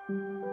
Before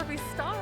we start.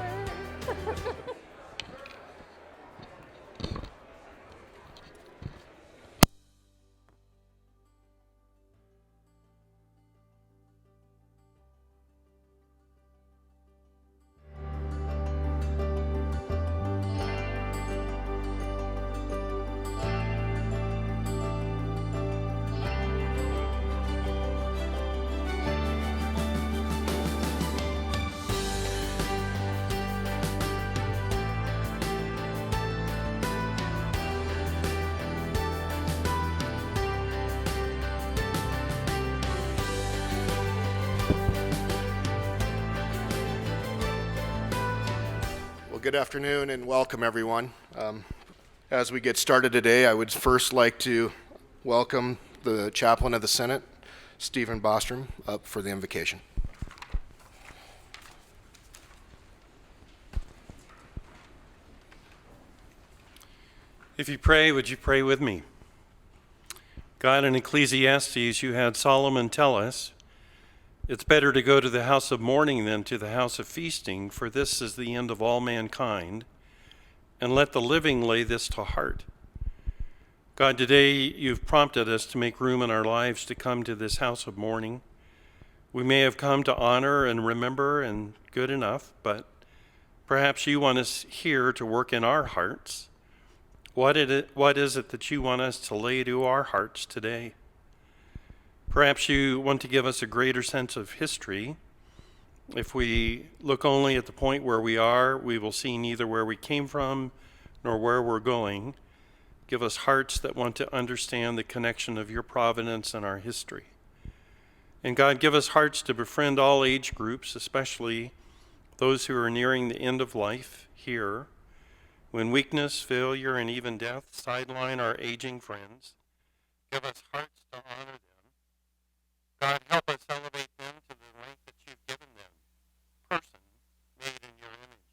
Good afternoon and welcome everyone. As we get started today, I would first like to welcome the chaplain of the Senate, Stephen Bostrom, up for the invocation. If you pray, would you pray with me? God, in Ecclesiastes, you had Solomon tell us, it's better to go to the house of mourning than to the house of feasting, for this is the end of all mankind, and let the living lay this to heart. God, today you've prompted us to make room in our lives to come to this house of mourning. We may have come to honor and remember, and good enough, but perhaps you want us here to work in our hearts. What is it that you want us to lay to our hearts today? Perhaps you want to give us a greater sense of history. If we look only at the point where we are, we will see neither where we came from nor where we're going. Give us hearts that want to understand the connection of your providence and our history. And God, give us hearts to befriend all age groups, especially those who are nearing the end of life here, when weakness, failure, and even death sideline our aging friends. Give us hearts to honor them. God, help us elevate them to the rank that you've given them, person made in your image.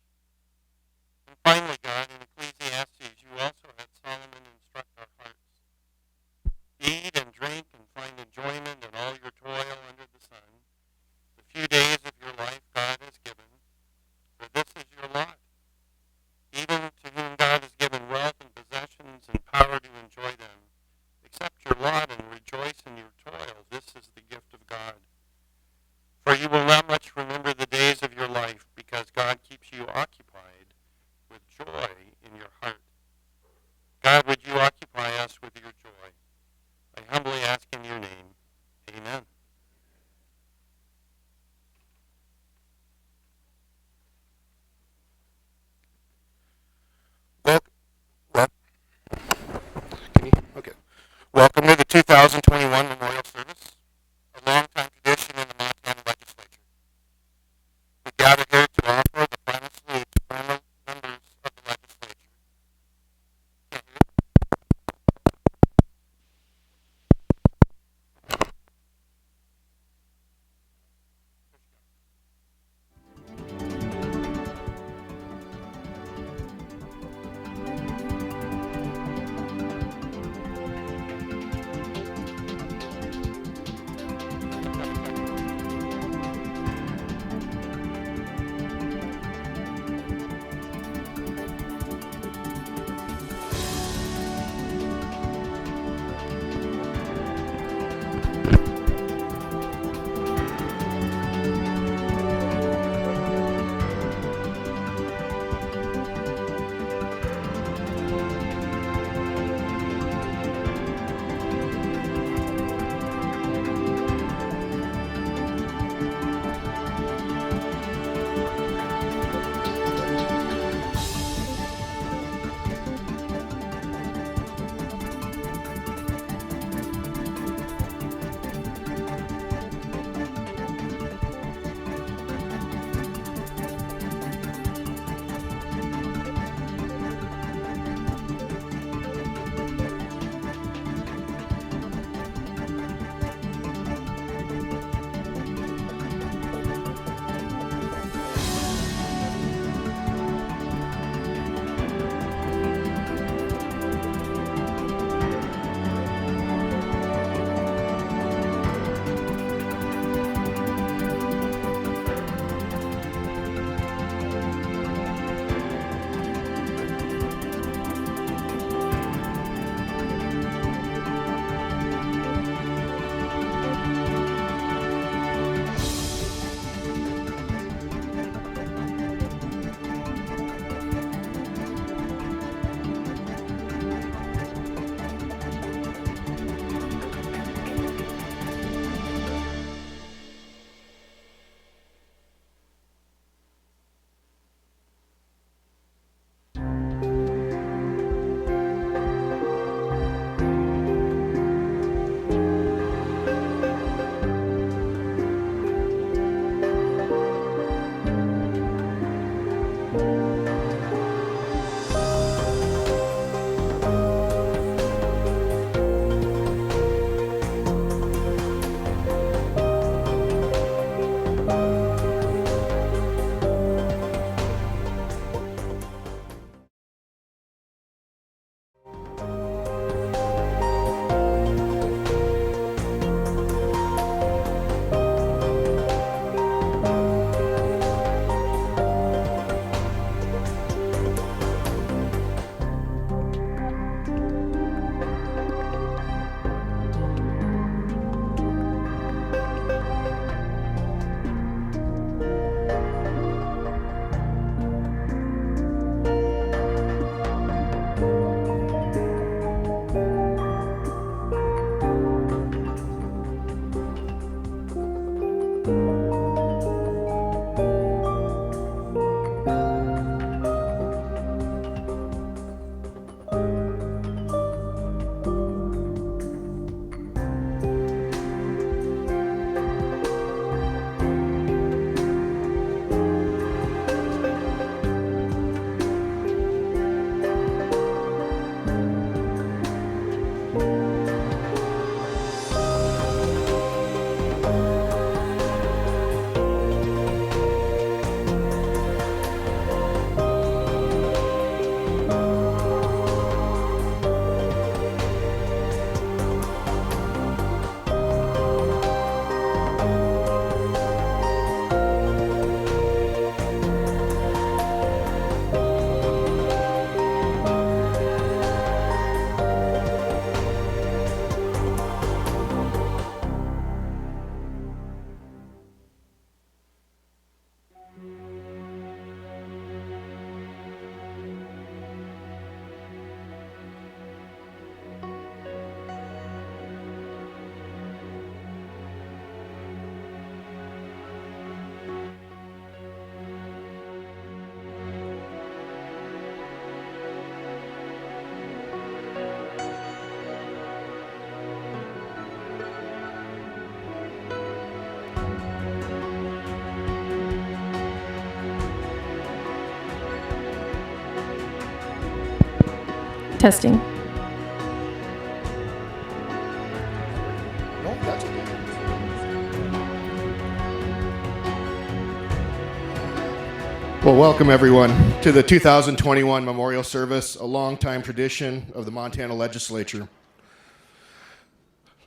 And finally, God, in Ecclesiastes, you also had Solomon instruct our hearts. Eat and drink and find enjoyment in all your toil under the sun. The few days of your life God has given, for this is your lot. Even to whom God has given wealth and possessions and power to enjoy them, accept your lot and rejoice in your toil. This is the gift of God. For you will not much remember the days of your life, because God keeps you occupied with joy in your heart. God, would you occupy us with your joy? I humbly ask in your name. Amen. Welcome to the 2021 Memorial Service, a long-time tradition in the Montana Legislature. We gather here to offer the final salute to former members of the Legislature. Testing. No, that's okay. Well, welcome everyone to the 2021 memorial service, a long-time tradition of the Montana Legislature.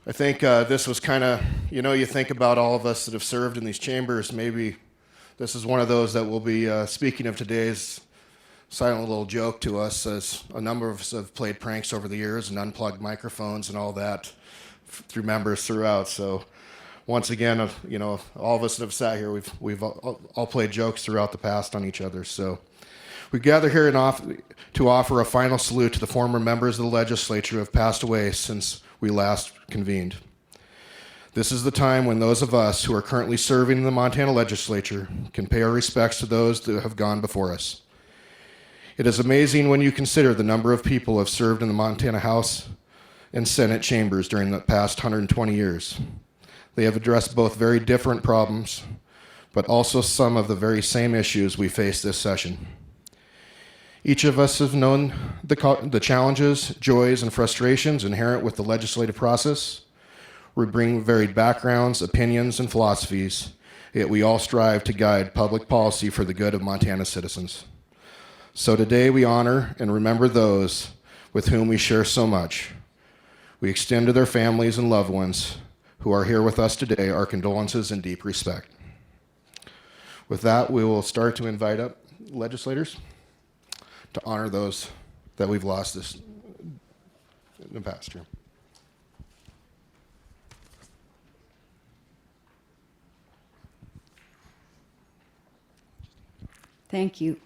I think this was kind of, you think about all of us that have served in these chambers, maybe this is one of those that will be speaking of today's silent little joke to us, as a number of us have played pranks over the years and unplugged microphones and all that through members throughout. So once again, all of us that have sat here, we've all played jokes throughout the past on each other. So we gather here to offer a final salute to the former members of the legislature who have passed away since we last convened. This is the time when those of us who are currently serving in the Montana legislature can pay our respects to those that have gone before us. It is amazing when you consider the number of people who have served in the Montana House and Senate chambers during the past 120 years. They have addressed both very different problems, but also some of the very same issues we face this session. Each of us have known the challenges, joys, and frustrations inherent with the legislative process. We bring varied backgrounds, opinions, and philosophies, yet we all strive to guide public policy for the good of Montana citizens. So today we honor and remember those with whom we share so much. We extend to their families and loved ones who are here with us today our condolences and deep respect. With that, we will start to invite up legislators to honor those that we've lost this in the past year. Thank you.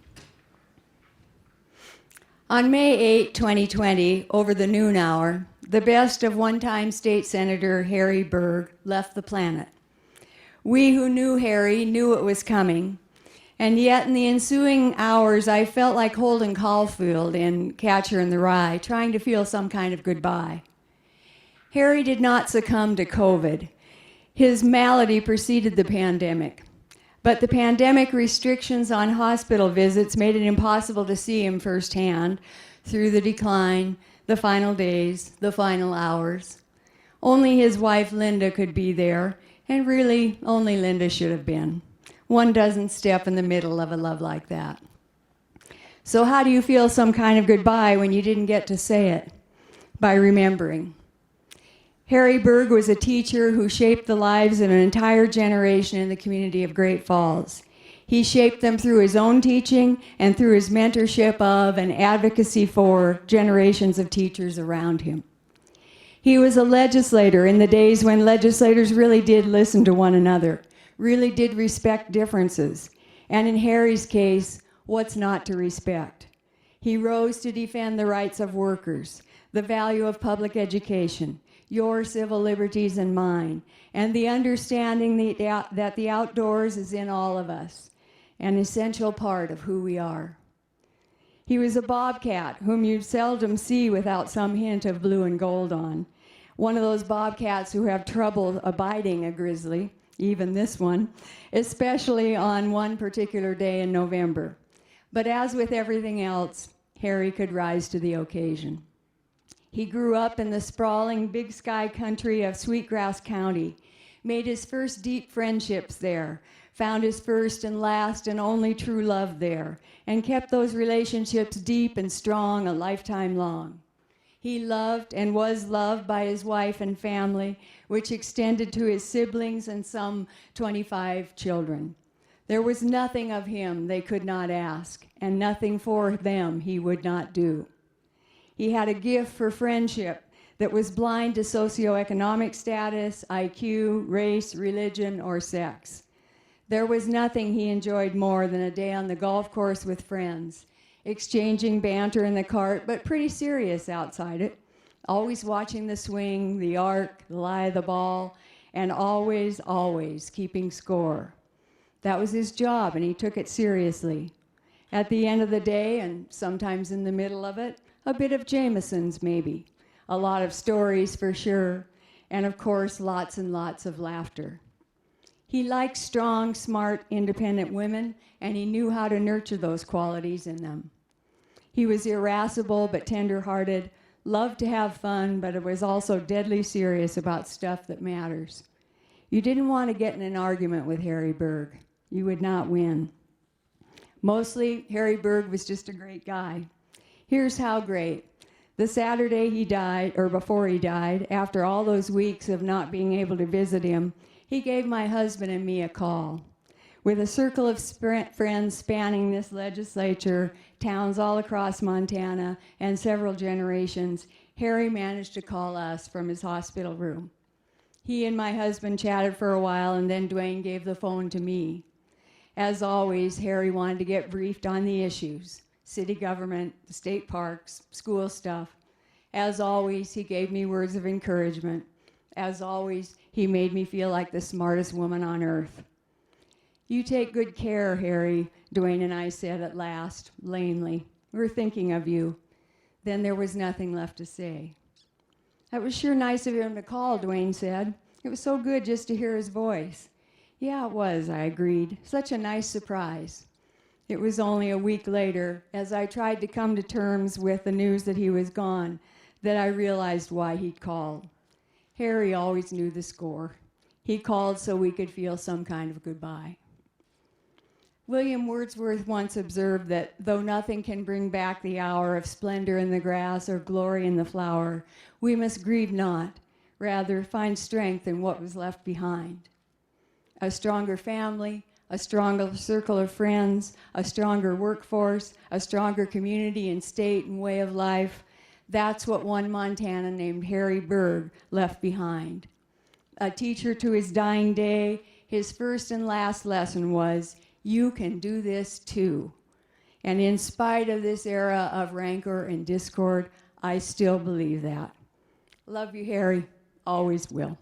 On May 8, 2020, over the noon hour, the best of one-time state senator Harry Berg left the planet. We who knew Harry knew it was coming, and yet in the ensuing hours I felt like Holden Caulfield in Catcher in the Rye, trying to feel some kind of goodbye. Harry did not succumb to COVID. His malady preceded the pandemic. But the pandemic restrictions on hospital visits made it impossible to see him firsthand through the decline, the final days, the final hours. Only his wife Linda could be there, and really only Linda should have been. One doesn't step in the middle of a love like that. So how do you feel some kind of goodbye when you didn't get to say it? By remembering. Harry Berg was a teacher who shaped the lives of an entire generation in the community of Great Falls. He shaped them through his own teaching and through his mentorship of and advocacy for generations of teachers around him. He was a legislator in the days when legislators really did listen to one another, really did respect differences, and in Harry's case, what's not to respect? He rose to defend the rights of workers, the value of public education, your civil liberties and mine, and the understanding that the outdoors is in all of us, an essential part of who we are. He was a bobcat whom you seldom see without some hint of blue and gold on. One of those bobcats who have trouble abiding a grizzly, even this one, especially on one particular day in November. But as with everything else, Harry could rise to the occasion. He grew up in the sprawling Big Sky country of Sweetgrass County, made his first deep friendships there, found his first and last and only true love there, and kept those relationships deep and strong a lifetime long. He loved and was loved by his wife and family, which extended to his siblings and some 25 children. There was nothing of him they could not ask, and nothing for them he would not do. He had a gift for friendship that was blind to socioeconomic status, IQ, race, religion, or sex. There was nothing he enjoyed more than a day on the golf course with friends, exchanging banter in the cart, but pretty serious outside it, always watching the swing, the arc, the lie of the ball, and always, always keeping score. That was his job, and he took it seriously. At the end of the day, and sometimes in the middle of it, a bit of Jameson's maybe, a lot of stories for sure, and of course lots and lots of laughter. He liked strong, smart, independent women, and he knew how to nurture those qualities in them. He was irascible but tender-hearted, loved to have fun, but was also deadly serious about stuff that matters. You didn't want to get in an argument with Harry Berg. You would not win. Mostly, Harry Berg was just a great guy. Here's how great. The Saturday he died, or before he died, after all those weeks of not being able to visit him, he gave my husband and me a call. With a circle of friends spanning this legislature, towns all across Montana, and several generations, Harry managed to call us from his hospital room. He and my husband chatted for a while, and then Dwayne gave the phone to me. As always, Harry wanted to get briefed on the issues, city government, the state parks, school stuff. As always, he gave me words of encouragement. As always, he made me feel like the smartest woman on earth. You take good care, Harry, Dwayne and I said at last, lamely. We're thinking of you. Then there was nothing left to say. That was sure nice of him to call, Dwayne said. It was so good just to hear his voice. Yeah, it was, I agreed. Such a nice surprise. It was only a week later, as I tried to come to terms with the news that he was gone, that I realized why he'd called. Harry always knew the score. He called so we could feel some kind of goodbye. William Wordsworth once observed that though nothing can bring back the hour of splendor in the grass or glory in the flower, we must grieve not, rather find strength in what was left behind. A stronger family, a stronger circle of friends, a stronger workforce, a stronger community and state and way of life, that's what one Montana named Harry Berg left behind. A teacher to his dying day, his first and last lesson was, you can do this too. And in spite of this era of rancor and discord, I still believe that. Love you, Harry. Always will.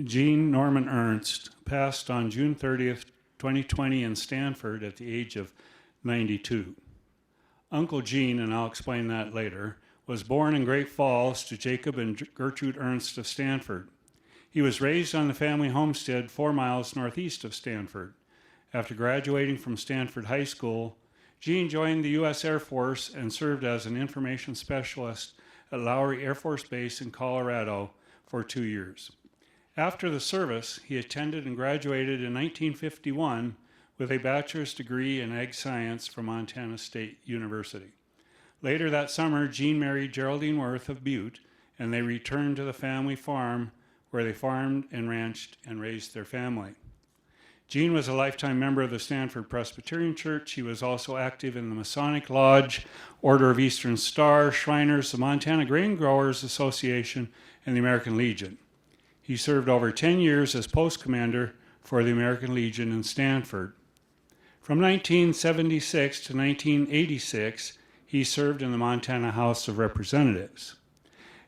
Jean Norman Ernst passed on June 30th, 2020 in Stanford at the age of 92. Uncle Gene, and I'll explain that later, was born in Great Falls to Jacob and Gertrude Ernst of Stanford. He was raised on the family homestead 4 miles northeast of Stanford. After graduating from Stanford High School, Gene joined the U.S. Air Force and served as an information specialist at Lowry Air Force Base in Colorado for 2 years. After the service, he attended and graduated in 1951 with a bachelor's degree in ag science from Montana State University. Later that summer, Gene married Geraldine Worth of Butte, and they returned to the family farm where they farmed and ranched and raised their family. Gene was a lifetime member of the Stanford Presbyterian Church. He was also active in the Masonic Lodge, Order of Eastern Star, Shriners, the Montana Grain Growers Association, and the American Legion. He served over 10 years as post commander for the American Legion in Stanford. From 1976 to 1986, he served in the Montana House of Representatives.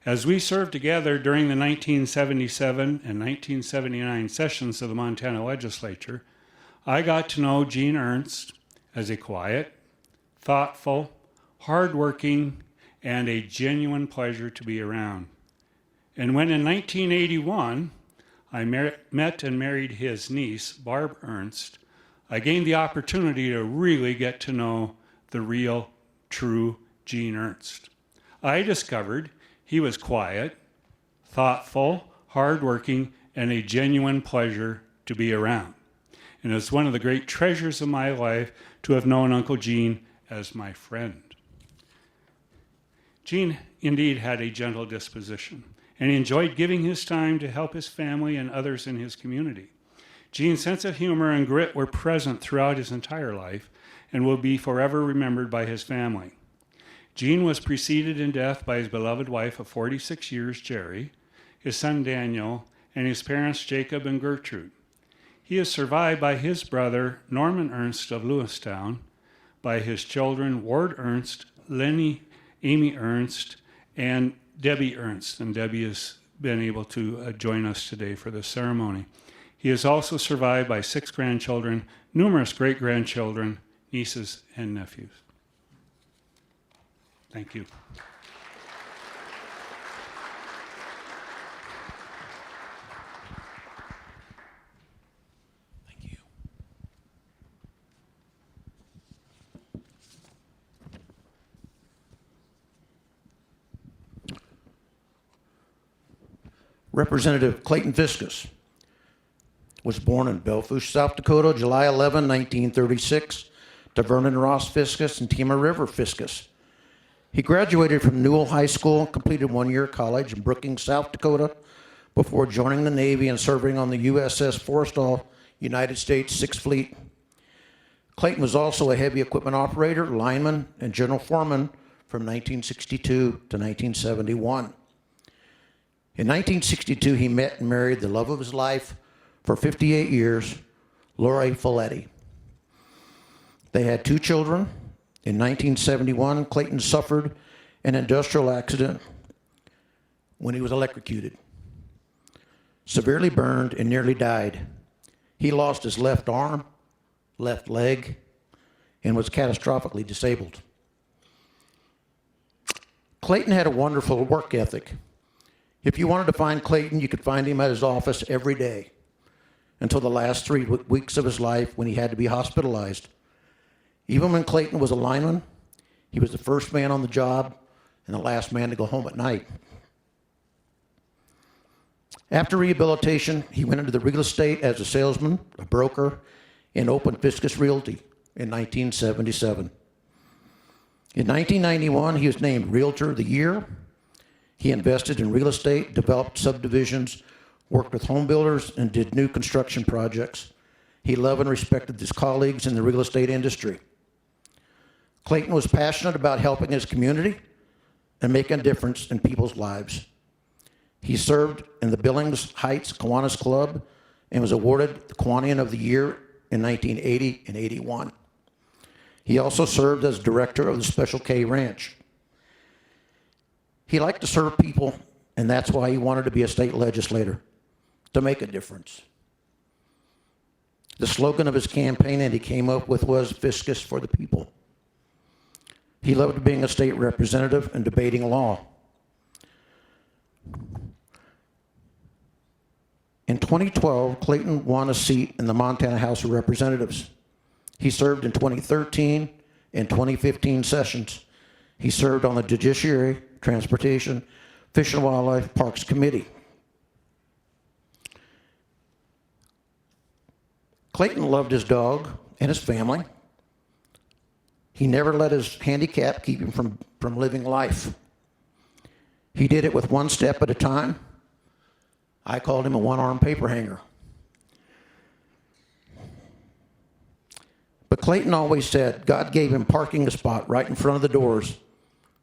As we served together during the 1977 and 1979 sessions of the Montana Legislature, I got to know Gene Ernst as a quiet, thoughtful, hardworking, and a genuine pleasure to be around. And when in 1981, I met and married his niece, Barb Ernst, I gained the opportunity to really get to know the real, true Gene Ernst. I discovered he was quiet, thoughtful, hardworking, and a genuine pleasure to be around. And it's one of the great treasures of my life to have known Uncle Gene as my friend. Gene indeed had a gentle disposition, and he enjoyed giving his time to help his family and others in his community. Gene's sense of humor and grit were present throughout his entire life and will be forever remembered by his family. Gene was preceded in death by his beloved wife of 46 years, Jerry, his son Daniel, and his parents Jacob and Gertrude. He is survived by his brother Norman Ernst of Lewistown, by his children Ward Ernst, Lenny, Amy Ernst, and Debbie Ernst. And Debbie has been able to join us today for this ceremony. He is also survived by 6 grandchildren, numerous great-grandchildren, nieces, and nephews. Thank you. Representative Clayton Fiskus was born in Belfouche, South Dakota, July 11, 1936, to Vernon Ross Fiskus and Tima River Fiskus. He graduated from Newell High School, completed 1 year of college in Brookings, South Dakota, before joining the Navy and serving on the USS Forrestal, United States Sixth Fleet. Clayton was also a heavy equipment operator, lineman, and general foreman from 1962 to 1971. In 1962, he met and married the love of his life for 58 years, Lori Folletti. They had 2 children. In 1971, Clayton suffered an industrial accident when he was electrocuted, severely burned, and nearly died. He lost his left arm, left leg, and was catastrophically disabled. Clayton had a wonderful work ethic. If you wanted to find Clayton, you could find him at his office every day until the last 3 weeks of his life when he had to be hospitalized. Even when Clayton was a lineman, he was the first man on the job and the last man to go home at night. After rehabilitation, he went into the real estate as a salesman, a broker, and opened Fiskus Realty in 1977. In 1991, he was named Realtor of the Year. He invested in real estate, developed subdivisions, worked with home builders, and did new construction projects. He loved and respected his colleagues in the real estate industry. Clayton was passionate about helping his community and making a difference in people's lives. He served in the Billings Heights Kiwanis Club and was awarded the Kiwanian of the Year in 1980 and 81. He also served as director of the Special K Ranch. He liked to serve people, and that's why he wanted to be a state legislator, to make a difference. The slogan of his campaign that he came up with was Fiskus for the people. He loved being a state representative and debating law. In 2012, Clayton won a seat in the Montana House of Representatives. He served in 2013 and 2015 sessions. He served on the Judiciary, Transportation, Fish and Wildlife, Parks Committee. Clayton loved his dog and his family. He never let his handicap keep him from living life. He did it with one step at a time. I called him a one-armed paper hanger. But Clayton always said God gave him parking a spot right in front of the doors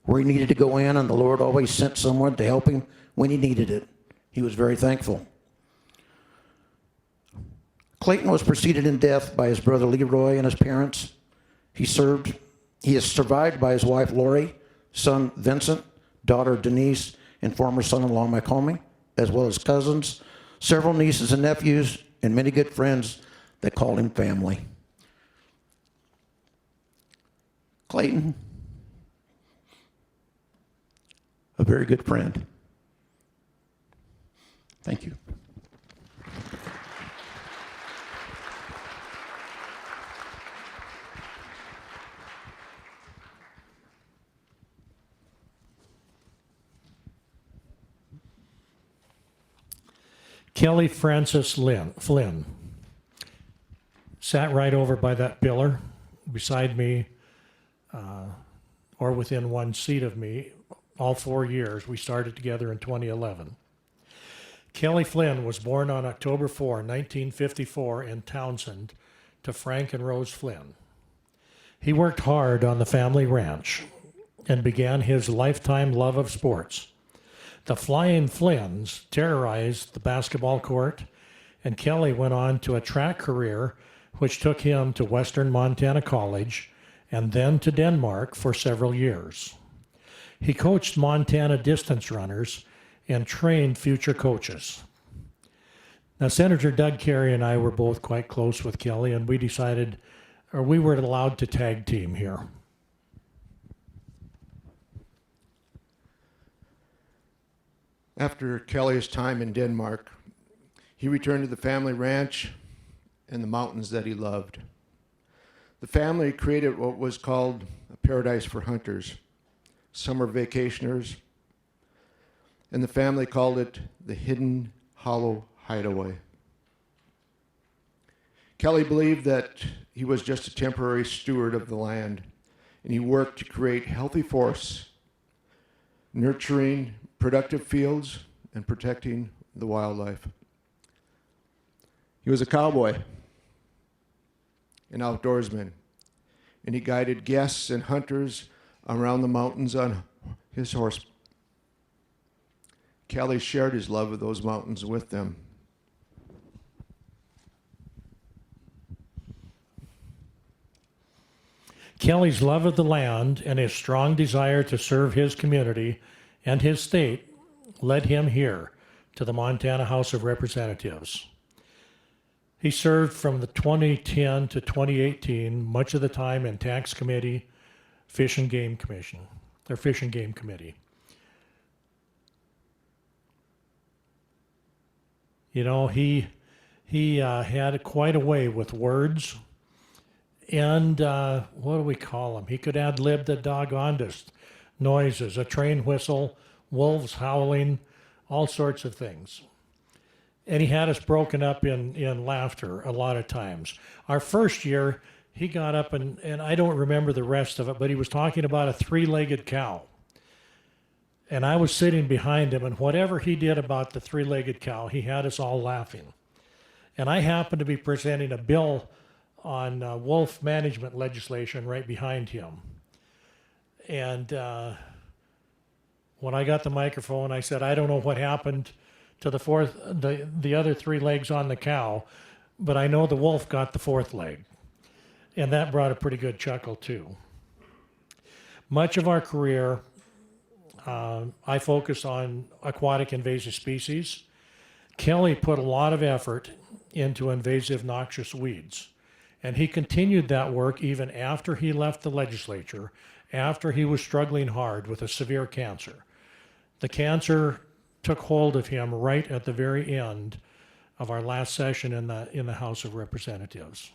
where he needed to go in, and the Lord always sent someone to help him when he needed it. He was very thankful. Clayton was preceded in death by his brother Leroy and his parents. He is survived by his wife Lori, son Vincent, daughter Denise, and former son-in-law Macomie, as well as cousins, several nieces and nephews, and many good friends that called him family. Clayton, a very good friend. Thank you. Kelly Francis Flynn sat right over by that pillar beside me, or within one seat of me, all 4 years. We started together in 2011. Kelly Flynn was born on October 4, 1954 in Townsend to Frank and Rose Flynn. He worked hard on the family ranch and began his lifetime love of sports. The Flying Flynns terrorized the basketball court, and Kelly went on to a track career which took him to Western Montana College and then to Denmark for several years. He coached Montana distance runners and trained future coaches. Now, Senator Doug Carey and I were both quite close with Kelly, and we were allowed to tag team here. After Kelly's time in Denmark, he returned to the family ranch and the mountains that he loved. The family created what was called a paradise for hunters, summer vacationers. and the family called it the Hidden Hollow Hideaway. Kelly believed that he was just a temporary steward of the land, and he worked to create healthy forests, nurturing productive fields, and protecting the wildlife. He was a cowboy, an outdoorsman, and he guided guests and hunters around the mountains on his horse. Kelly shared his love of those mountains with them. Kelly's love of the land and his strong desire to serve his community and his state led him here to the Montana House of Representatives. He served from the 2010 to 2018, much of the time in Tax Committee, Fish and Game Commission, or Fish and Game Committee. You know, he had quite a way with words. And what do we call him? He could ad-lib the doggondest noises, a train whistle, wolves howling, all sorts of things. And he had us broken up in laughter a lot of times. Our first year, he got up and I don't remember the rest of it, but he was talking about a three-legged cow. And I was sitting behind him, and whatever he did about the three-legged cow, he had us all laughing. And I happened to be presenting a bill on wolf management legislation right behind him. And when I got the microphone, I said, I don't know what happened to the other three legs on the cow, but I know the wolf got the fourth leg. And that brought a pretty good chuckle too. Much of our career, I focus on aquatic invasive species. Kelly put a lot of effort into invasive noxious weeds. And he continued that work even after he left the legislature, after he was struggling hard with a severe cancer. The cancer took hold of him right at the very end of our last session in the House of Representatives.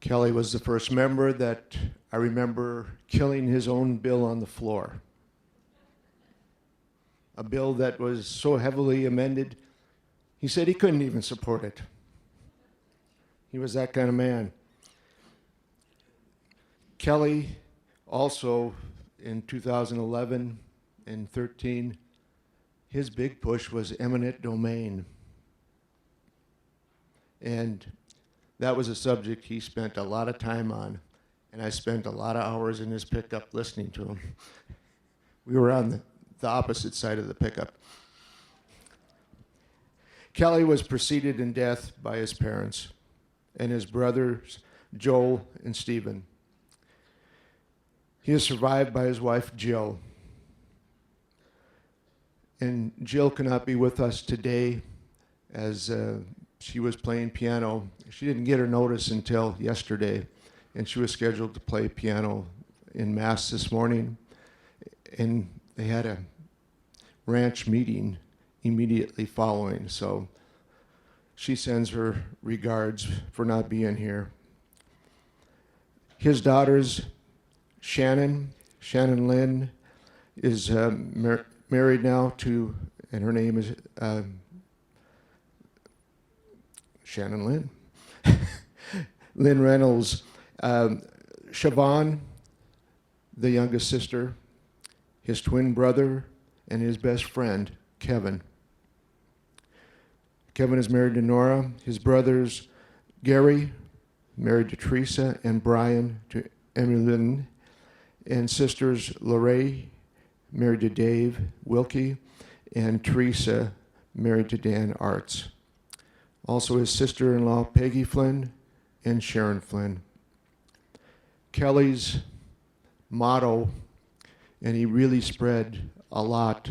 Kelly was the first member that I remember killing his own bill on the floor. A bill that was so heavily amended, he said he couldn't even support it. He was that kind of man. Kelly also, in 2011 and 13, his big push was eminent domain. And that was a subject he spent a lot of time on, and I spent a lot of hours in his pickup listening to him. We were on the opposite side of the pickup. Kelly was preceded in death by his parents and his brothers, Joel and Stephen. He is survived by his wife, Jill. And Jill cannot be with us today as she was playing piano. She didn't get her notice until yesterday, and she was scheduled to play piano in Mass this morning. And they had a ranch meeting immediately following, so she sends her regards for not being here. His daughters, Shannon Lynn, is married now to, and her name is Shannon Lynn. Lynn Reynolds. Siobhan, the youngest sister, his twin brother, and his best friend, Kevin. Kevin is married to Nora. His brothers, Gary, married to Teresa, and Brian to Emily Lynn, and sisters, Lorraine, married to Dave Wilkie, and Teresa, married to Dan Arts. Also his sister-in-law, Peggy Flynn, and Sharon Flynn. Kelly's motto, and he really spread a lot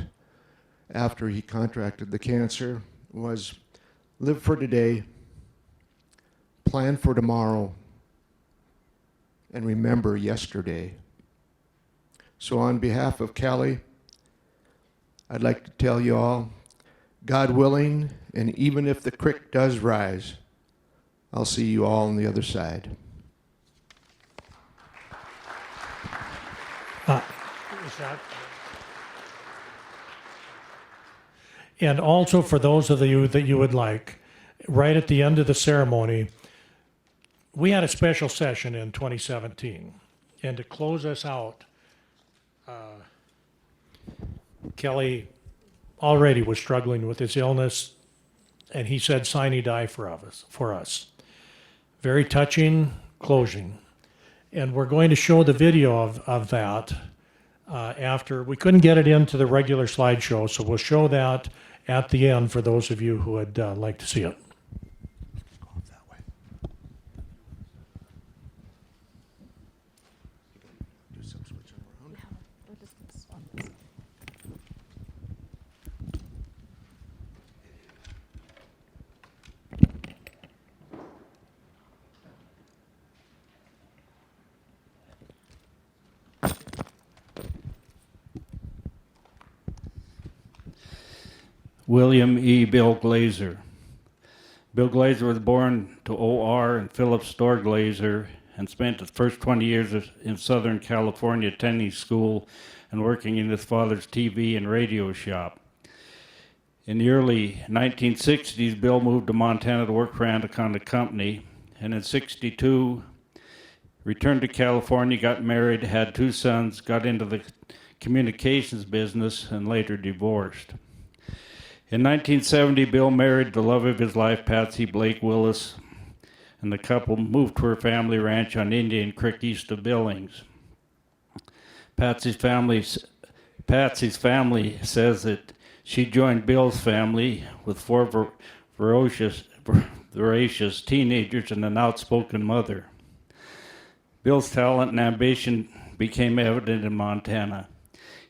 after he contracted the cancer, was live for today, plan for tomorrow, and remember yesterday. So on behalf of Kelly, I'd like to tell you all, God willing, and even if the creek does rise, I'll see you all on the other side. Scott. And also for those of you that you would like, right at the end of the ceremony, we had a special session in 2017. And to close us out, Kelly already was struggling with his illness, and he said, "Sine die" for us. Very touching closing. And we're going to show the video of that after. We couldn't get it into the regular slideshow, so we'll show that at the end for those of you who would like to see it. William E. Bill Glazer. Bill Glazer was born to O.R. and Philip Storr Glazer and spent the first 20 years in Southern California attending school and working in his father's TV and radio shop. In the early 1960s, Bill moved to Montana to work for Anaconda Company, and in '62 returned to California, got married, had 2 sons, got into the communications business, and later divorced. In 1970, Bill married the love of his life, Patsy Blake Willis, and the couple moved to her family ranch on Indian Creek east of Billings. Patsy's family says that she joined Bill's family with 4 voracious teenagers and an outspoken mother. Bill's talent and ambition became evident in Montana.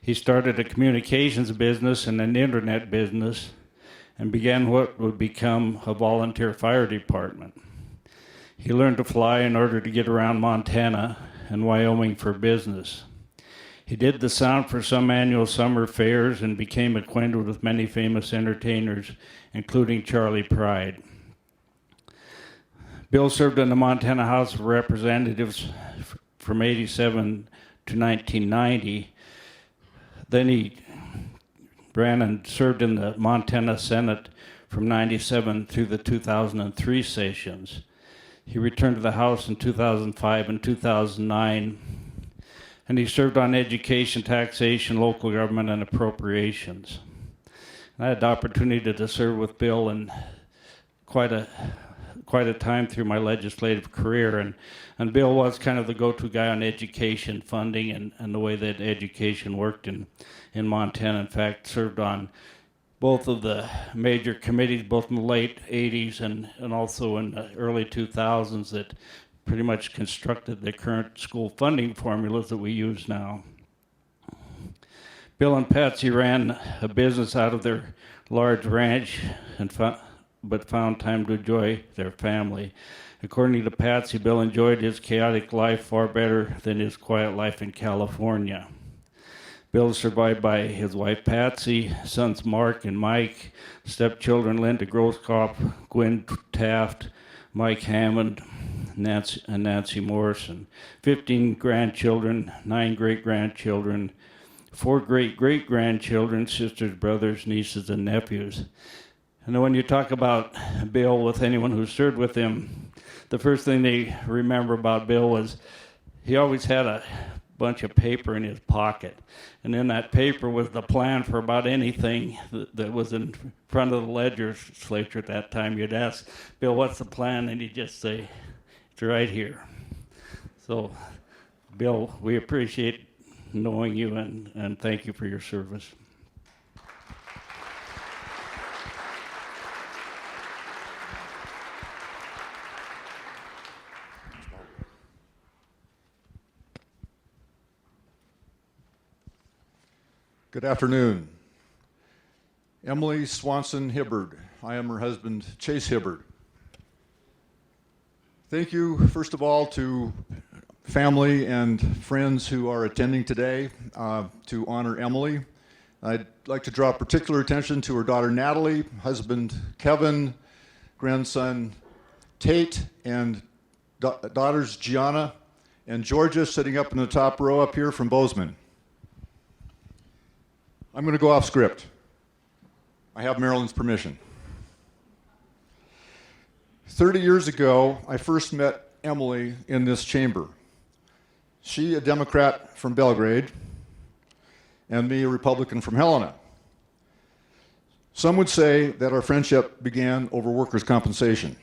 He started a communications business and an internet business and began what would become a volunteer fire department. He learned to fly in order to get around Montana and Wyoming for business. He did the sound for some annual summer fairs and became acquainted with many famous entertainers, including Charlie Pride. Bill served in the Montana House of Representatives from '87 to 1990. Then he ran and served in the Montana Senate from '97 through the 2003 sessions. He returned to the House in 2005 and 2009, and he served on education, taxation, local government, and appropriations. And I had the opportunity to serve with Bill in quite a time through my legislative career, and Bill was kind of the go-to guy on education funding and the way that education worked in Montana. In fact, served on both of the major committees, both in the late 80s and also in the early 2000s, that pretty much constructed the current school funding formulas that we use now. Bill and Patsy ran a business out of their large ranch but found time to enjoy their family. According to Patsy, Bill enjoyed his chaotic life far better than his quiet life in California. Bill is survived by his wife Patsy, sons Mark and Mike, stepchildren Linda Grosskopf, Gwen Taft, Mike Hammond, and Nancy Morrison, 15 grandchildren, 9 great-grandchildren, 4 great-great-grandchildren, sisters, brothers, nieces, and nephews. And when you talk about Bill with anyone who served with him, the first thing they remember about Bill was he always had a bunch of paper in his pocket. And in that paper was the plan for about anything that was in front of the legislature at that time. You'd ask, Bill, what's the plan? And he'd just say, it's right here. So, Bill, we appreciate knowing you and thank you for your service. Good afternoon. Emily Swanson Hibbard. I am her husband, Chase Hibbard. Thank you, first of all, to family and friends who are attending today to honor Emily. I'd like to draw particular attention to her daughter, Natalie, husband, Kevin, grandson, Tate, and daughters, Gianna and Georgia, sitting up in the top row up here from Bozeman. I'm going to go off script. I have Marilyn's permission. 30 years ago, I first met Emily in this chamber. She, a Democrat from Belgrade, and me, a Republican from Helena. Some would say that our friendship began over workers' compensation.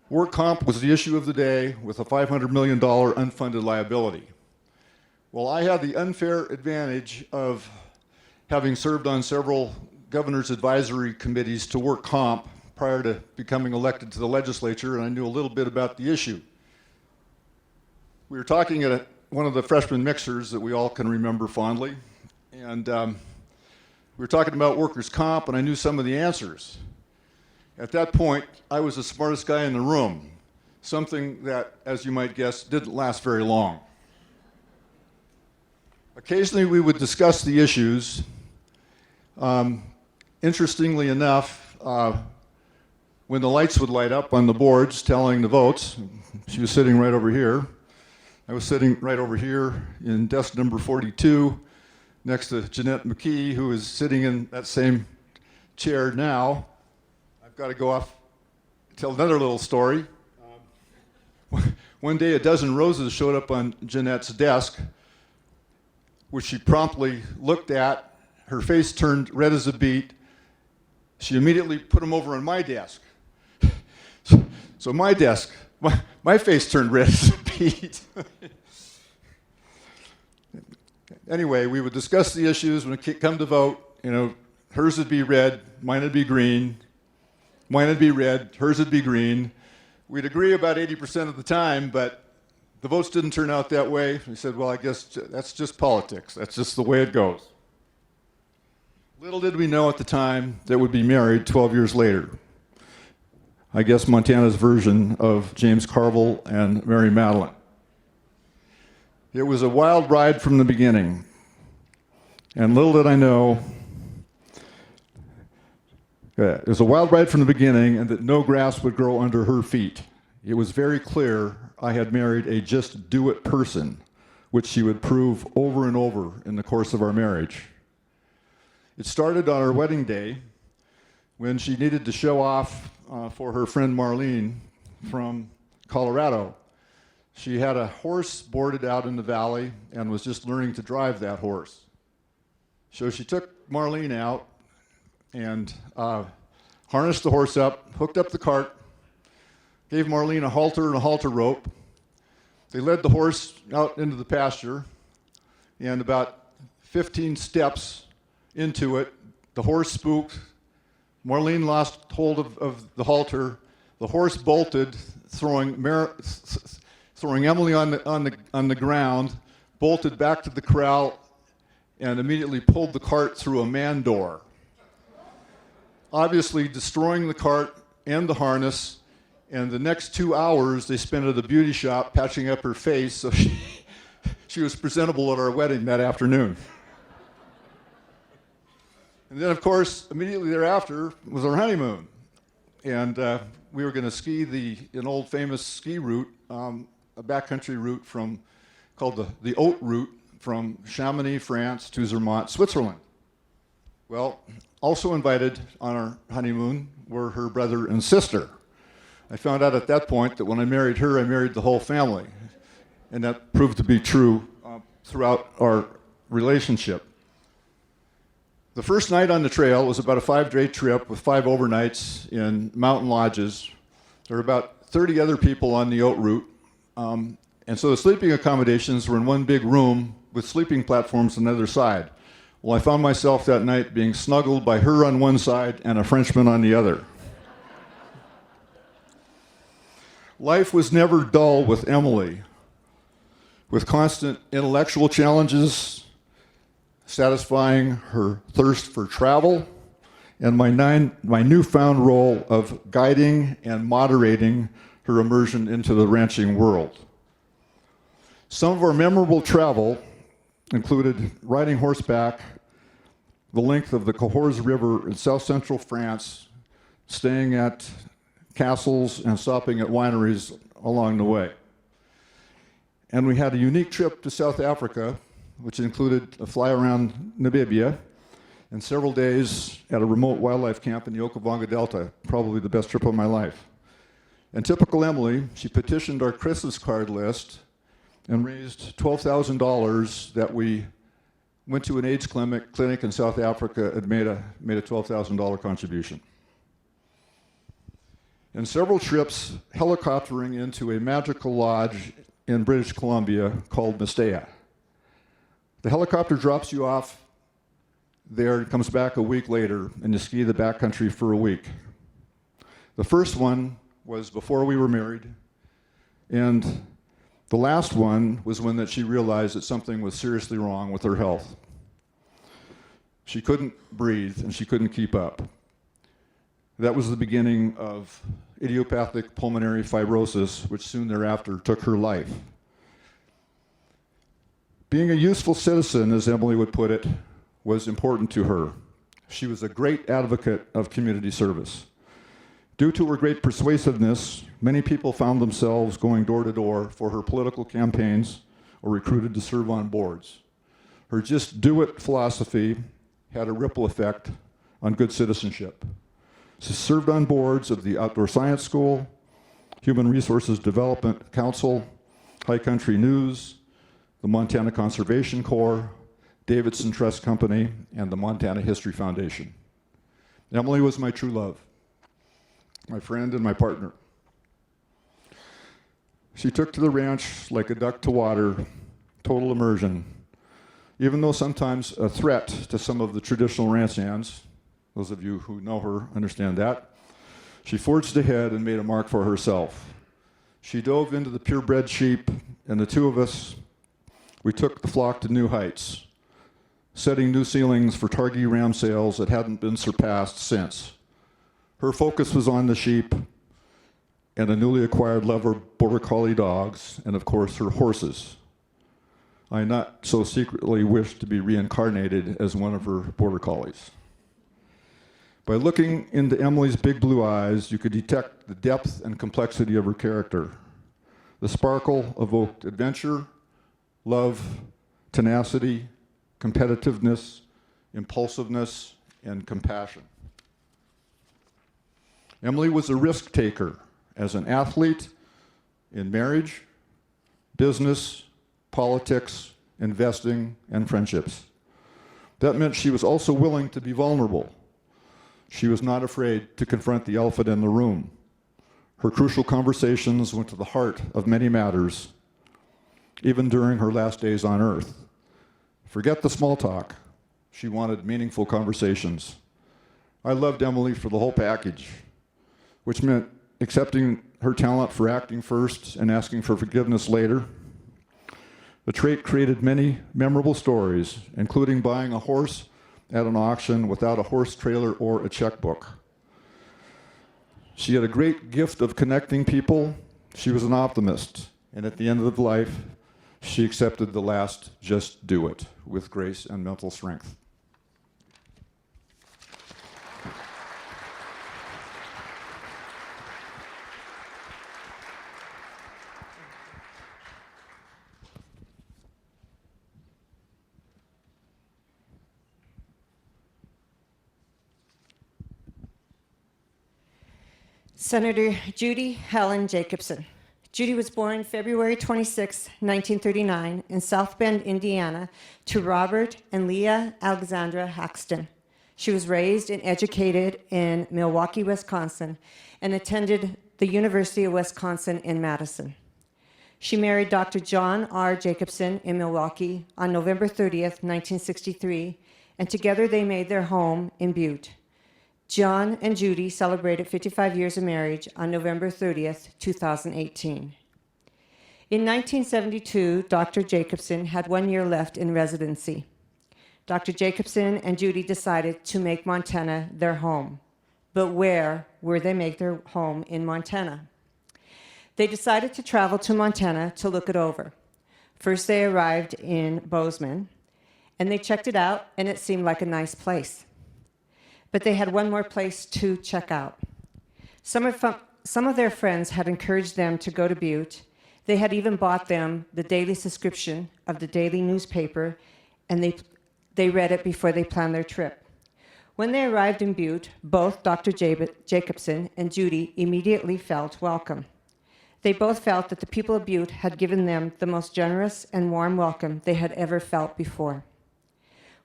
Work comp was the issue of the day with a $500 million unfunded liability. Well, I had the unfair advantage of having served on several governor's advisory committees to work comp prior to becoming elected to the legislature, and I knew a little bit about the issue. We were talking at one of the freshman mixers that we all can remember fondly, and we were talking about workers' comp, and I knew some of the answers. At that point, I was the smartest guy in the room, something that, as you might guess, didn't last very long. Occasionally, we would discuss the issues. Interestingly enough, when the lights would light up on the boards telling the votes, she was sitting right over here. I was sitting right over here in desk number 42 next to Jeanette McKee, who is sitting in that same chair now. I've got to go off, tell another little story. One day, a dozen roses showed up on Jeanette's desk, which she promptly looked at. Her face turned red as a beet. She immediately put them over on my desk. So my desk, my face turned red as a beet. Anyway, we would discuss the issues when it come to vote. You know, hers would be red, mine would be green. Mine would be red, hers would be green. We'd agree about 80% of the time, but the votes didn't turn out that way. We said, well, I guess that's just politics. That's just the way it goes. Little did we know at the time that we'd be married 12 years later. I guess Montana's version of James Carville and Mary Madeline. It was a wild ride from the beginning. And little did I know, it was a wild ride from the beginning, and that no grass would grow under her feet. It was very clear I had married a just do it person, which she would prove over and over in the course of our marriage. It started on our wedding day when she needed to show off for her friend Marlene from Colorado. She had a horse boarded out in the valley and was just learning to drive that horse. So she took Marlene out and harnessed the horse up, hooked up the cart, gave Marlene a halter and a halter rope. They led the horse out into the pasture, and about 15 steps into it, the horse spooked. Marlene lost hold of the halter. The horse bolted, throwing Emily on the ground, bolted back to the corral, and immediately pulled the cart through a man door, obviously destroying the cart and the harness. And the next 2 hours they spent at a beauty shop patching up her face so she was presentable at our wedding that afternoon. And then, of course, immediately thereafter was our honeymoon. And we were going to ski an old famous ski route, a backcountry route called the Haute Route from Chamonix, France to Zermatt, Switzerland. Well, also invited on our honeymoon were her brother and sister. I found out at that point that when I married her, I married the whole family. And that proved to be true throughout our relationship. The first night on the trail was about a 5-day trip with 5 overnights in mountain lodges. There were about 30 other people on the Haute Route. And so the sleeping accommodations were in one big room with sleeping platforms on the other side. Well, I found myself that night being snuggled by her on one side and a Frenchman on the other. Life was never dull with Emily, with constant intellectual challenges, satisfying her thirst for travel, and my newfound role of guiding and moderating her immersion into the ranching world. Some of our memorable travel included riding horseback the length of the Cahors River in south-central France, staying at castles and stopping at wineries along the way. And we had a unique trip to South Africa which included a fly around Namibia and several days at a remote wildlife camp in the Okavango Delta, probably the best trip of my life. And typical Emily, she petitioned our Christmas card list and raised $12,000 that we went to an AIDS clinic in South Africa and made a $12,000 contribution. And several trips helicoptering into a magical lodge in British Columbia called Mestea. The helicopter drops you off there and comes back a week later, and you ski the backcountry for a week. The first one was before we were married, and the last one was when that she realized that something was seriously wrong with her health. She couldn't breathe and she couldn't keep up. That was the beginning of idiopathic pulmonary fibrosis, which soon thereafter took her life. Being a useful citizen, as Emily would put it, was important to her. She was a great advocate of community service. Due to her great persuasiveness, many people found themselves going door to door for her political campaigns or recruited to serve on boards. Her just do it philosophy had a ripple effect on good citizenship. She served on boards of the Outdoor Science School, Human Resources Development Council, High Country News, the Montana Conservation Corps, Davidson Trust Company, and the Montana History Foundation. Emily was my true love, my friend and my partner. She took to the ranch like a duck to water, total immersion. Even though sometimes a threat to some of the traditional ranch hands, those of you who know her understand that, she forged ahead and made a mark for herself. She dove into the purebred sheep, and the two of us, we took the flock to new heights, setting new ceilings for Targhee ram sales that hadn't been surpassed since. Her focus was on the sheep and a newly acquired love of Border Collie dogs, and of course her horses. I not so secretly wished to be reincarnated as one of her Border Collies. By looking into Emily's big blue eyes, you could detect the depth and complexity of her character. The sparkle evoked adventure, love, tenacity, competitiveness, impulsiveness, and compassion. Emily was a risk taker as an athlete, in marriage, business, politics, investing, and friendships. That meant she was also willing to be vulnerable. She was not afraid to confront the elephant in the room. Her crucial conversations went to the heart of many matters, even during her last days on Earth. Forget the small talk. She wanted meaningful conversations. I loved Emily for the whole package, which meant accepting her talent for acting first and asking for forgiveness later. The trait created many memorable stories, including buying a horse at an auction without a horse trailer or a checkbook. She had a great gift of connecting people. She was an optimist, and at the end of life, she accepted the last just do it with grace and mental strength. Senator Judy Helen Jacobson. Judy was born February 26, 1939, in South Bend, Indiana, to Robert and Leah Alexandra Haxton. She was raised and educated in Milwaukee, Wisconsin, and attended the University of Wisconsin in Madison. She married Dr. John R. Jacobson in Milwaukee on November 30th, 1963, and together they made their home in Butte. John and Judy celebrated 55 years of marriage on November 30th, 2018. In 1972, Dr. Jacobson had 1 year left in residency. Dr. Jacobson and Judy decided to make Montana their home. But where would they make their home in Montana? They decided to travel to Montana to look it over. First, they arrived in Bozeman, and they checked it out, and it seemed like a nice place. But they had one more place to check out. Some of their friends had encouraged them to go to Butte. They had even bought them the daily subscription of the daily newspaper, and they read it before they planned their trip. When they arrived in Butte, both Dr. Jacobson and Judy immediately felt welcome. They both felt that the people of Butte had given them the most generous and warm welcome they had ever felt before.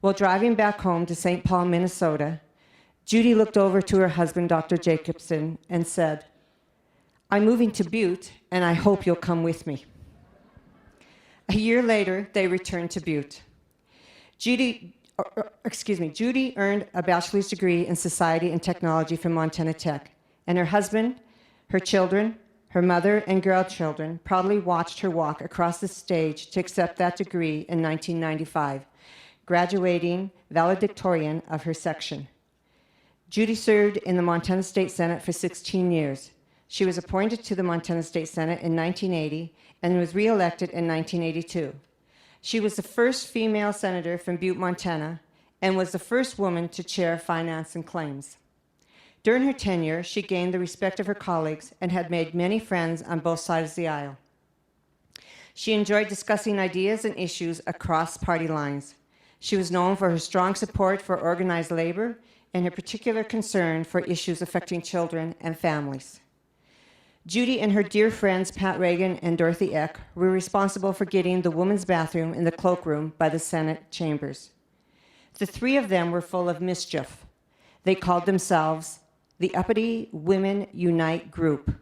While driving back home to St. Paul, Minnesota, Judy looked over to her husband, Dr. Jacobson, and said, "I'm moving to Butte, and I hope you'll come with me." A year later, they returned to Butte. Judy earned a bachelor's degree in society and technology from Montana Tech, and her husband, her children, her mother, and grandchildren proudly watched her walk across the stage to accept that degree in 1995, graduating valedictorian of her section. Judy served in the Montana State Senate for 16 years. She was appointed to the Montana State Senate in 1980 and was reelected in 1982. She was the first female senator from Butte, Montana, and was the first woman to chair Finance and Claims. During her tenure, she gained the respect of her colleagues and had made many friends on both sides of the aisle. She enjoyed discussing ideas and issues across party lines. She was known for her strong support for organized labor and her particular concern for issues affecting children and families. Judy and her dear friends Pat Reagan and Dorothy Eck were responsible for getting the women's bathroom in the cloakroom by the Senate chambers. The three of them were full of mischief. They called themselves the Uppity Women Unite Group.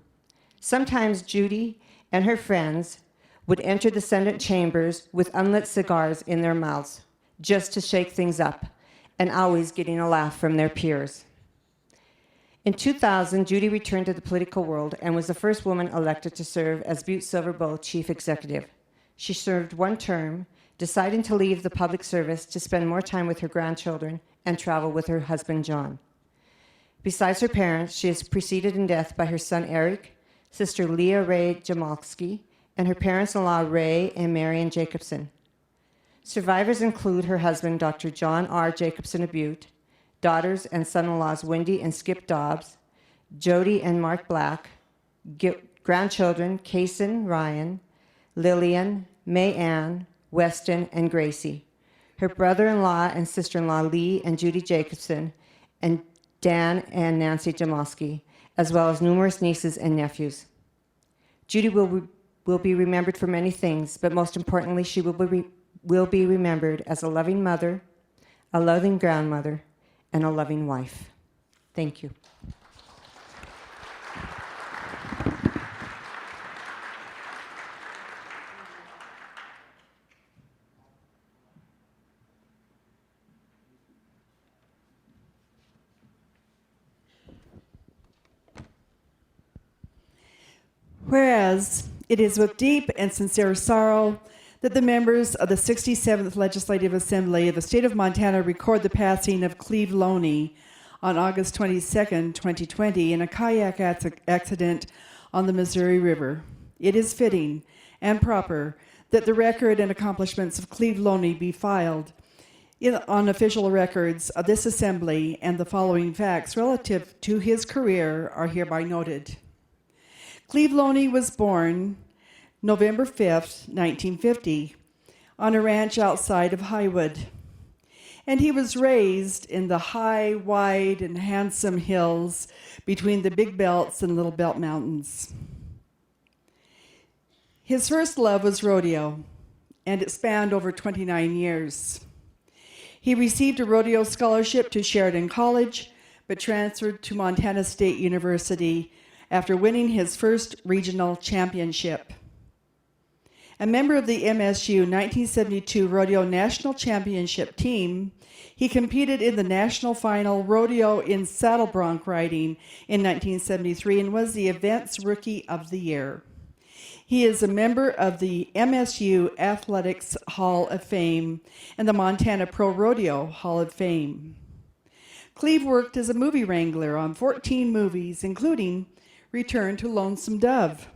Sometimes Judy and her friends would enter the Senate chambers with unlit cigars in their mouths, just to shake things up, and always getting a laugh from their peers. In 2000, Judy returned to the political world and was the first woman elected to serve as Butte Silver Bowl chief executive. She served one term, deciding to leave the public service to spend more time with her grandchildren and travel with her husband, John. Besides her parents, she is preceded in death by her son, Eric, sister Leah Ray Jamalski, and her parents-in-law, Ray and Marion Jacobson. Survivors include her husband, Dr. John R. Jacobson of Butte, daughters and son-in-laws Wendy and Skip Dobbs, Jody and Mark Black, grandchildren Kason, Ryan, Lillian, May Ann, Weston, and Gracie, her brother-in-law and sister-in-law Lee and Judy Jacobson, and Dan and Nancy Jamalski, as well as numerous nieces and nephews. Judy will be remembered for many things, but most importantly, she will be remembered as a loving mother, a loving grandmother, and a loving wife. Thank you. Whereas it is with deep and sincere sorrow that the members of the 67th Legislative Assembly of the State of Montana record the passing of Cleve Loney on August 22, 2020, in a kayak accident on the Missouri River. It is fitting and proper that the record and accomplishments of Cleve Loney be filed on official records of this assembly, and the following facts relative to his career are hereby noted. Cleve Loney was born November 5th, 1950, on a ranch outside of Highwood. And he was raised in the high, wide, and handsome hills between the Big Belts and Little Belt Mountains. His first love was rodeo, and it spanned over 29 years. He received a rodeo scholarship to Sheridan College, but transferred to Montana State University after winning his first regional championship. A member of the MSU 1972 Rodeo National Championship team, he competed in the national final rodeo in saddle bronc riding in 1973 and was the event's Rookie of the Year. He is a member of the MSU Athletics Hall of Fame and the Montana Pro Rodeo Hall of Fame. Cleve worked as a movie wrangler on 14 movies, including Return to Lonesome Dove.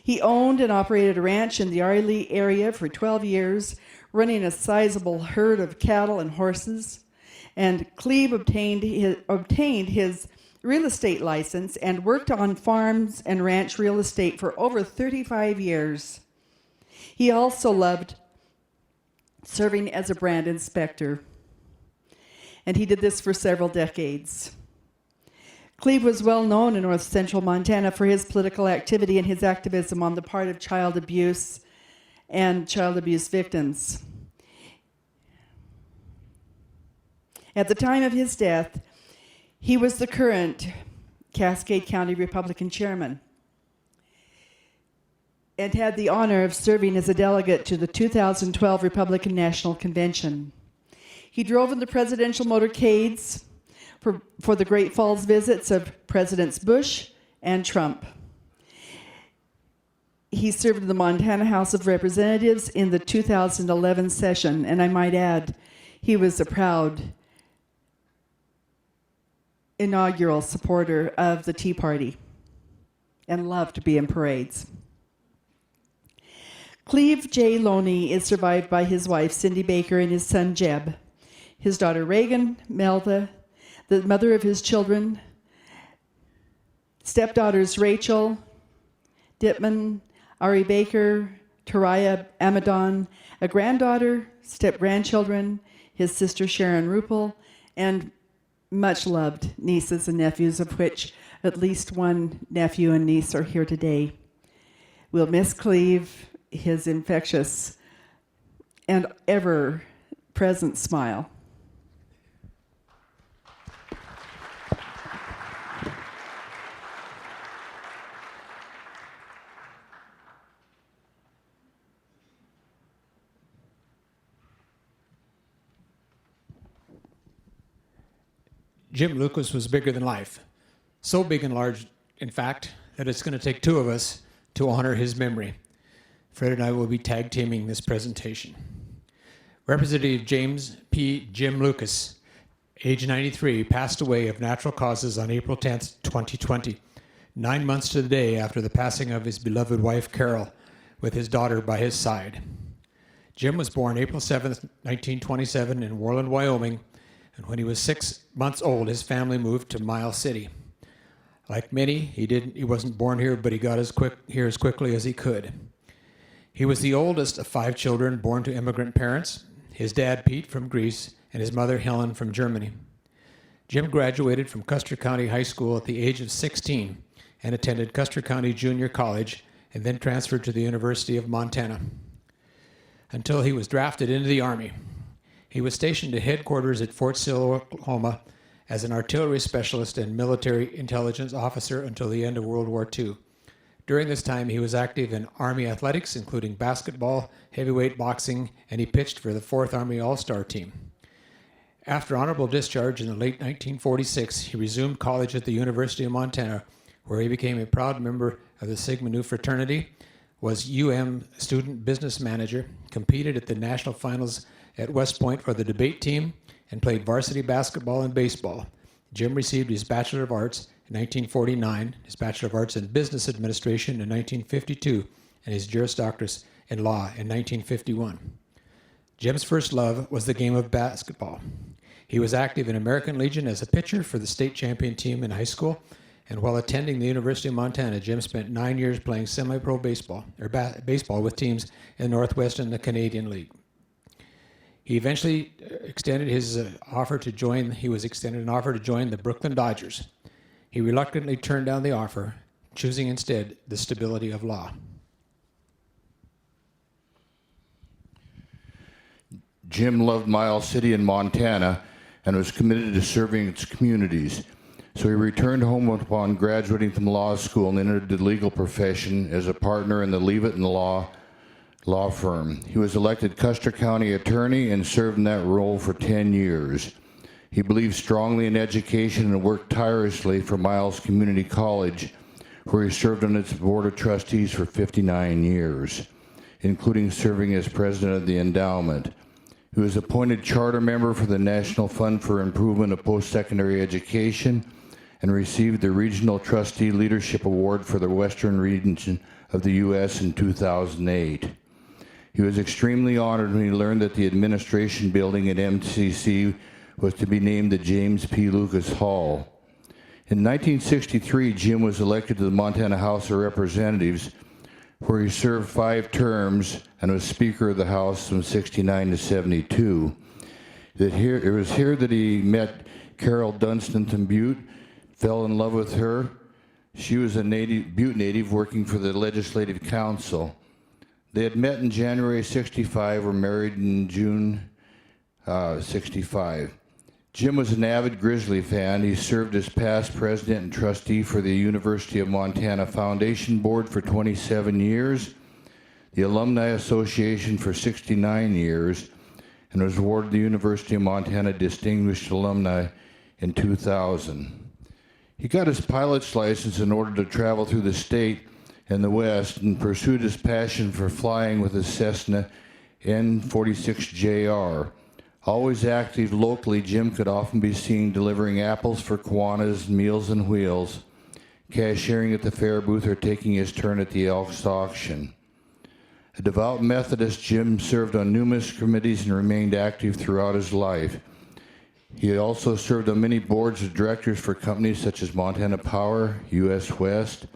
He owned and operated a ranch in the Arley area for 12 years, running a sizable herd of cattle and horses. And Cleve obtained his real estate license and worked on farms and ranch real estate for over 35 years. He also loved serving as a brand inspector, and he did this for several decades. Cleve was well known in north central Montana for his political activity and his activism on the part of child abuse and child abuse victims. At the time of his death, he was the current Cascade County Republican chairman and had the honor of serving as a delegate to the 2012 Republican National Convention. He drove in the presidential motorcades for the Great Falls visits of Presidents Bush and Trump. He served in the Montana House of Representatives in the 2011 session, and I might add, he was a proud inaugural supporter of the Tea Party and loved to be in parades. Cleve J. Loney is survived by his wife, Cindy Baker, and his son, Jeb, his daughter, Reagan, Melda, the mother of his children, stepdaughters, Rachel, Dittman, Ari Baker, Taraya Amadon, a granddaughter, step-grandchildren, his sister, Sharon Ruppel, and much-loved nieces and nephews, of which at least one nephew and niece are here today. We'll miss Cleve, his infectious and ever-present smile. Jim Lucas was bigger than life. So big and large, in fact, that it's going to take two of us to honor his memory. Fred and I will be tag teaming this presentation. Representative James P. Jim Lucas, age 93, passed away of natural causes on April 10th, 2020, 9 months to the day after the passing of his beloved wife, Carol, with his daughter by his side. Jim was born April 7th, 1927 in Worland, Wyoming, and when he was 6 months old, his family moved to Miles City. Like many, he wasn't born here, but he got here as quickly as he could. He was the oldest of 5 children born to immigrant parents, his dad, Pete, from Greece, and his mother, Helen, from Germany. Jim graduated from Custer County High School at the age of 16 and attended Custer County Junior College and then transferred to the University of Montana until he was drafted into the Army. He was stationed at headquarters at Fort Sill, Oklahoma, as an artillery specialist and military intelligence officer until the end of World War II. During this time, he was active in Army athletics, including basketball, heavyweight boxing, and he pitched for the 4th Army All-Star team. After honorable discharge in the late 1946, he resumed college at the University of Montana, where he became a proud member of the Sigma Nu fraternity, was UM student business manager, competed at the national finals at West Point for the debate team, and played varsity basketball and baseball. Jim received his Bachelor of Arts in 1949, his Bachelor of Arts in Business Administration in 1952, and his Juris Doctorate in Law in 1951. Jim's first love was the game of basketball. He was active in American Legion as a pitcher for the state champion team in high school, and while attending the University of Montana, Jim spent 9 years playing semi-pro baseball, baseball with teams in the Northwest and the Canadian League. He eventually extended his offer to join. He was extended an offer to join the Brooklyn Dodgers. He reluctantly turned down the offer, choosing instead the stability of law. Jim loved Miles City in Montana and was committed to serving its communities. So he returned home upon graduating from law school and entered the legal profession as a partner in the Leavitt and law firm. He was elected Custer County attorney and served in that role for 10 years. He believed strongly in education and worked tirelessly for Miles Community College, where he served on its board of trustees for 59 years, including serving as president of the endowment. He was appointed charter member for the National Fund for Improvement of Post-Secondary Education and received the Regional Trustee Leadership Award for the Western region of the U.S. in 2008. He was extremely honored when he learned that the administration building at MCC was to be named the James P. Lucas Hall. In 1963, Jim was elected to the Montana House of Representatives, where he served 5 terms and was Speaker of the House from 69 to 72. It was here that he met Carol Dunstan Butte, fell in love with her. She was a Butte native working for the Legislative Council. They had met in January 65, were married in June 65. Jim was an avid Grizzly fan. He served as past president and trustee for the University of Montana Foundation Board for 27 years, the Alumni Association for 69 years, and was awarded the University of Montana Distinguished Alumni in 2000. He got his pilot's license in order to travel through the state and the West and pursued his passion for flying with his Cessna N46JR. Always active locally, Jim could often be seen delivering apples for Kiwanis, Meals on Wheels, cashiering at the fair booth, or taking his turn at the Elks auction. A devout Methodist, Jim served on numerous committees and remained active throughout his life. He also served on many boards of directors for companies such as Montana Power, U.S. West,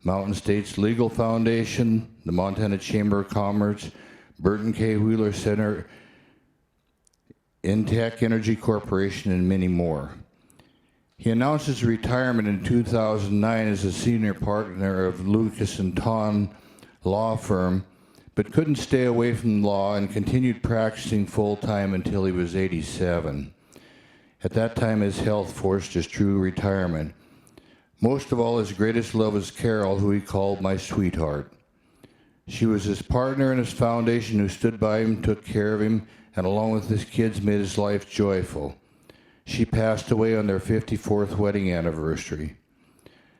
Mountain States Legal Foundation, the Montana Chamber of Commerce, Burton K. Wheeler Center, Intech Energy Corporation, and many more. He announced his retirement in 2009 as a senior partner of Lucas & Ton law firm, but couldn't stay away from law and continued practicing full-time until he was 87. At that time, his health forced his true retirement. Most of all, his greatest love was Carol, who he called my sweetheart. She was his partner in his foundation, who stood by him, took care of him, and along with his kids made his life joyful. She passed away on their 54th wedding anniversary.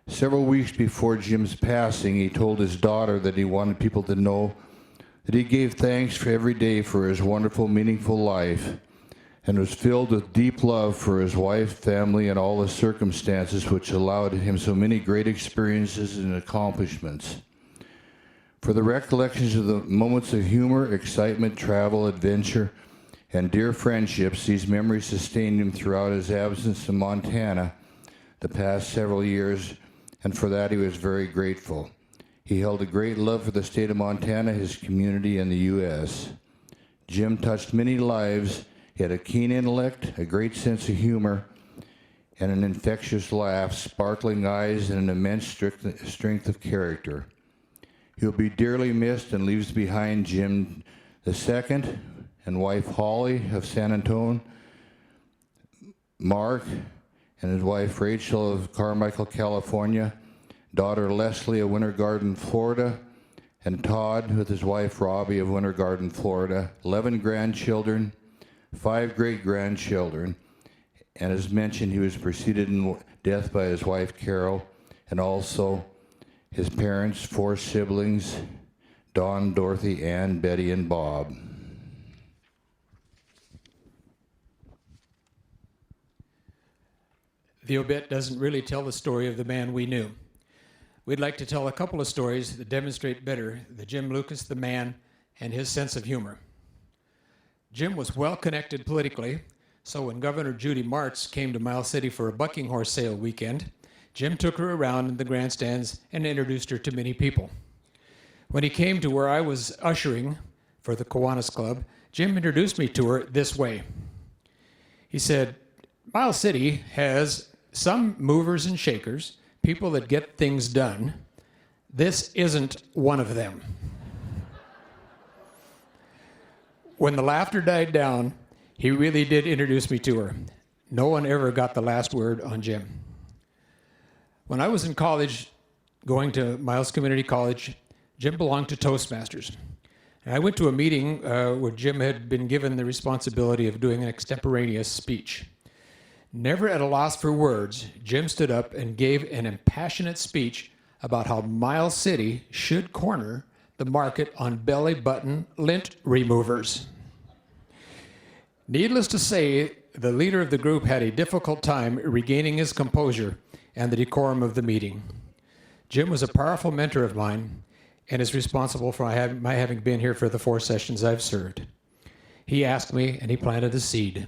Several weeks before Jim's passing, he told his daughter that he wanted people to know that he gave thanks for every day for his wonderful, meaningful life, and was filled with deep love for his wife, family, and all the circumstances which allowed him so many great experiences and accomplishments. For the recollections of the moments of humor, excitement, travel, adventure, and dear friendships, these memories sustained him throughout his absence in Montana the past several years, and for that he was very grateful. He held a great love for the state of Montana, his community, and the U.S. Jim touched many lives. He had a keen intellect, a great sense of humor, and an infectious laugh, sparkling eyes, and an immense strength of character. He'll be dearly missed and leaves behind Jim II and wife Holly of San Antonio, Mark and his wife Rachel of Carmichael, California, daughter Leslie of Winter Garden, Florida, and Todd with his wife Robbie of Winter Garden, Florida, 11 grandchildren, 5 great-grandchildren, and as mentioned, he was preceded in death by his wife Carol, and also his parents, 4 siblings, Don, Dorothy, Ann, Betty, and Bob. The obit doesn't really tell the story of the man we knew. We'd like to tell a couple of stories that demonstrate better the Jim Lucas, the man, and his sense of humor. Jim was well connected politically, so when Governor Judy Martz came to Miles City for a bucking horse sale weekend, Jim took her around in the grandstands and introduced her to many people. When he came to where I was ushering for the Kiwanis Club, Jim introduced me to her this way. He said, Miles City has some movers and shakers, people that get things done. This isn't one of them. When the laughter died down, he really did introduce me to her. No one ever got the last word on Jim. When I was in college, going to Miles Community College, Jim belonged to Toastmasters. And I went to a meeting where Jim had been given the responsibility of doing an extemporaneous speech. Never at a loss for words, Jim stood up and gave an impassionate speech about how Miles City should corner the market on belly button lint removers. Needless to say, the leader of the group had a difficult time regaining his composure and the decorum of the meeting. Jim was a powerful mentor of mine and is responsible for my having been here for the 4 sessions I've served. He asked me and he planted a seed.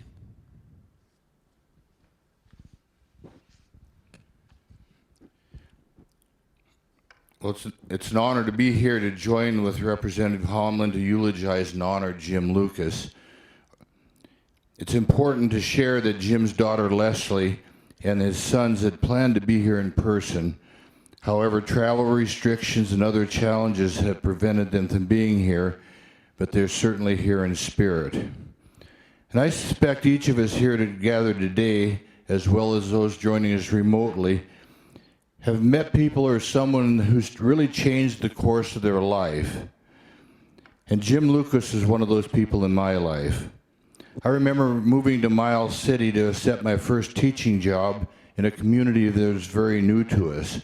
Well, it's an honor to be here to join with Representative Homlin to eulogize and honor Jim Lucas. It's important to share that Jim's daughter Leslie and his sons had planned to be here in person. However, travel restrictions and other challenges have prevented them from being here, but they're certainly here in spirit. And I suspect each of us here gathered today, as well as those joining us remotely, have met people or someone who's really changed the course of their life. And Jim Lucas is one of those people in my life. I remember moving to Miles City to accept my first teaching job in a community that was very new to us.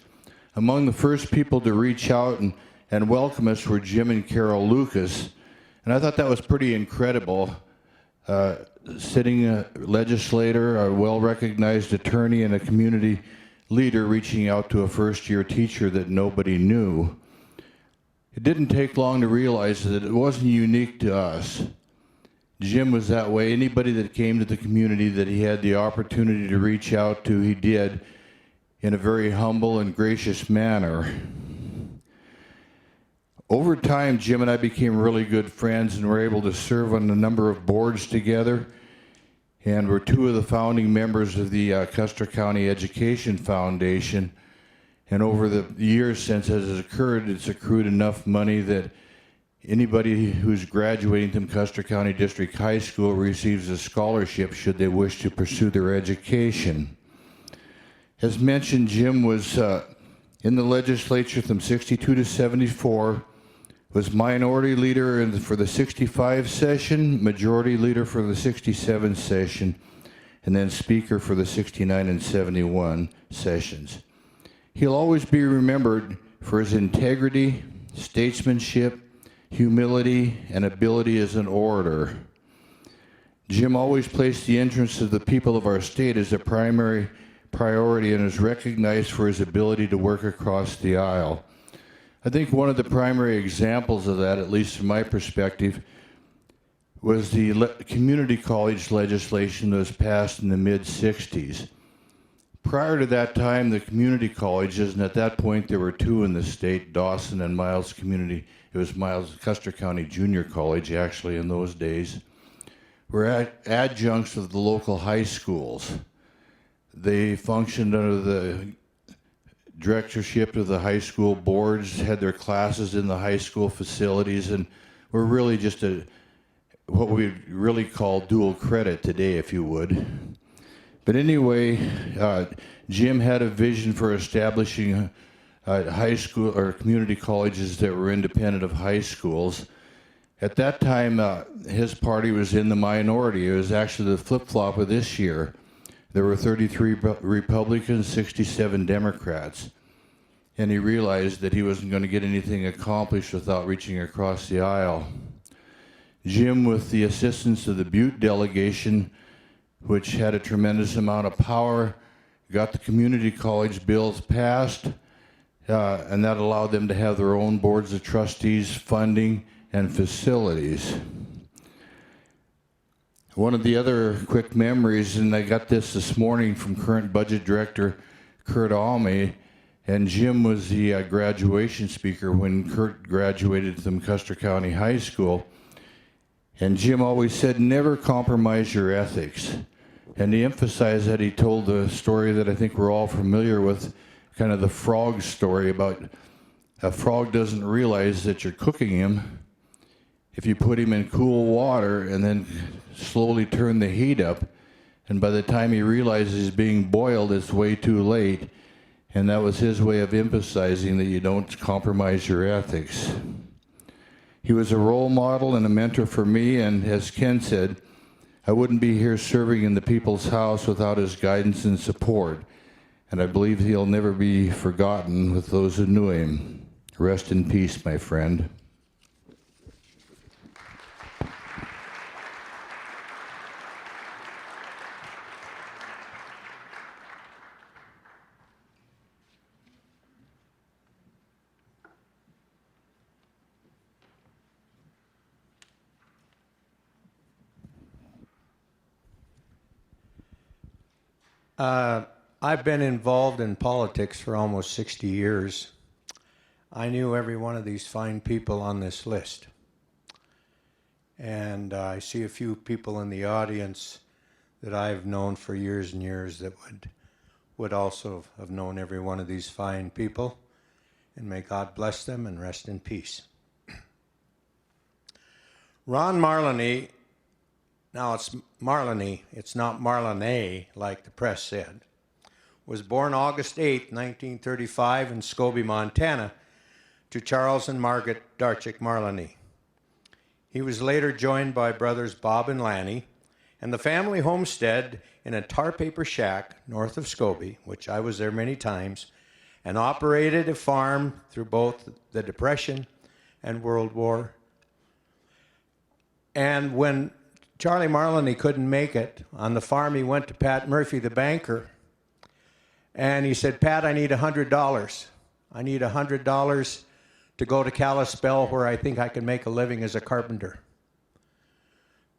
Among the first people to reach out and welcome us were Jim and Carol Lucas, and I thought that was pretty incredible. Sitting a legislator, a well-recognized attorney, and a community leader reaching out to a first-year teacher that nobody knew. It didn't take long to realize that it wasn't unique to us. Jim was that way. Anybody that came to the community that he had the opportunity to reach out to, he did in a very humble and gracious manner. Over time, Jim and I became really good friends and were able to serve on a number of boards together, and we're two of the founding members of the Custer County Education Foundation. And over the years since it has occurred, it's accrued enough money that anybody who's graduating from Custer County District High School receives a scholarship should they wish to pursue their education. As mentioned, Jim was in the legislature from 62 to 74, was minority leader for the 65 session, majority leader for the 67 session, and then speaker for the 69 and 71 sessions. He'll always be remembered for his integrity, statesmanship, humility, and ability as an orator. Jim always placed the interests of the people of our state as a primary priority and is recognized for his ability to work across the aisle. I think one of the primary examples of that, at least from my perspective, was the community college legislation that was passed in the mid-60s. Prior to that time, the community colleges, and at that point there were two in the state, Dawson and Miles Community, it was Miles Custer County Junior College actually in those days, were adjuncts of the local high schools. They functioned under the directorship of the high school boards, had their classes in the high school facilities, and were really just what we really call dual credit today, if you would. But anyway, Jim had a vision for establishing high school or community colleges that were independent of high schools. At that time, his party was in the minority. It was actually the flip-flop of this year. There were 33 Republicans, 67 Democrats. And he realized that he wasn't going to get anything accomplished without reaching across the aisle. Jim, with the assistance of the Butte delegation, which had a tremendous amount of power, got the community college bills passed, and that allowed them to have their own boards of trustees, funding, and facilities. One of the other quick memories, and I got this morning from current budget director Kurt Alme, and Jim was the graduation speaker when Kurt graduated from Custer County High School. And Jim always said, never compromise your ethics. And to emphasize that, he told the story that I think we're all familiar with, kind of the frog story about a frog doesn't realize that you're cooking him if you put him in cool water and then slowly turn the heat up, and by the time he realizes he's being boiled, it's way too late. And that was his way of emphasizing that you don't compromise your ethics. He was a role model and a mentor for me, and as Ken said, I wouldn't be here serving in the people's house without his guidance and support, and I believe he'll never be forgotten with those who knew him. Rest in peace, my friend. I've been involved in politics for almost 60 years. I knew every one of these fine people on this list. And I see a few people in the audience that I've known for years and years that would also have known every one of these fine people. And may God bless them and rest in peace. Ron Marleny, now it's Marleny, it's not Marlene like the press said, was born August 8, 1935 in Scobie, Montana, to Charles and Margaret Darchick Marleny. He was later joined by brothers Bob and Lanny, and the family homestead in a tar paper shack north of Scobie, which I was there many times, and operated a farm through both the Depression and World War. And when Charlie Marleny couldn't make it on the farm, he went to Pat Murphy, the banker, and he said, Pat, I need $100. I need $100 to go to Kalispell where I think I can make a living as a carpenter.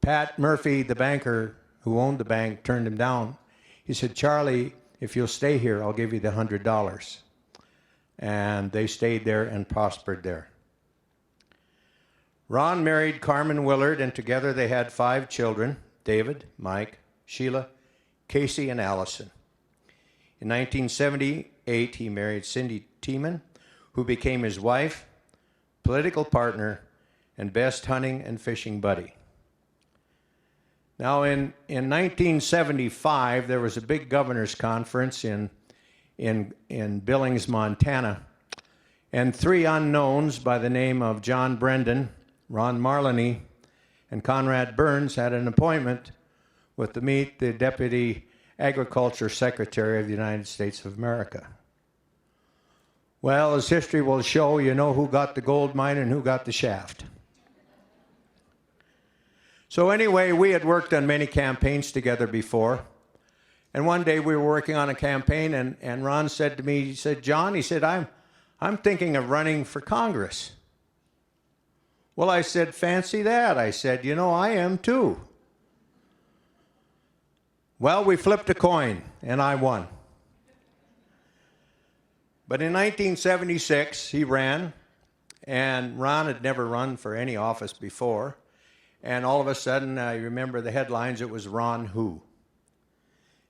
Pat Murphy, the banker who owned the bank, turned him down. He said, Charlie, if you'll stay here, I'll give you the $100. And they stayed there and prospered there. Ron married Carmen Willard, and together they had 5 children, David, Mike, Sheila, Casey, and Allison. In 1978, he married Cindy Tiemann, who became his wife, political partner, and best hunting and fishing buddy. Now, in 1975, there was a big governor's conference in Billings, Montana, and 3 unknowns by the name of John Brendan, Ron Marleny, and Conrad Burns had an appointment to meet the Deputy Agriculture Secretary of the United States of America. Well, as history will show, you know who got the gold mine and who got the shaft. So anyway, we had worked on many campaigns together before. And one day we were working on a campaign, and Ron said to me, he said, John, he said, I'm thinking of running for Congress. Well, I said, fancy that. I said, you know, I am too. Well, we flipped a coin, and I won. But in 1976, he ran, and Ron had never run for any office before. And all of a sudden, I remember the headlines, it was Ron Who.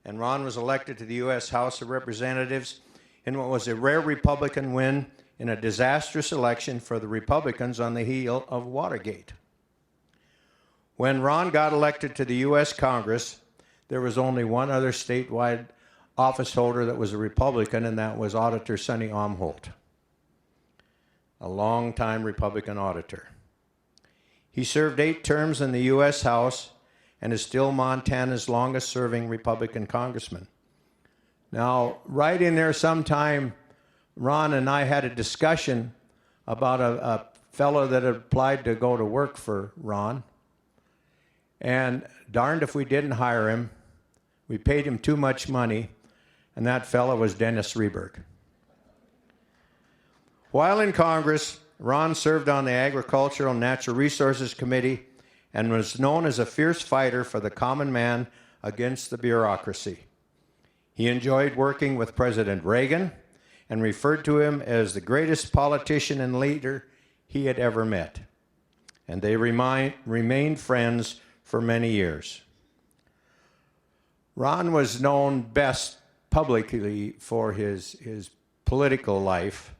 And Ron was elected to the U.S. House of Representatives in what was a rare Republican win in a disastrous election for the Republicans on the heel of Watergate. When Ron got elected to the U.S. Congress, there was only one other statewide office holder that was a Republican, and that was Auditor Sonny Omholt, a longtime Republican auditor. He served 8 terms in the U.S. House and is still Montana's longest-serving Republican congressman. Now, right in there sometime, Ron and I had a discussion about a fellow that had applied to go to work for Ron. And darned if we didn't hire him. We paid him too much money, and that fellow was Dennis Rehberg. While in Congress, Ron served on the Agricultural and Natural Resources Committee and was known as a fierce fighter for the common man against the bureaucracy. He enjoyed working with President Reagan and referred to him as the greatest politician and leader he had ever met. And they remained friends for many years. Ron was known best publicly for his political life.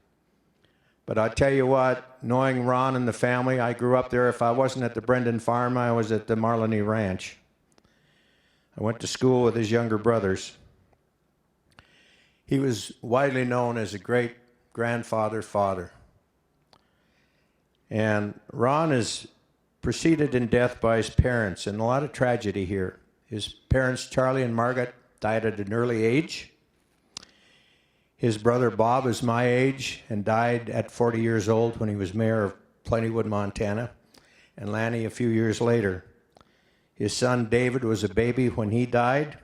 But I tell you what, knowing Ron and the family, I grew up there. If I wasn't at the Brendan farm, I was at the Marleny Ranch. I went to school with his younger brothers. He was widely known as a great father. And Ron is preceded in death by his parents, and a lot of tragedy here. His parents, Charlie and Margaret, died at an early age. His brother Bob is my age and died at 40 years old when he was mayor of Plentywood, Montana, and Lanny a few years later. His son David was a baby when he died,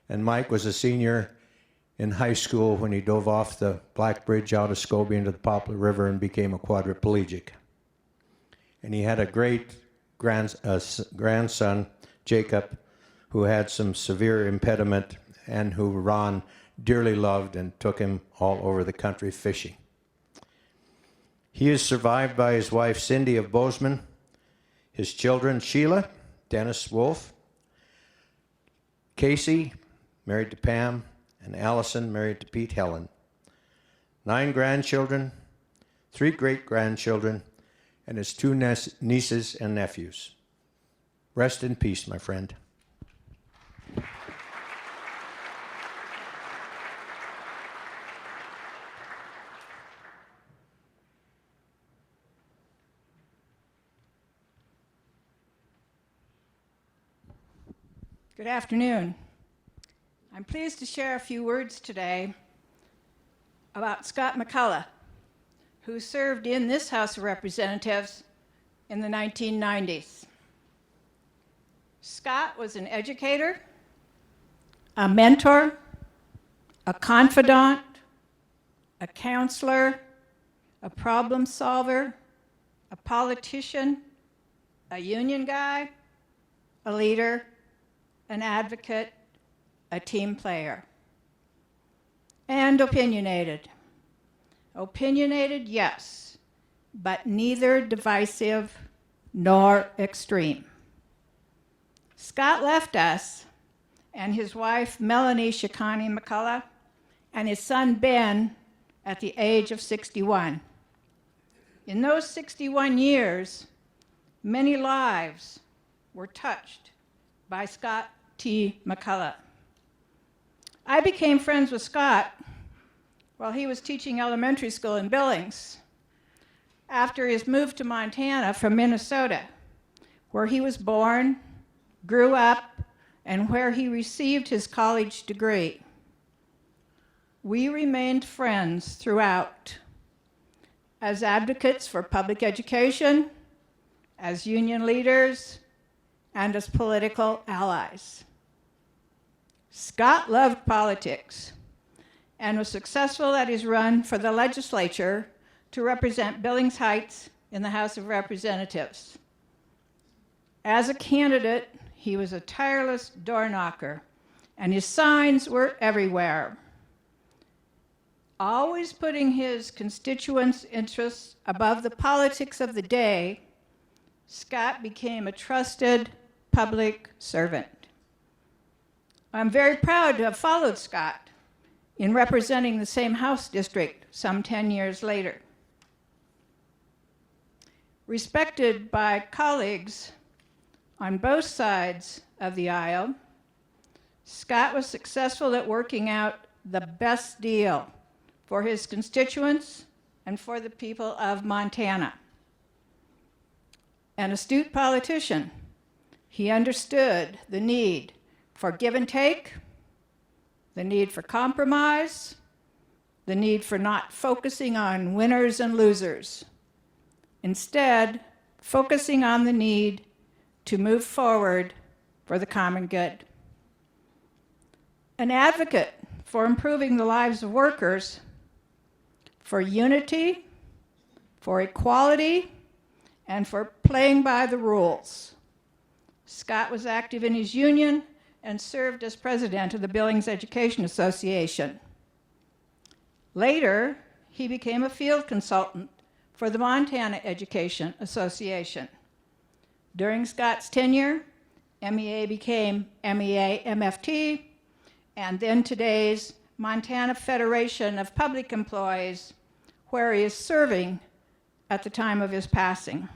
and Mike was a senior in high school when he dove off the Black Bridge out of Scobie into the Poplar River and became a quadriplegic. And he had a great grandson, Jacob, who had some severe impediment and who Ron dearly loved and took him all over the country fishing. He is survived by his wife, Cindy of Bozeman, his children, Sheila, Dennis Wolf, Casey, married to Pam, and Allison, married to Pete Helen. 9 grandchildren, 3 great-grandchildren, and his 2 nieces and nephews. Rest in peace, my friend. Good afternoon. I'm pleased to share a few words today about Scott McCullough, who served in this House of Representatives in the 1990s. Scott was an educator, a mentor, a confidant, a counselor, a problem solver, a politician, a union guy, a leader, an advocate, a team player, and opinionated. Opinionated, yes, but neither divisive nor extreme. Scott left us and his wife, Melanie Shikani McCullough, and his son, Ben, at the age of 61. In those 61 years, many lives were touched by Scott T. McCullough. I became friends with Scott while he was teaching elementary school in Billings after his move to Montana from Minnesota, where he was born, grew up, and where he received his college degree. We remained friends throughout, as advocates for public education, as union leaders, and as political allies. Scott loved politics and was successful at his run for the legislature to represent Billings Heights in the House of Representatives. As a candidate, he was a tireless door knocker, and his signs were everywhere. Always putting his constituents' interests above the politics of the day, Scott became a trusted public servant. I'm very proud to have followed Scott in representing the same House district some 10 years later. Respected by colleagues on both sides of the aisle, Scott was successful at working out the best deal for his constituents and for the people of Montana. An astute politician, he understood the need for give and take, the need for compromise, the need for not focusing on winners and losers. Instead, focusing on the need to move forward for the common good. An advocate for improving the lives of workers, for unity, for equality, and for playing by the rules. Scott was active in his union and served as president of the Billings Education Association. Later, he became a field consultant for the Montana Education Association. During Scott's tenure, MEA became MEA-MFT, and then today's Montana Federation of Public Employees, where he is serving at the time of his passing.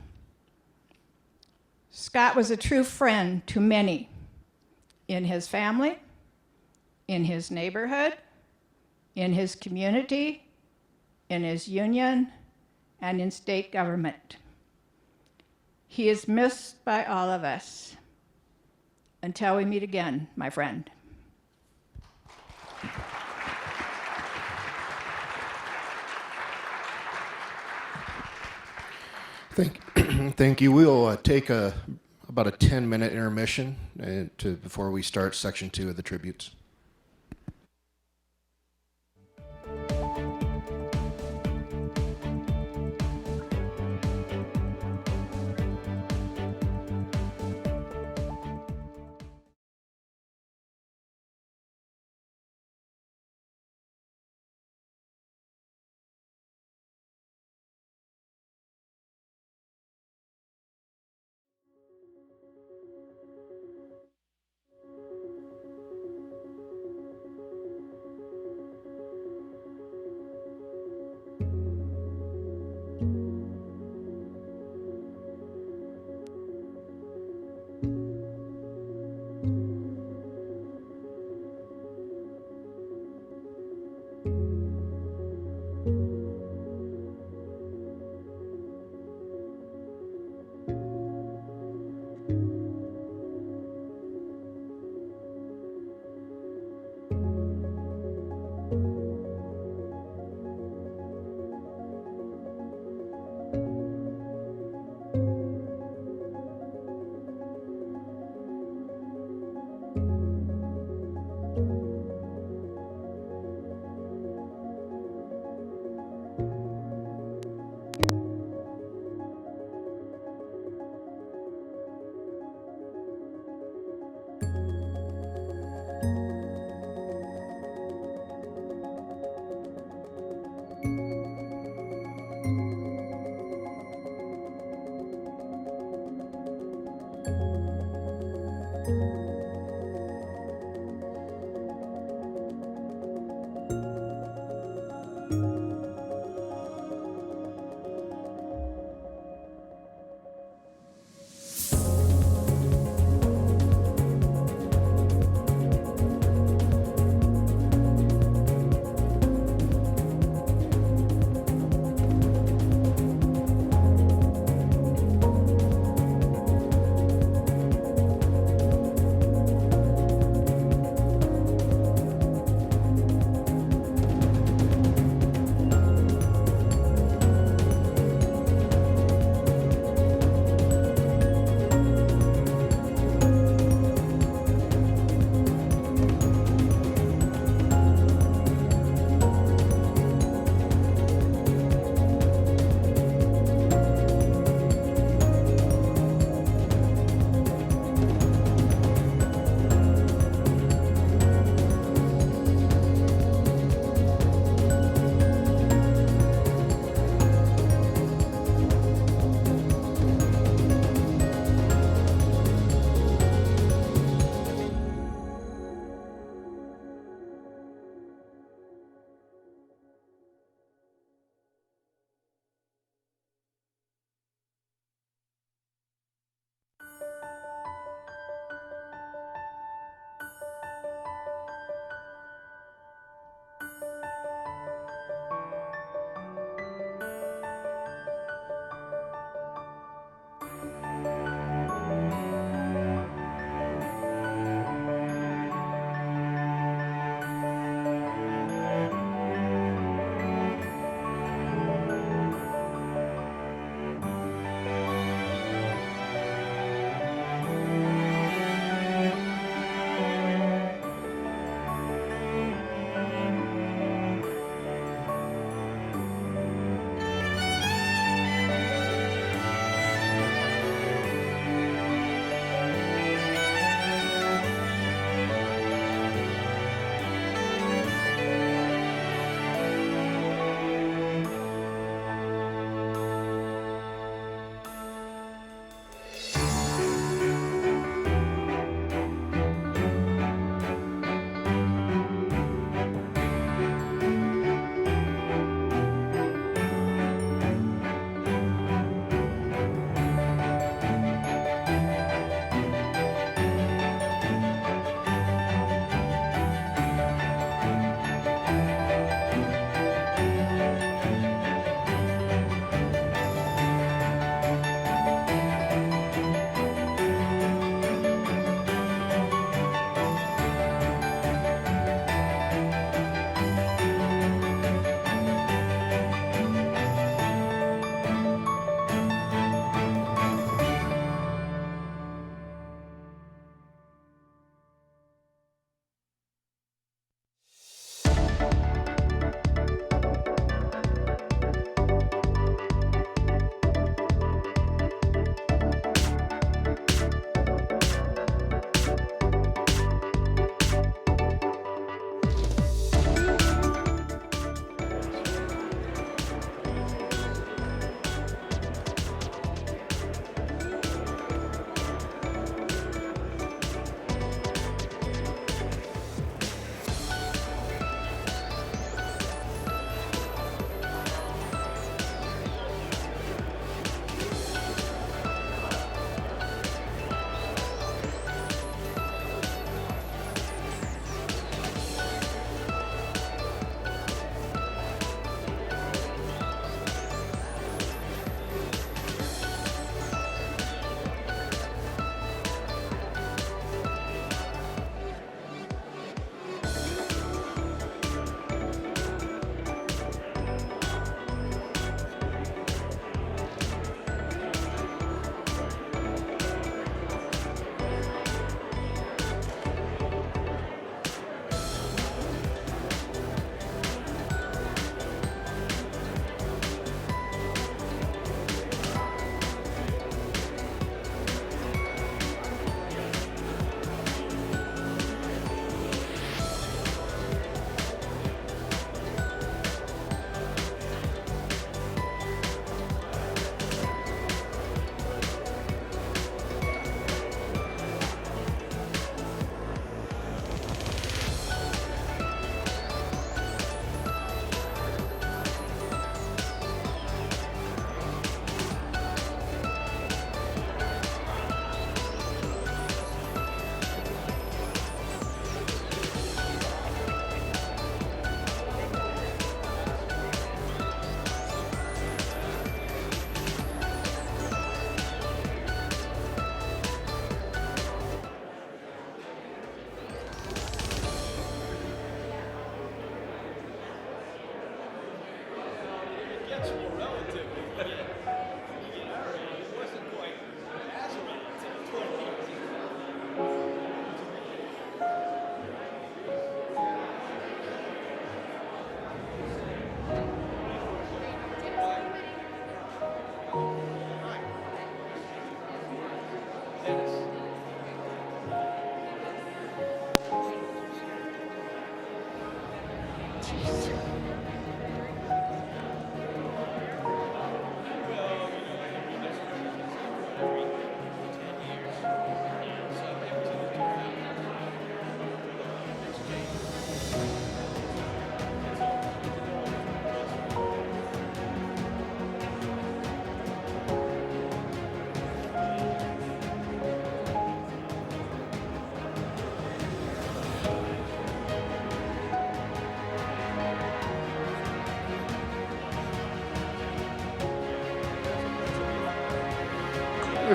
Scott was a true friend to many in his family, in his neighborhood, in his community, in his union, and in state government. He is missed by all of us. Until we meet again, my friend. Thank you. We'll take about a 10-minute intermission before we start section 2 of the tributes.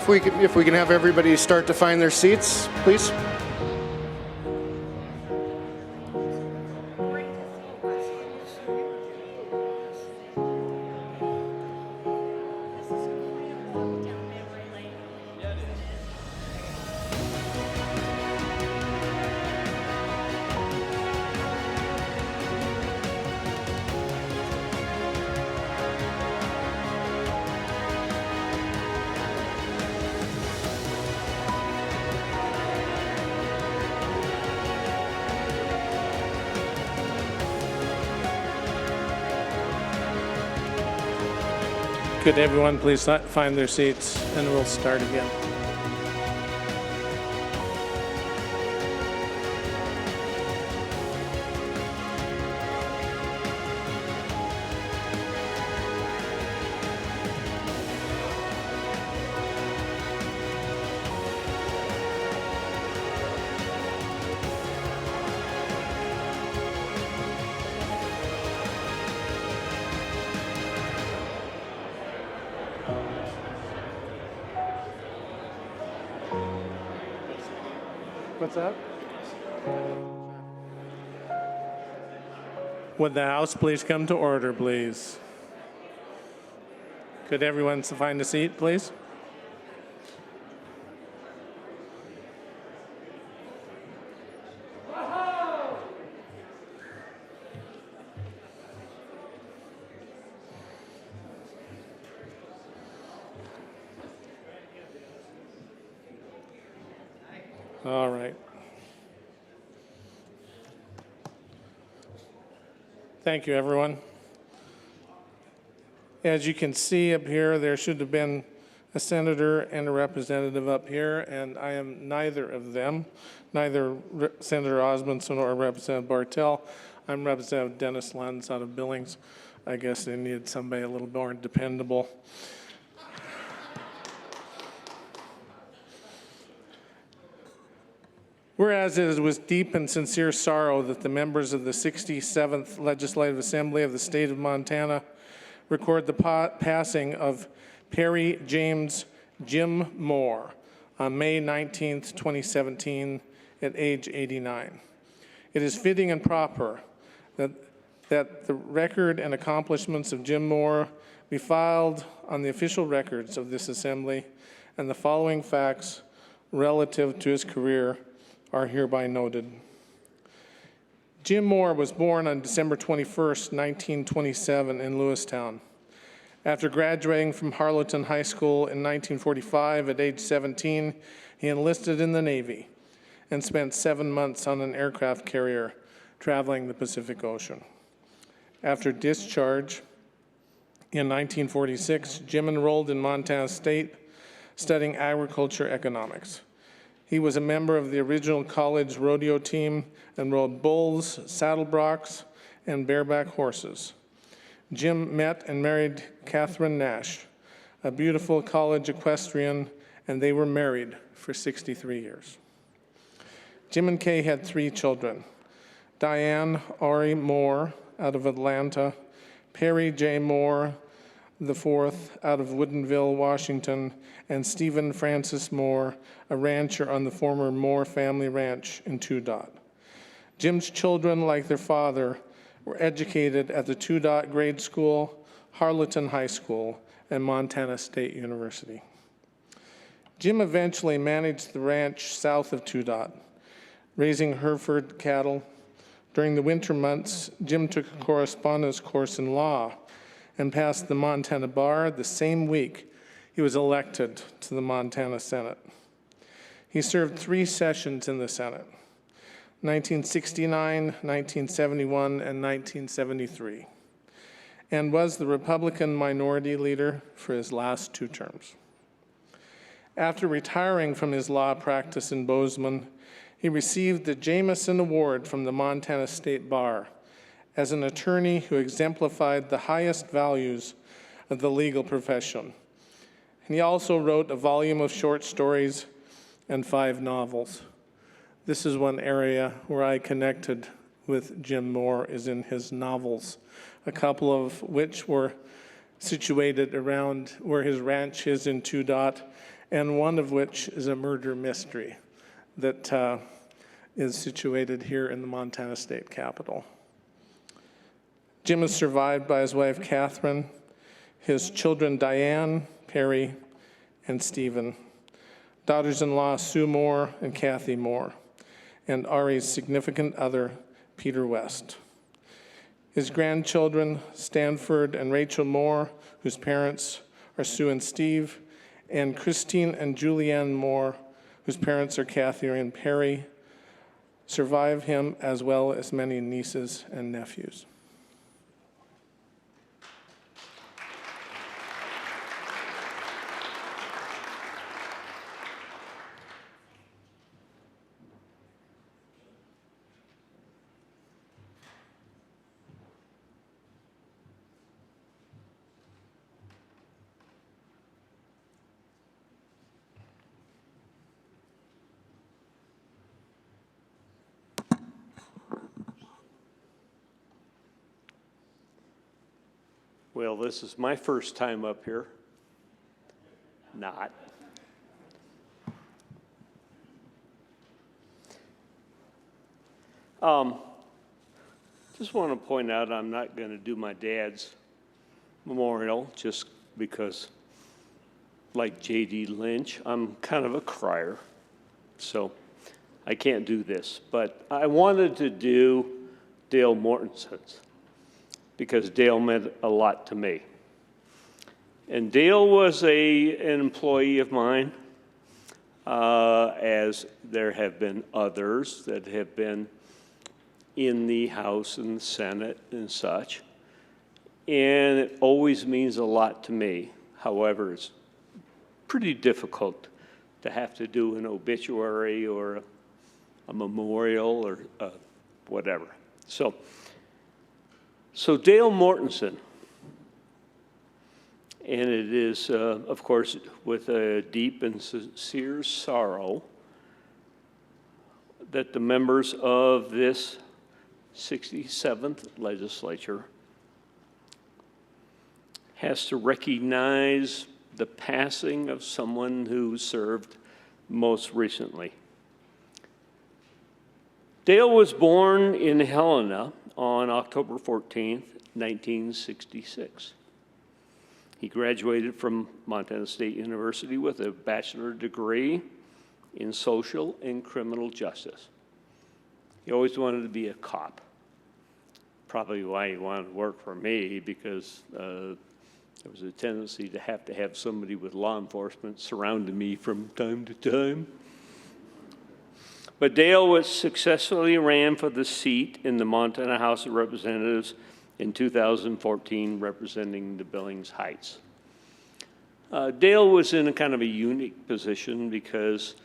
If we can have everybody start to find their seats, please. Could everyone please find their seats, and we'll start again. What's that? Would the House please come to order, please? Could everyone find a seat, please? All right. Thank you, everyone. As you can see up here, there should have been a senator and a representative up here, and I am neither of them, neither Senator Osmondson or Representative Bartell. I'm Representative Dennis Lenz out of Billings. I guess they needed somebody a little more dependable. Whereas it is with deep and sincere sorrow that the members of the 67th Legislative Assembly of the state of Montana record the passing of Perry James Jim Moore on May 19th, 2017 at age 89. It is fitting and proper that the record and accomplishments of Jim Moore be filed on the official records of this assembly, and the following facts relative to his career are hereby noted. Jim Moore was born on December 21st, 1927 in Lewistown. After graduating from Harlowton High School in 1945 at age 17, he enlisted in the Navy and spent 7 months on an aircraft carrier traveling the Pacific Ocean. After discharge in 1946, Jim enrolled in Montana State studying agriculture economics. He was a member of the original college rodeo team and rode bulls, saddlebrocks, and bareback horses. Jim met and married Catherine Nash, a beautiful college equestrian, and they were married for 63 years. Jim and Kay had 3 children: Diane Ari Moore out of Atlanta, Perry J. Moore IV out of Woodinville, Washington, and Stephen Francis Moore, a rancher on the former Moore family ranch in Two Dot. Jim's children, like their father, were educated at the Two Dot grade school, Harleton High School, and Montana State University. Jim eventually managed the ranch south of 2 raising Hereford cattle. During the winter months, Jim took a correspondence course in law and passed the Montana bar the same week he was elected to the Montana Senate. He served 3 sessions in the Senate, 1969, 1971, and 1973, and was the Republican minority leader for his last 2 terms. After retiring from his law practice in Bozeman, he received the Jameson Award from the Montana State Bar as an attorney who exemplified the highest values of the legal profession. And he also wrote a volume of short stories and 5 novels. This is one area where I connected with Jim Moore, is in his novels, a couple of which were situated around where his ranch is in 2 and one of which is a murder mystery that is situated here in the Montana State Capitol. Jim is survived by his wife, Catherine, his children, Diane, Perry, and Stephen, daughters-in-law, Sue Moore and Kathy Moore, and Ari's significant other, Peter West. His grandchildren, Stanford and Rachel Moore, whose parents are Sue and Steve, and Christine and Julianne Moore, whose parents are Kathy and Perry, survive him, as well as many nieces and nephews. Well, this is my first time up here. Not. Just want to point out I'm not going to do my dad's memorial just because, like J.D. Lynch, I'm kind of a crier. So I can't do this. But I wanted to do Dale Mortenson's, because Dale meant a lot to me. And Dale was an employee of mine, as there have been others that have been in the House and the Senate and such. And it always means a lot to me. However, it's pretty difficult to have to do an obituary or a memorial or whatever. So Dale Mortenson, and it is, of course, with a deep and sincere sorrow that the members of this 67th legislature has to recognize the passing of someone who served most recently. Dale was born in Helena on October 14th, 1966. He graduated from Montana State University with a bachelor's degree in social and criminal justice. He always wanted to be a cop. Probably why he wanted to work for me, because there was a tendency to have somebody with law enforcement surrounding me from time to time. But Dale successfully ran for the seat in the Montana House of Representatives in 2014, representing the Billings Heights. Dale was in a kind of a unique position because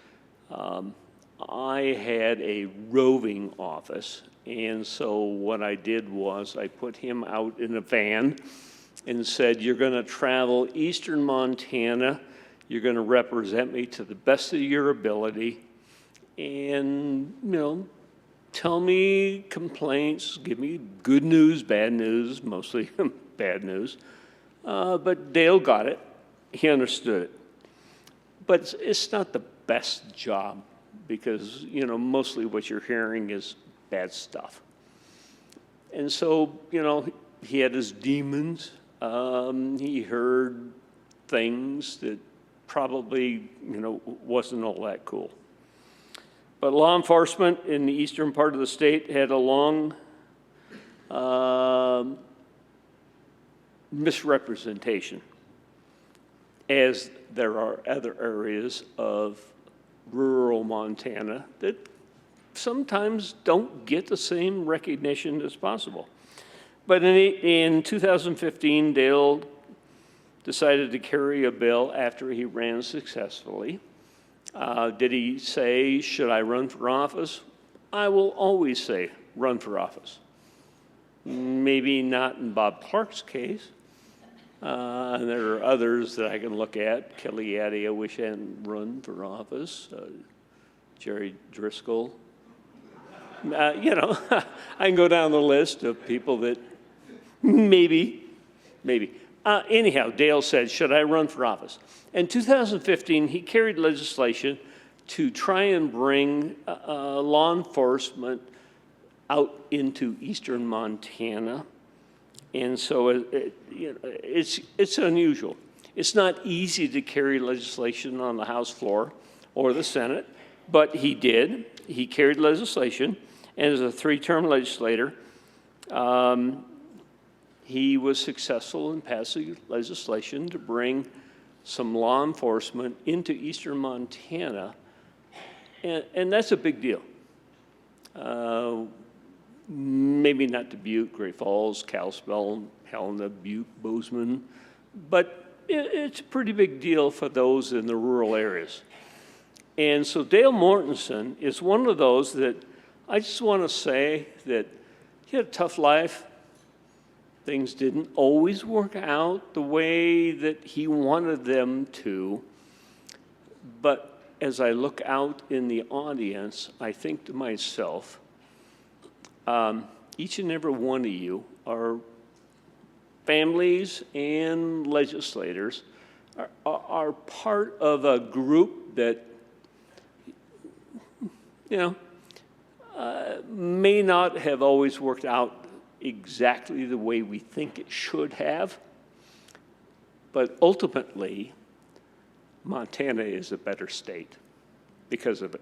I had a roving office, and so what I did was I put him out in a van and said, "You're going to travel eastern Montana, you're going to represent me to the best of your ability, and, tell me complaints, give me good news, bad news," mostly bad news. But Dale got it. He understood it. But it's not the best job because, mostly what you're hearing is bad stuff. And so, he had his demons, He heard things that probably, wasn't all that cool. But law enforcement in the eastern part of the state had a long misrepresentation, as there are other areas of rural Montana that sometimes don't get the same recognition as possible. But in 2015, Dale decided to carry a bill after he ran successfully. Did he say, should I run for office? I will always say, run for office. Maybe not in Bob Clark's case. And there are others that I can look at. Kelly Addy, I wish hadn't run for office. Jerry Driscoll. I can go down the list of people that maybe. Anyhow, Dale said, should I run for office? In 2015, he carried legislation to try and bring law enforcement out into eastern Montana. And so it's unusual. It's not easy to carry legislation on the House floor or the Senate, but he did. He carried legislation, and as a three-term legislator, he was successful in passing legislation to bring some law enforcement into eastern Montana, and that's a big deal. Maybe not Dubuque, Great Falls, Kalispell, Helena, Butte, Bozeman, but it's a pretty big deal for those in the rural areas. And so Dale Mortensen is one of those that I just want to say that he had a tough life. Things didn't always work out the way that he wanted them to. But as I look out in the audience, I think to myself, each and every one of you are families and legislators, are part of a group that, may not have always worked out exactly the way we think it should have, but ultimately, Montana is a better state because of it.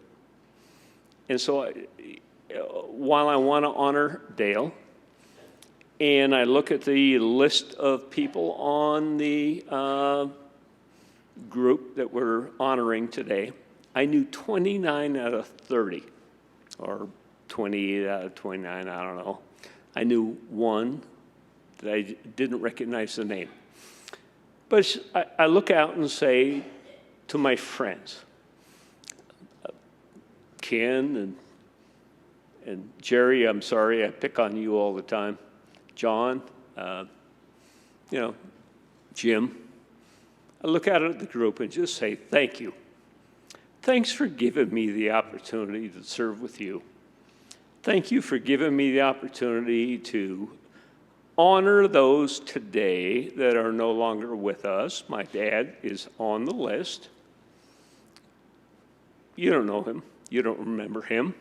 And so while I want to honor Dale, and I look at the list of people on the group that we're honoring today, I knew 29 out of 30, or 28 out of 29, I don't know. I knew one that I didn't recognize the name. But I look out and say to my friends, Ken and Jerry, I'm sorry, I pick on you all the time. John, Jim. I look out at the group and just say, thank you. Thanks for giving me the opportunity to serve with you. Thank you for giving me the opportunity to honor those today that are no longer with us. My dad is on the list. You don't know him. You don't remember him.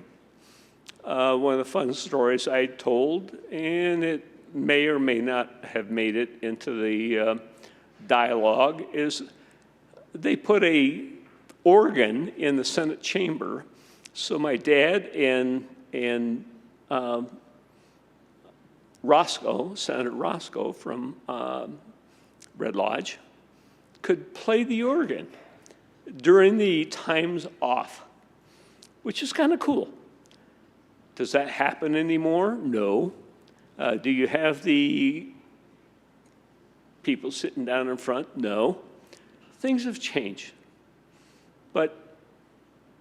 One of the fun stories I told, and it may or may not have made it into the dialogue, is they put a organ in the Senate chamber. So my dad and Roscoe, Senator Roscoe from Red Lodge, could play the organ during the times off, which is kind of cool. Does that happen anymore? No. Do you have the people sitting down in front? No. Things have changed. But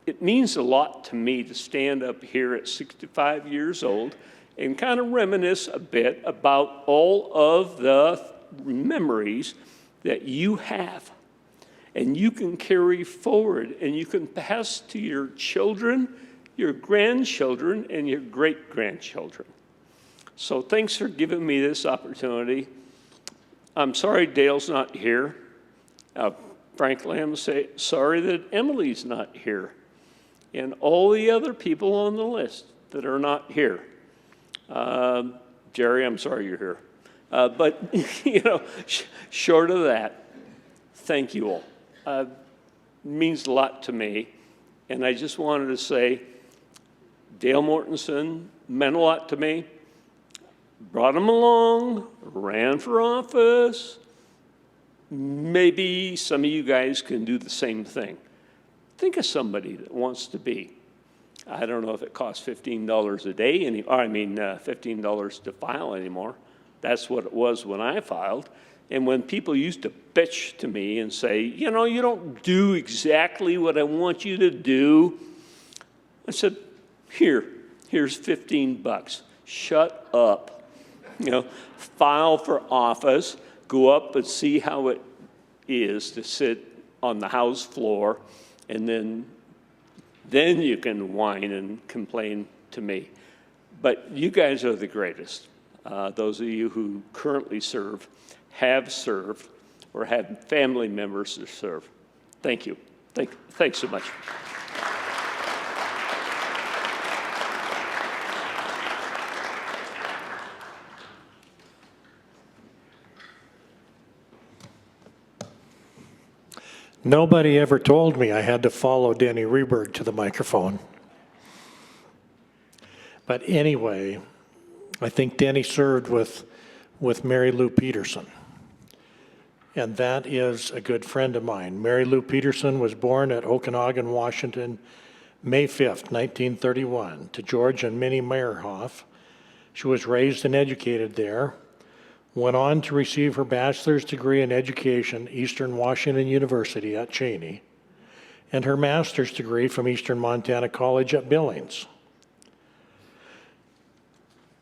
it means a lot to me to stand up here at 65 years old and kind of reminisce a bit about all of the memories that you have and you can carry forward and you can pass to your children, your grandchildren, and your great-grandchildren. So thanks for giving me this opportunity. I'm sorry Dale's not here. Frankly, I'm sorry that Emily's not here, and all the other people on the list that are not here. Jerry, I'm sorry you're here. But, short of that, thank you all. It means a lot to me. And I just wanted to say, Dale Mortensen meant a lot to me. Brought him along, ran for office. Maybe some of you guys can do the same thing. Think of somebody that wants to be. I don't know if it costs $15 a day, $15 to file anymore. That's what it was when I filed. And when people used to bitch to me and say, you don't do exactly what I want you to do, I said, here's $15. Shut up. File for office, go up and see how it is to sit on the House floor, and then you can whine and complain to me. But you guys are the greatest. Those of you who currently serve, have served, or have family members to serve. Thank you. Thanks so much. Nobody ever told me I had to follow Denny Reberg to the microphone. But anyway, I think Denny served with Mary Lou Peterson. And that is a good friend of mine. Mary Lou Peterson was born at Okanagan, Washington, May 5th, 1931, to George and Minnie Meyerhoff. She was raised and educated there. Went on to receive her bachelor's degree in education, Eastern Washington University at Cheney, and her master's degree from Eastern Montana College at Billings.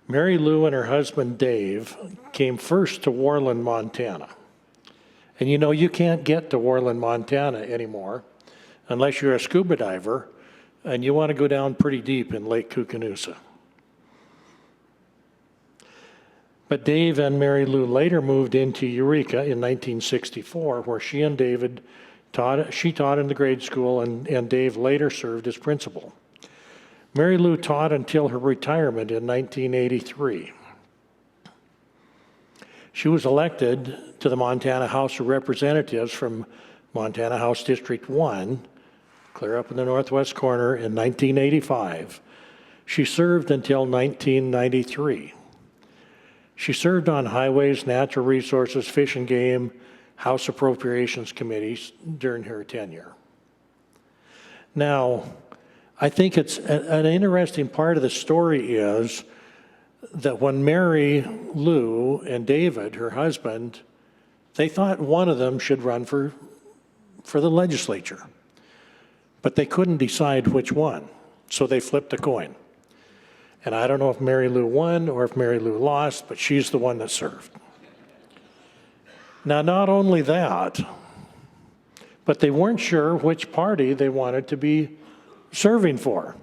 Mary Lou and her husband Dave came first to Worland, Montana. And you can't get to Worland, Montana anymore unless you're a scuba diver and you want to go down pretty deep in Lake Koocanusa. But Dave and Mary Lou later moved into Eureka in 1964, where she and David taught. She taught in the grade school, and Dave later served as principal. Mary Lou taught until her retirement in 1983. She was elected to the Montana House of Representatives from Montana House District 1, clear up in the northwest corner, in 1985. She served until 1993. She served on Highways, Natural Resources, Fish and Game, House Appropriations Committees during her tenure. Now, I think it's an interesting part of the story is that when Mary Lou and David, her husband, they thought one of them should run for the legislature, but they couldn't decide which one, so they flipped a coin. And I don't know if Mary Lou won or if Mary Lou lost, but she's the one that served. Now, not only that, but they weren't sure which party they wanted to be serving for.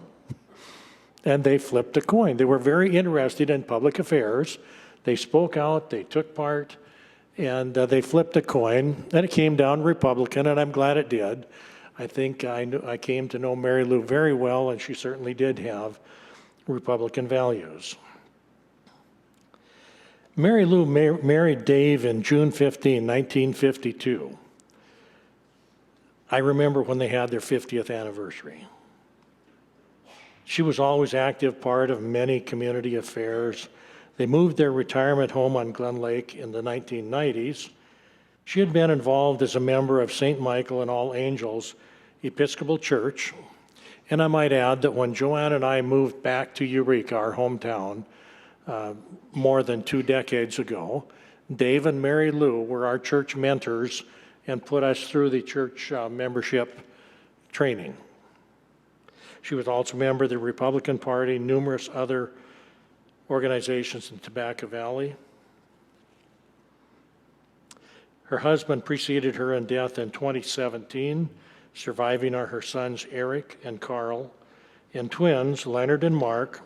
And they flipped a coin. They were very interested in public affairs. They spoke out, they took part, and they flipped a coin. And it came down Republican, and I'm glad it did. I think I came to know Mary Lou very well, and she certainly did have Republican values. Mary Lou married Dave in June 15, 1952. I remember when they had their 50th anniversary. She was always active part of many community affairs. They moved their retirement home on Glen Lake in the 1990s. She had been involved as a member of St. Michael and All Angels Episcopal Church. And I might add that when Joanne and I moved back to Eureka, our hometown, more than 2 decades ago, Dave and Mary Lou were our church mentors and put us through the church membership training. She was also a member of the Republican Party, numerous other organizations in Tobacco Valley. Her husband preceded her in death in 2017. Surviving are her sons Eric and Carl, and twins Leonard and Mark,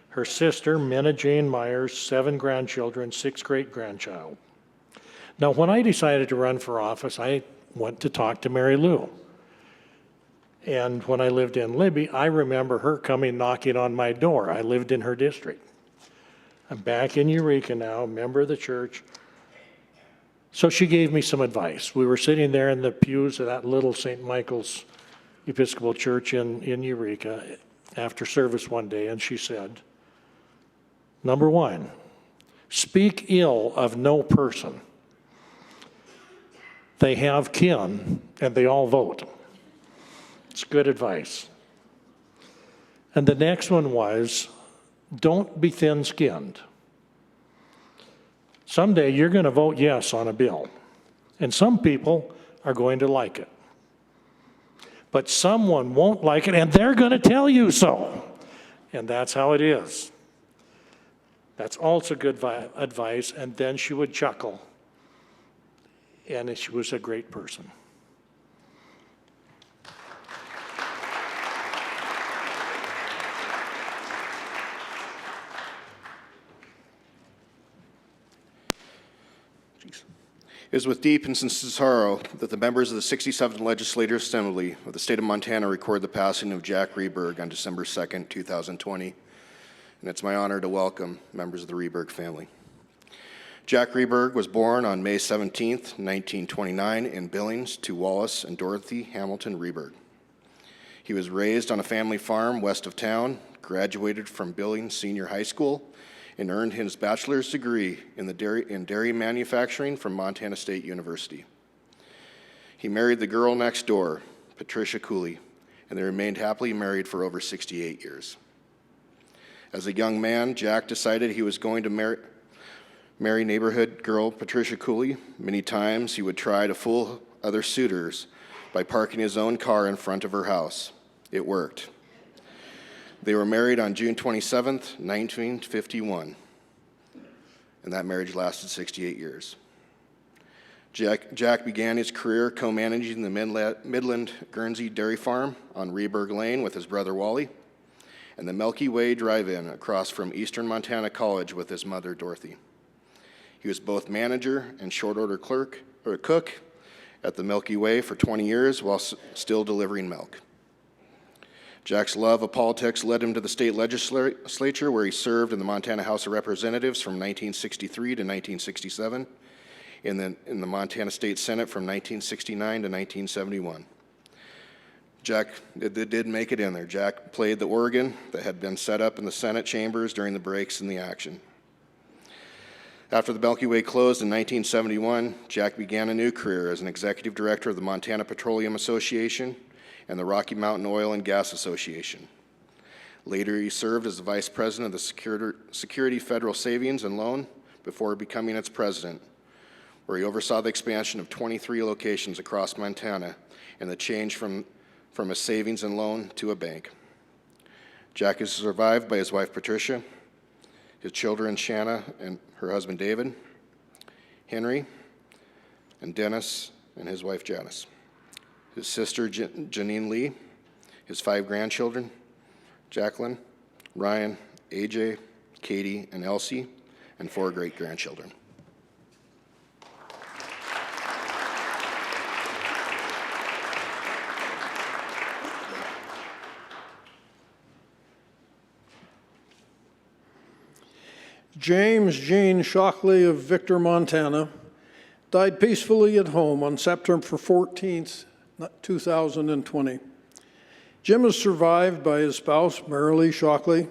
her sister Minna Jane Myers, 7 grandchildren, 6 great-grandchild. Now, when I decided to run for office, I went to talk to Mary Lou. And when I lived in Libby, I remember her coming knocking on my door. I lived in her district. I'm back in Eureka now, member of the church. So she gave me some advice. We were sitting there in the pews of that little St. Michael's Episcopal Church in Eureka after service one day, and she said, number one, speak ill of no person. They have kin, and they all vote. It's good advice. And the next one was, don't be thin-skinned. Someday you're going to vote yes on a bill, and some people are going to like it. But someone won't like it, and they're going to tell you so. And that's how it is. That's also good advice, and then she would chuckle. And she was a great person. It is with deep and sincere sorrow that the members of the 67th Legislative Assembly of the state of Montana record the passing of Jack Rehberg on December 2nd, 2020. And it's my honor to welcome members of the Rehberg family. Jack Rehberg was born on May 17, 1929 in Billings to Wallace and Dorothy Hamilton Rehberg. He was raised on a family farm west of town, graduated from Billings Senior High School, and earned his bachelor's degree in dairy manufacturing from Montana State University. He married the girl next door, Patricia Cooley, and they remained happily married for over 68 years. As a young man, Jack decided he was going to marry neighborhood girl Patricia Cooley. Many times he would try to fool other suitors by parking his own car in front of her house. It worked. They were married on June 27, 1951, and that marriage lasted 68 years. Jack began his career co-managing the Midland Guernsey Dairy Farm on Rehberg Lane with his brother Wally, and the Milky Way Drive-In across from Eastern Montana College with his mother Dorothy. He was both manager and short-order cook at the Milky Way for 20 years while still delivering milk. Jack's love of politics led him to the state legislature, where he served in the Montana House of Representatives from 1963 to 1967, in the Montana State Senate from 1969 to 1971. Jack did make it in there. Jack played the organ that had been set up in the Senate chambers during the breaks in the action. After the Milky Way closed in 1971, Jack began a new career as an executive director of the Montana Petroleum Association and the Rocky Mountain Oil and Gas Association. Later, he served as the vice president of the Security Federal Savings and Loan before becoming its president, where he oversaw the expansion of 23 locations across Montana and the change from a savings and loan to a bank. Jack is survived by his wife Patricia, his children Shanna and her husband David, Henry, and Dennis and his wife Janice, his sister Janine Lee, his 5 grandchildren, Jacqueline, Ryan, AJ, Katie, and Elsie, and 4 great-grandchildren. James Gene Shockley of Victor, Montana, died peacefully at home on September 14th, 2020. Jim is survived by his spouse, Marilee Shockley,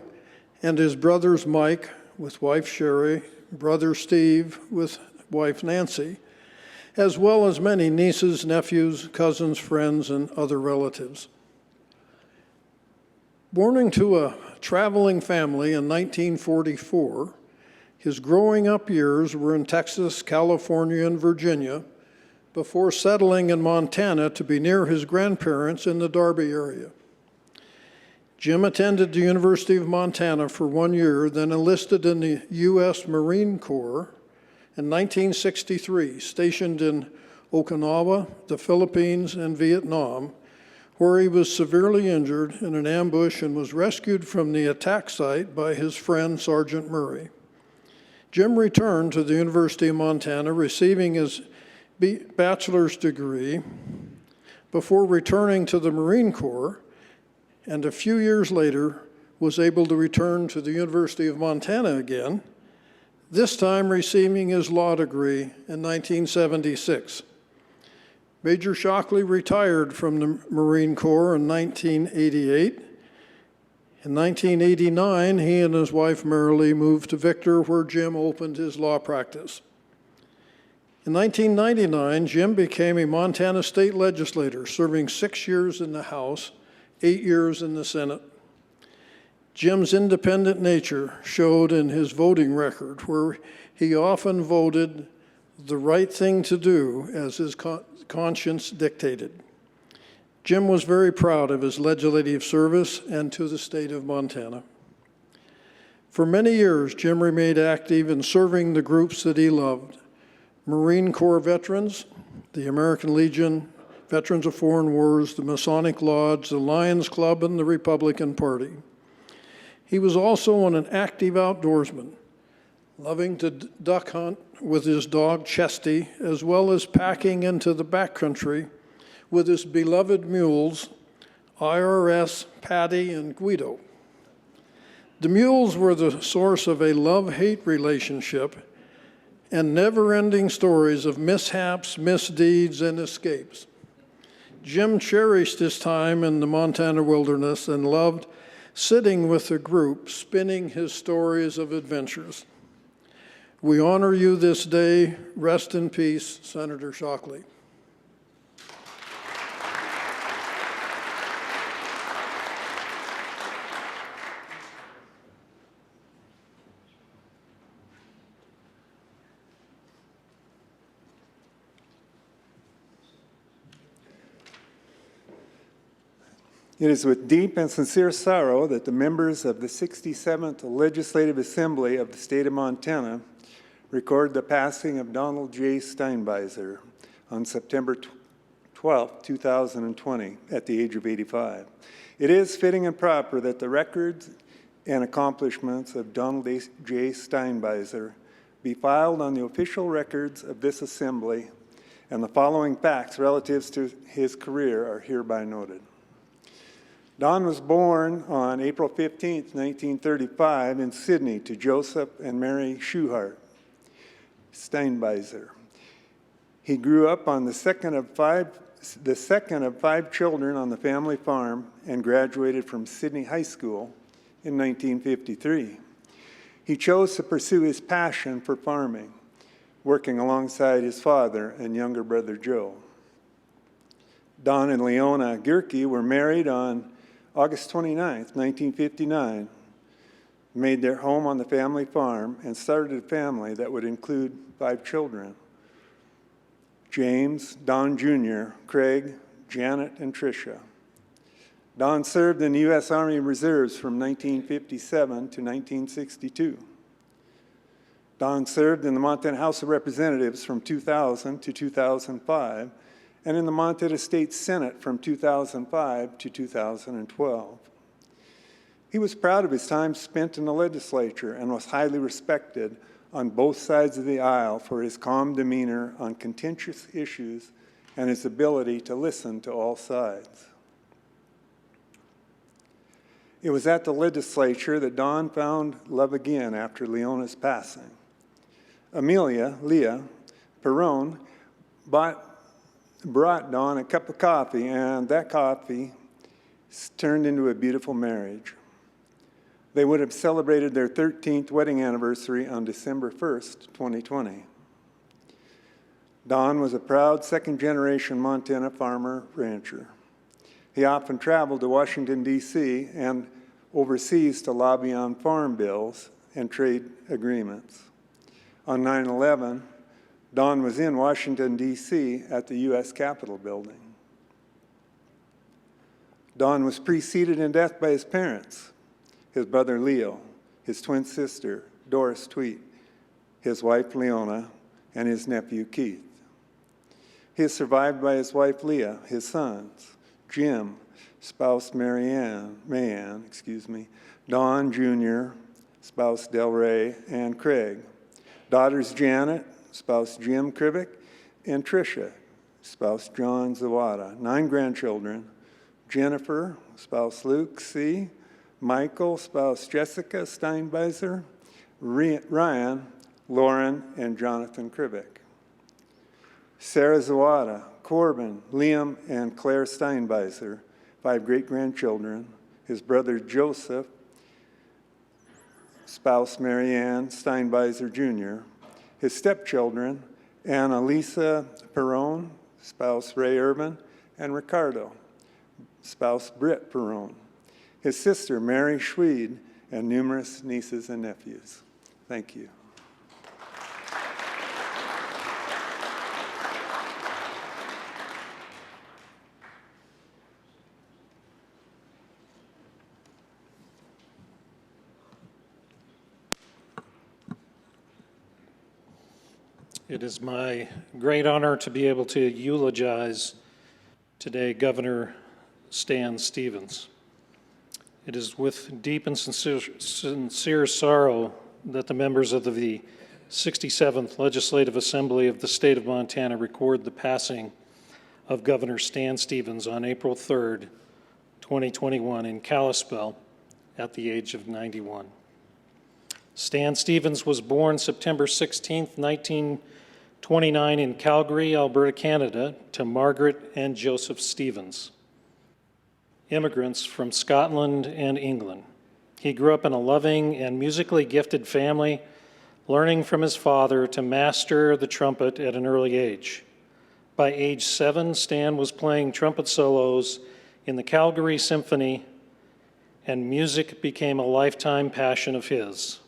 and his brothers Mike with wife Sherry, brother Steve with wife Nancy, as well as many nieces, nephews, cousins, friends, and other relatives. Born into a traveling family in 1944, his growing up years were in Texas, California, and Virginia, before settling in Montana to be near his grandparents in the Darby area. Jim attended the University of Montana for 1 year, then enlisted in the U.S. Marine Corps in 1963, stationed in Okinawa, the Philippines, and Vietnam, where he was severely injured in an ambush and was rescued from the attack site by his friend Sergeant Murray. Jim returned to the University of Montana, receiving his bachelor's degree before returning to the Marine Corps, and a few years later was able to return to the University of Montana again this time receiving his law degree in 1976. Major Shockley retired from the Marine Corps in 1988. In 1989, he and his wife Marilee moved to Victor, where Jim opened his law practice. In 1999, Jim became a Montana state legislator, serving 6 years in the House, 8 years in the Senate. Jim's independent nature showed in his voting record, where he often voted the right thing to do as his conscience dictated. Jim was very proud of his legislative service and to the state of Montana. For many years, Jim remained active in serving the groups that he loved: Marine Corps veterans, the American Legion, Veterans of Foreign Wars, the Masonic Lodge, the Lions Club, and the Republican Party. He was also an active outdoorsman, loving to duck hunt with his dog Chesty, as well as packing into the backcountry with his beloved mules, IRS, Patty, and Guido. The mules were the source of a love-hate relationship and never-ending stories of mishaps, misdeeds, and escapes. Jim cherished his time in the Montana wilderness and loved sitting with the group, spinning his stories of adventures. We honor you this day. Rest in peace, Senator Shockley. It is with deep and sincere sorrow that the members of the 67th Legislative Assembly of the state of Montana record the passing of Donald J. Steinbeiser on September 12, 2020, at the age of 85. It is fitting and proper that the records and accomplishments of Donald J. Steinbeiser be filed on the official records of this assembly, and the following facts relative to his career are hereby noted. Don was born on April 15, 1935 in Sydney to Joseph and Mary Schuhart Steinbeiser. He grew up on the second of five children on the family farm and graduated from Sydney High School in 1953. He chose to pursue his passion for farming, working alongside his father and younger brother Joe. Don and Leona Gierke were married on August 29, 1959, made their home on the family farm and started a family that would include 5 children: James, Don Jr., Craig, Janet, and Tricia. Don served in the U.S. Army Reserves from 1957 to 1962. Don served in the Montana House of Representatives from 2000 to 2005, and in the Montana State Senate from 2005 to 2012. He was proud of his time spent in the legislature and was highly respected on both sides of the aisle for his calm demeanor on contentious issues and his ability to listen to all sides. It was at the legislature that Don found love again after Leona's passing. Amelia, Leah Perrone, brought Don a cup of coffee, and that coffee turned into a beautiful marriage. They would have celebrated their 13th wedding anniversary on December 1st, 2020. Don was a proud second-generation Montana farmer rancher. He often traveled to Washington, D.C. and overseas to lobby on farm bills and trade agreements. On 9/11, Don was in Washington, D.C. at the U.S. Capitol building. Don was preceded in death by his parents, his brother Leo, his twin sister Doris Tweet, his wife Leona, and his nephew Keith. He is survived by his wife Leah, his sons, Jim, spouse Mayanne, Don Jr., spouse Delray, and Craig, daughters Janet, spouse Jim Krivick, and Tricia, spouse John Zawada. 9 grandchildren: Jennifer, spouse Luke C., Michael, spouse Jessica Steinbeiser, Ryan, Lauren and Jonathan Kribick. Sarah Zawada, Corbin, Liam, and Claire Steinbeiser, 5 great-grandchildren, his brother Joseph, spouse Marianne Steinbeiser Jr., his stepchildren, Annalisa Perron, spouse Ray Urban, and Ricardo, spouse Britt Perron, his sister Mary Schweed, and numerous nieces and nephews. Thank you. It is my great honor to be able to eulogize today Governor Stan Stevens. It is with deep and sincere sorrow that the members of the 67th Legislative Assembly of the State of Montana record the passing of Governor Stan Stevens on April 3rd, 2021 in Kalispell at the age of 91. Stan Stevens was born September 16th, 1929 in Calgary, Alberta, Canada, to Margaret and Joseph Stevens, immigrants from Scotland and England. He grew up in a loving and musically gifted family, learning from his father to master the trumpet at an early age. By age 7, Stan was playing trumpet solos in the Calgary Symphony, and music became a lifetime passion of his.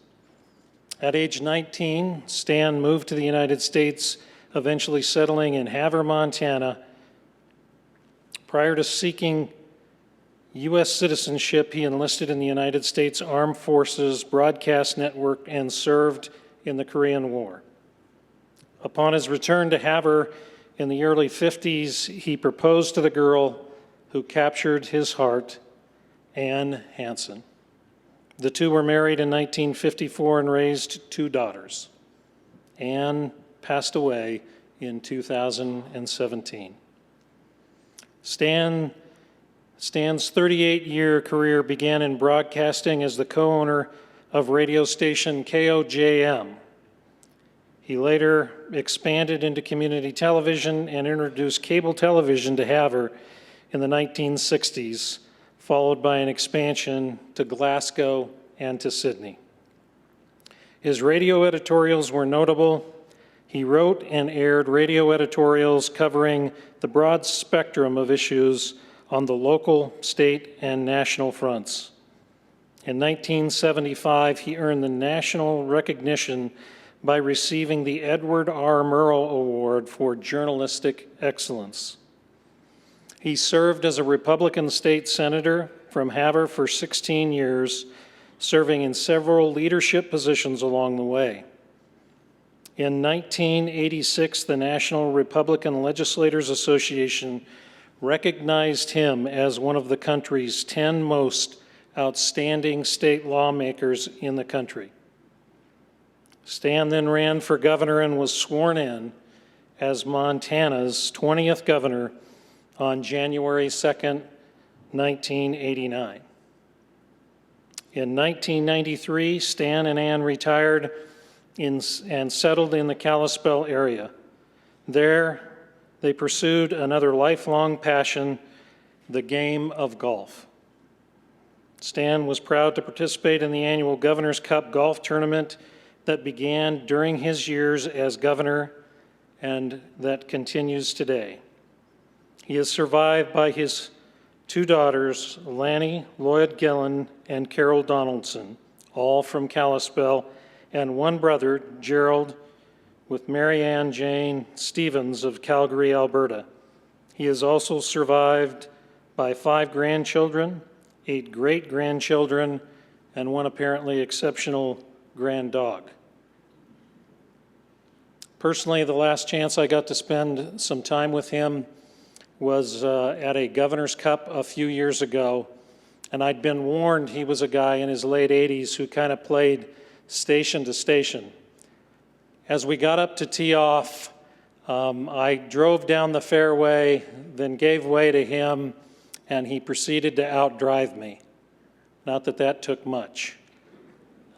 At age 19, Stan moved to the United States, eventually settling in Havre, Montana. Prior to seeking U.S. citizenship, he enlisted in the United States Armed Forces Broadcast Network and served in the Korean War. Upon his return to Havre in the early 50s, he proposed to the girl who captured his heart, Anne Hansen. The two were married in 1954 and raised 2 daughters. Anne passed away in 2017. Stan's 38-year career began in broadcasting as the co-owner of radio station KOJM. He later expanded into community television and introduced cable television to Havre in the 1960s, followed by an expansion to Glasgow and to Sydney. His radio editorials were notable. He wrote and aired radio editorials covering the broad spectrum of issues on the local, state, and national fronts. In 1975, he earned the national recognition by receiving the Edward R. Murrow Award for Journalistic Excellence. He served as a Republican state senator from Havre for 16 years, serving in several leadership positions along the way. In 1986, the National Republican Legislators Association recognized him as one of the country's 10 most outstanding state lawmakers in the country. Stan then ran for governor and was sworn in as Montana's 20th governor on January 2nd, 1989. In 1993, Stan and Ann retired and settled in the Kalispell area. There, they pursued another lifelong passion, the game of golf. Stan was proud to participate in the annual Governor's Cup golf tournament that began during his years as governor and that continues today. He is survived by his 2 daughters, Lanny Lloyd Gillen and Carol Donaldson, all from Kalispell, and 1 brother, Gerald, with Mary Ann Jane Stevens of Calgary, Alberta. He is also survived by 5 grandchildren, 8 great-grandchildren, and 1 apparently exceptional grand-dog. Personally, the last chance I got to spend some time with him was at a Governor's Cup a few years ago, and I'd been warned he was a guy in his late 80s who kind of played station to station. As we got up to tee off, I drove down the fairway, then gave way to him, and he proceeded to outdrive me. Not that that took much.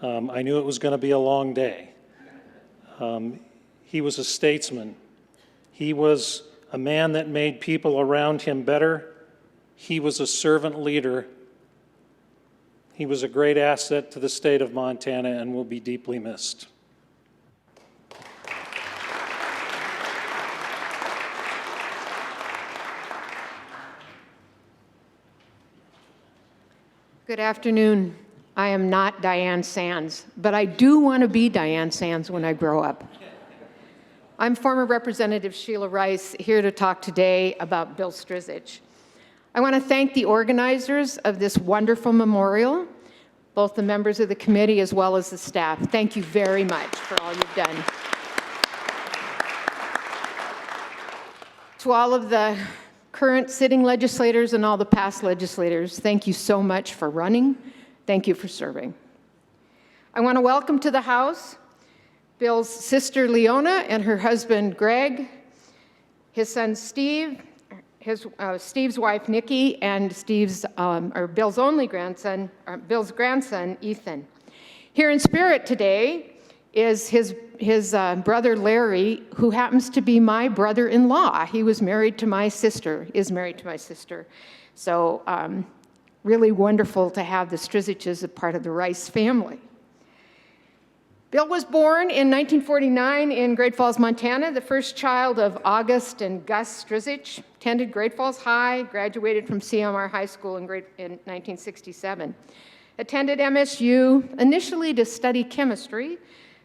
I knew it was going to be a long day. He was a statesman. He was a man that made people around him better. He was a servant leader. He was a great asset to the state of Montana and will be deeply missed. Good afternoon. I am not Diane Sands, but I do want to be Diane Sands when I grow up. I'm former Representative Sheila Rice, here to talk today about Bill Strizich. I want to thank the organizers of this wonderful memorial, both the members of the committee as well as the staff. Thank you very much for all you've done. To all of the current sitting legislators and all the past legislators, thank you so much for running. Thank you for serving. I want to welcome to the House Bill's sister Leona and her husband Greg, his son Steve, Steve's wife Nikki, and Bill's only grandson, Bill's grandson Ethan. Here in spirit today is his brother Larry, who happens to be my brother-in-law. He was married to my sister, is married to my sister. So really wonderful to have the Striziches as a part of the Rice family. Bill was born in 1949 in Great Falls, Montana, the first child of August and Gus Strizich. Attended Great Falls High, graduated from CMR High School in 1967. Attended MSU initially to study chemistry,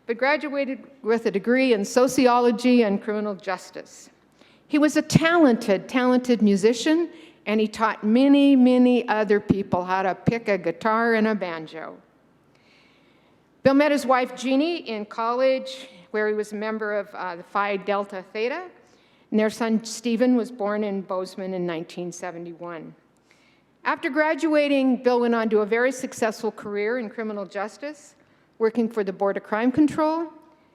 but graduated with a degree in sociology and criminal justice. He was a talented musician, and he taught many other people how to pick a guitar and a banjo. Bill met his wife Jeannie in college, where he was a member of the Phi Delta Theta, and their son Stephen was born in Bozeman in 1971. After graduating, Bill went on to a very successful career in criminal justice, working for the Board of Crime Control,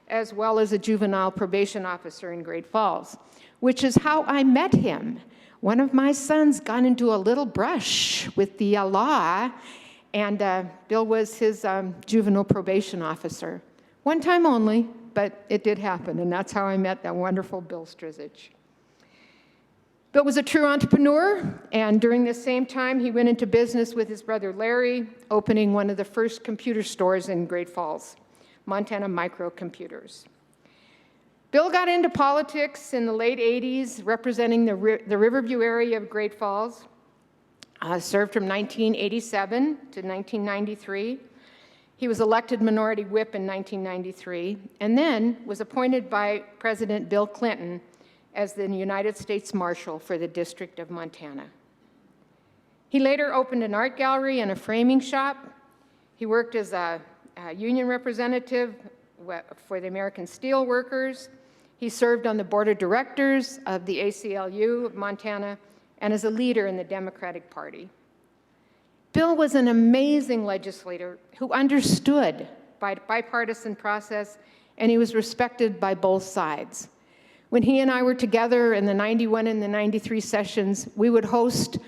as well as a juvenile probation officer in Great Falls, which is how I met him. One of my sons got into a little brush with the law, and Bill was his juvenile probation officer. One time only, but it did happen, and that's how I met that wonderful Bill Strizich. Bill was a true entrepreneur, and during this same time, he went into business with his brother Larry, opening one of the first computer stores in Great Falls, Montana Microcomputers. Bill got into politics in the late 80s, representing the Riverview area of Great Falls. Served from 1987 to 1993. He was elected minority whip in 1993, and then was appointed by President Bill Clinton as the United States Marshal for the District of Montana. He later opened an art gallery and a framing shop. He worked as a union representative for the American Steel Workers. He served on the board of directors of the ACLU of Montana and as a leader in the Democratic Party. Bill was an amazing legislator who understood bipartisan process, and he was respected by both sides. When he and I were together in the 91 and the 93 sessions, we would host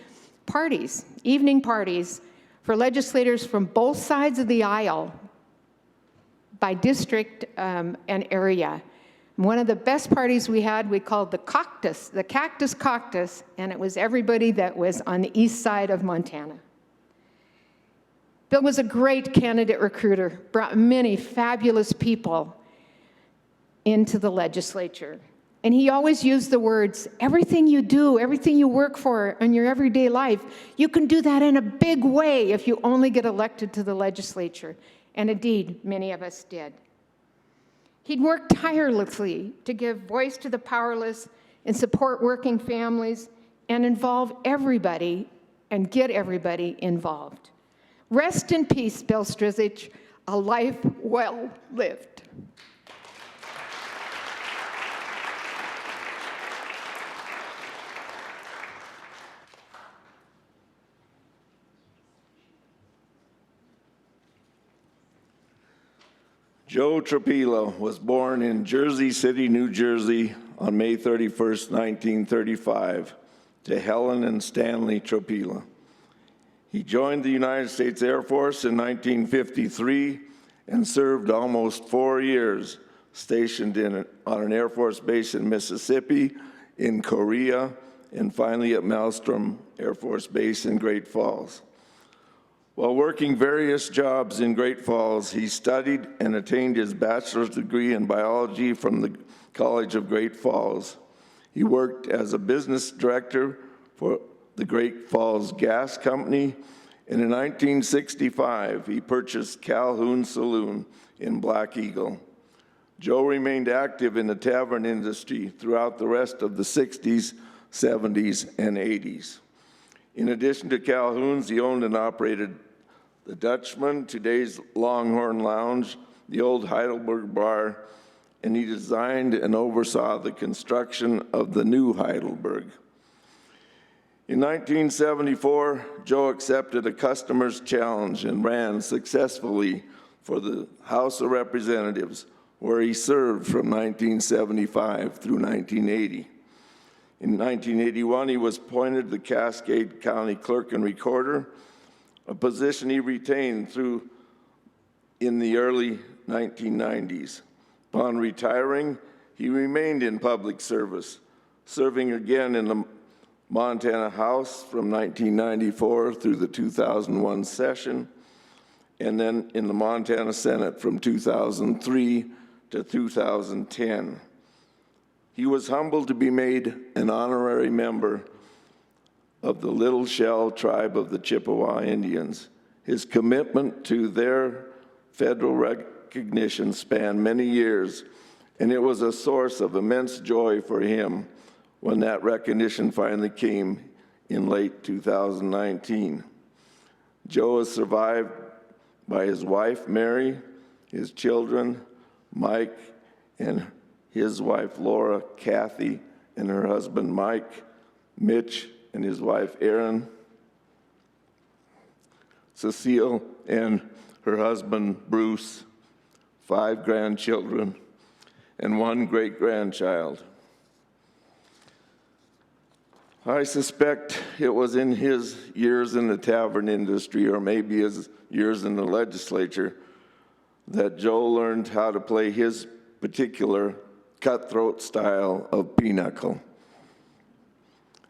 parties, evening parties, for legislators from both sides of the aisle by district and area. One of the best parties we had, we called the Cactus Caucus, and it was everybody that was on the east side of Montana. Bill was a great candidate recruiter, brought many fabulous people into the legislature. And he always used the words, everything you do, everything you work for in your everyday life, you can do that in a big way if you only get elected to the legislature. And indeed, many of us did. He'd worked tirelessly to give voice to the powerless and support working families and involve everybody and get everybody involved. Rest in peace, Bill Strizich, a life well lived. Joe Tropila was born in Jersey City, New Jersey on May 31st, 1935, to Helen and Stanley Tropila. He joined the United States Air Force in 1953 and served almost 4 years stationed on an Air Force base in Mississippi, in Korea, and finally at Malmstrom Air Force Base in Great Falls. While working various jobs in Great Falls, he studied and attained his bachelor's degree in biology from the College of Great Falls. He worked as a business director for the Great Falls Gas Company, and in 1965, he purchased Calhoun Saloon in Black Eagle. Joe remained active in the tavern industry throughout the rest of the 60s, 70s, and 80s. In addition to Calhoun's, he owned and operated the Dutchman, today's Longhorn Lounge, the old Heidelberg Bar, and he designed and oversaw the construction of the new Heidelberg. In 1974, Joe accepted a customer's challenge and ran successfully for the House of Representatives, where he served from 1975 through 1980. In 1981, he was appointed the Cascade County Clerk and Recorder, a position he retained through in the early 1990s. Upon retiring, he remained in public service, serving again in the Montana House from 1994 through the 2001 session, and then in the Montana Senate from 2003 to 2010. He was humbled to be made an honorary member of the Little Shell tribe of the Chippewa Indians. His commitment to their federal recognition spanned many years, and it was a source of immense joy for him when that recognition finally came in late 2019. Joe is survived by his wife, Mary, his children, Mike, and his wife, Laura, Kathy, and her husband, Mike, Mitch, and his wife, Erin, Cecile, and her husband, Bruce, 5 grandchildren, and 1 great-grandchild. I suspect it was in his years in the tavern industry, or maybe his years in the legislature, that Joe learned how to play his particular cutthroat style of pinochle.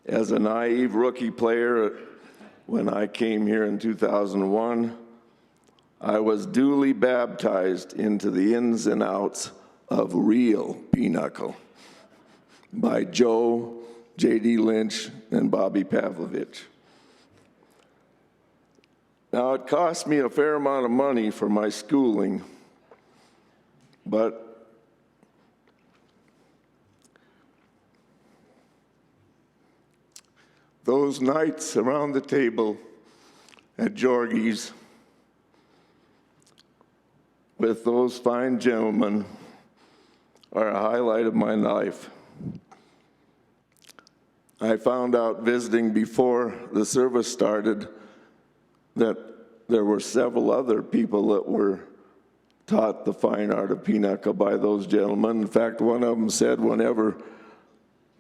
As a naive rookie player, when I came here in 2001, I was duly baptized into the ins and outs of real pinochle by Joe, J.D. Lynch, and Bobby Pavlovich. Now, it cost me a fair amount of money for my schooling, but those nights around the table at Jorgie's with those fine gentlemen are a highlight of my life. I found out visiting before the service started that there were several other people that were taught the fine art of pinochle by those gentlemen. In fact, one of them said whenever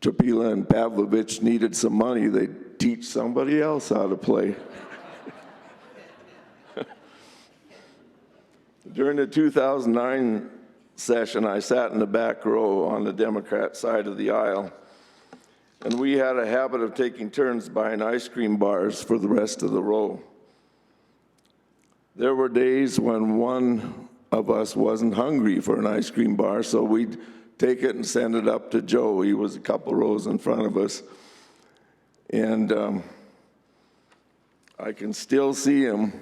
Tropila and Pavlovich needed some money, they'd teach somebody else how to play. During the 2009 session, I sat in the back row on the Democrat side of the aisle, and we had a habit of taking turns buying ice cream bars for the rest of the row. There were days when one of us wasn't hungry for an ice cream bar, so we'd take it and send it up to Joe. He was a couple rows in front of us. And I can still see him.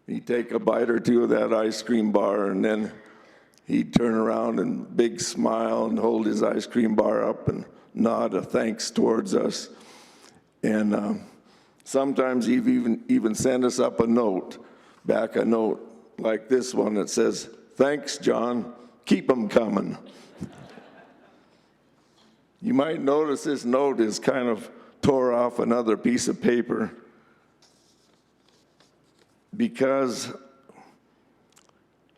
He'd take a bite or two of that ice cream bar, and then he'd turn around and big smile and hold his ice cream bar up and nod a thanks towards us. And sometimes he'd even send us up a note like this one that says, "Thanks, John, keep 'em coming." You might notice this note is kind of tore off another piece of paper because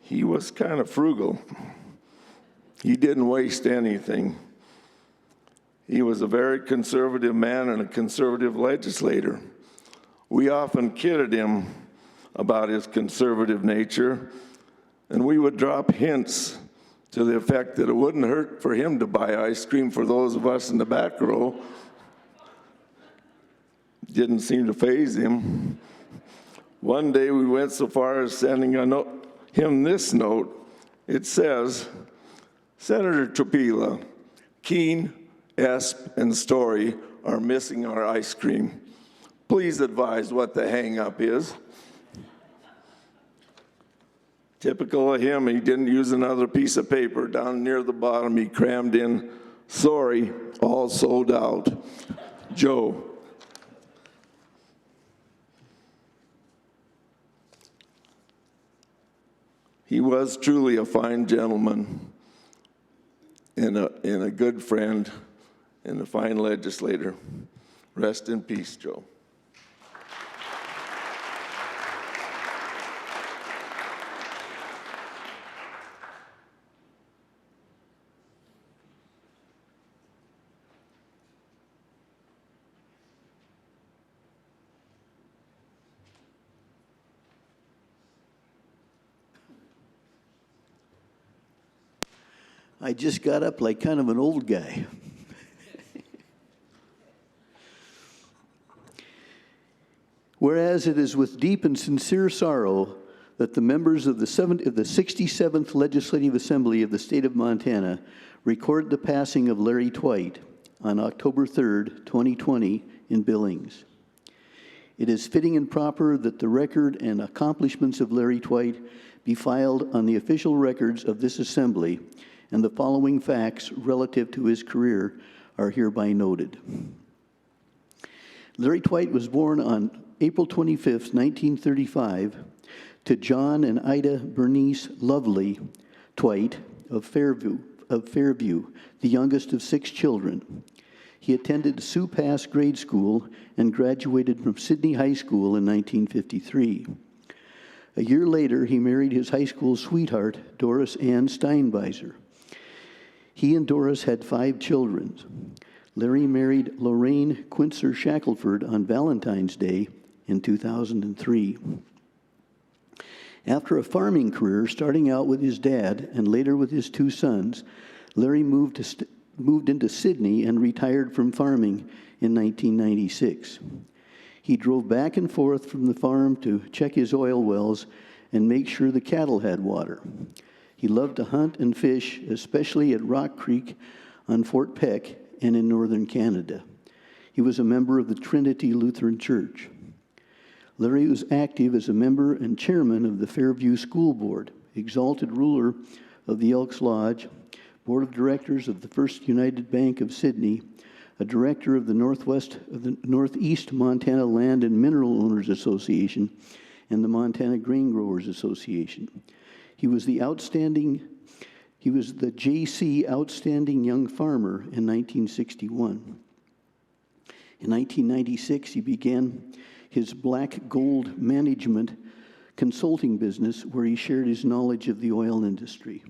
he was kind of frugal. He didn't waste anything. He was a very conservative man and a conservative legislator. We often kidded him about his conservative nature, and we would drop hints to the effect that it wouldn't hurt for him to buy ice cream for those of us in the back row. Didn't seem to faze him. One day we went so far as sending him this note. It says, Senator Tropila, Keene, Esp, and Story are missing our ice cream. Please advise what the hang-up is. Typical of him, he didn't use another piece of paper. Down near the bottom, he crammed in, sorry, all sold out. Joe. He was truly a fine gentleman and a good friend and a fine legislator. Rest in peace, Joe. I just got up like kind of an old guy. Whereas it is with deep and sincere sorrow that the members of the 67th Legislative Assembly of the State of Montana record the passing of Larry Twite on October 3rd, 2020 in Billings. It is fitting and proper that the record and accomplishments of Larry Twite be filed on the official records of this assembly, and the following facts relative to his career are hereby noted. Larry Twite was born on April 25, 1935, to John and Ida Bernice Lovely Twite of Fairview, the youngest of 6 children. He attended Sioux Pass Grade School and graduated from Sydney High School in 1953. A year later, he married his high school sweetheart, Doris Ann Steinbeiser. He and Doris had 5 children. Larry married Lorraine Quincer Shackelford on Valentine's Day in 2003. After a farming career, starting out with his dad and later with his 2 sons, Larry moved into Sydney and retired from farming in 1996. He drove back and forth from the farm to check his oil wells and make sure the cattle had water. He loved to hunt and fish, especially at Rock Creek on Fort Peck and in northern Canada. He was a member of the Trinity Lutheran Church. Larry was active as a member and chairman of the Fairview School Board, exalted ruler of the Elks Lodge, board of directors of the First United Bank of Sydney, a director of the Northeast Montana Land and Mineral Owners Association, and the Montana Grain Growers Association. He was the JC Outstanding Young Farmer in 1961. In 1996, he began his Black Gold Management consulting business, where he shared his knowledge of the oil industry.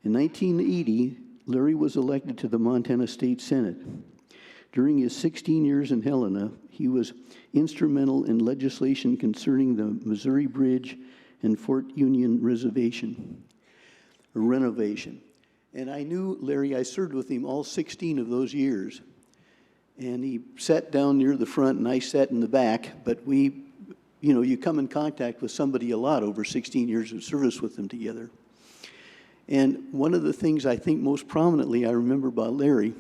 In 1980, Larry was elected to the Montana State Senate. During his 16 years in Helena, he was instrumental in legislation concerning the Missouri Bridge and Fort Union renovation. And I knew Larry, I served with him all 16 of those years. And he sat down near the front and I sat in the back, but you come in contact with somebody a lot over 16 years of service with them together. And one of the things I think most prominently I remember about Larry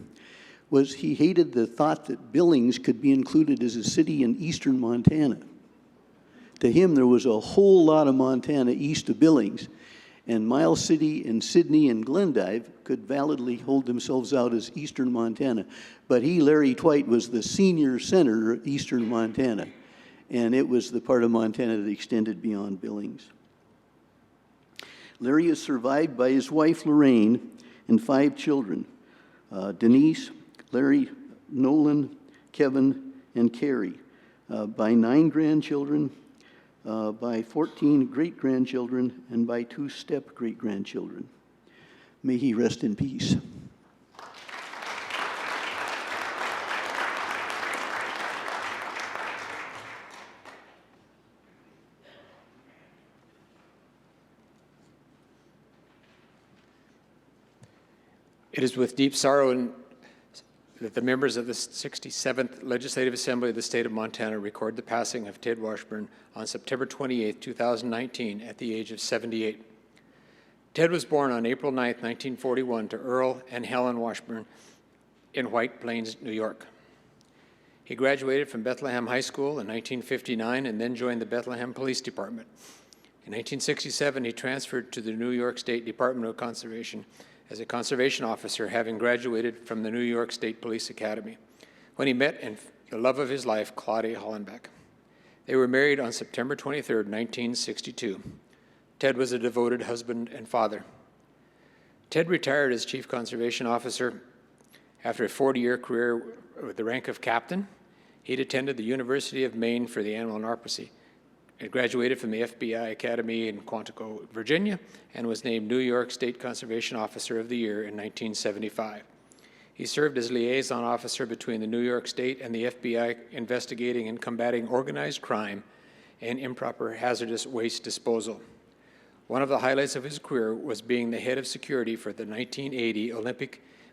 was he hated the thought that Billings could be included as a city in eastern Montana. To him, there was a whole lot of Montana east of Billings, and Miles City and Sydney and Glendive could validly hold themselves out as eastern Montana. But Larry Twite, was the senior senator of eastern Montana, and it was the part of Montana that extended beyond Billings. Larry is survived by his wife, Lorraine, and 5 children, Denise, Larry, Nolan, Kevin, and Carrie, by 9 grandchildren, by 14 great-grandchildren, and by 2 step-great-grandchildren. May he rest in peace. It is with deep sorrow that the members of the 67th Legislative Assembly of the State of Montana record the passing of Ted Washburn on September 28, 2019, at the age of 78. Ted was born on April 9, 1941, to Earl and Helen Washburn in White Plains, New York. He graduated from Bethlehem High School in 1959 and then joined the Bethlehem Police Department. In 1967, he transferred to the New York State Department of Conservation as a conservation officer, having graduated from the New York State Police Academy, when he met the love of his life, Claudia Hollenbeck. They were married on September 23, 1962. Ted was a devoted husband and father. Ted retired as Chief Conservation Officer after a 40-year career with the rank of captain. He'd attended the University of Maine for the animal narcolepsy. He graduated from the FBI Academy in Quantico, Virginia, and was named New York State Conservation Officer of the Year in 1975. He served as liaison officer between the New York State and the FBI, investigating and combating organized crime and improper hazardous waste disposal. One of the highlights of his career was being the head of security for the 1980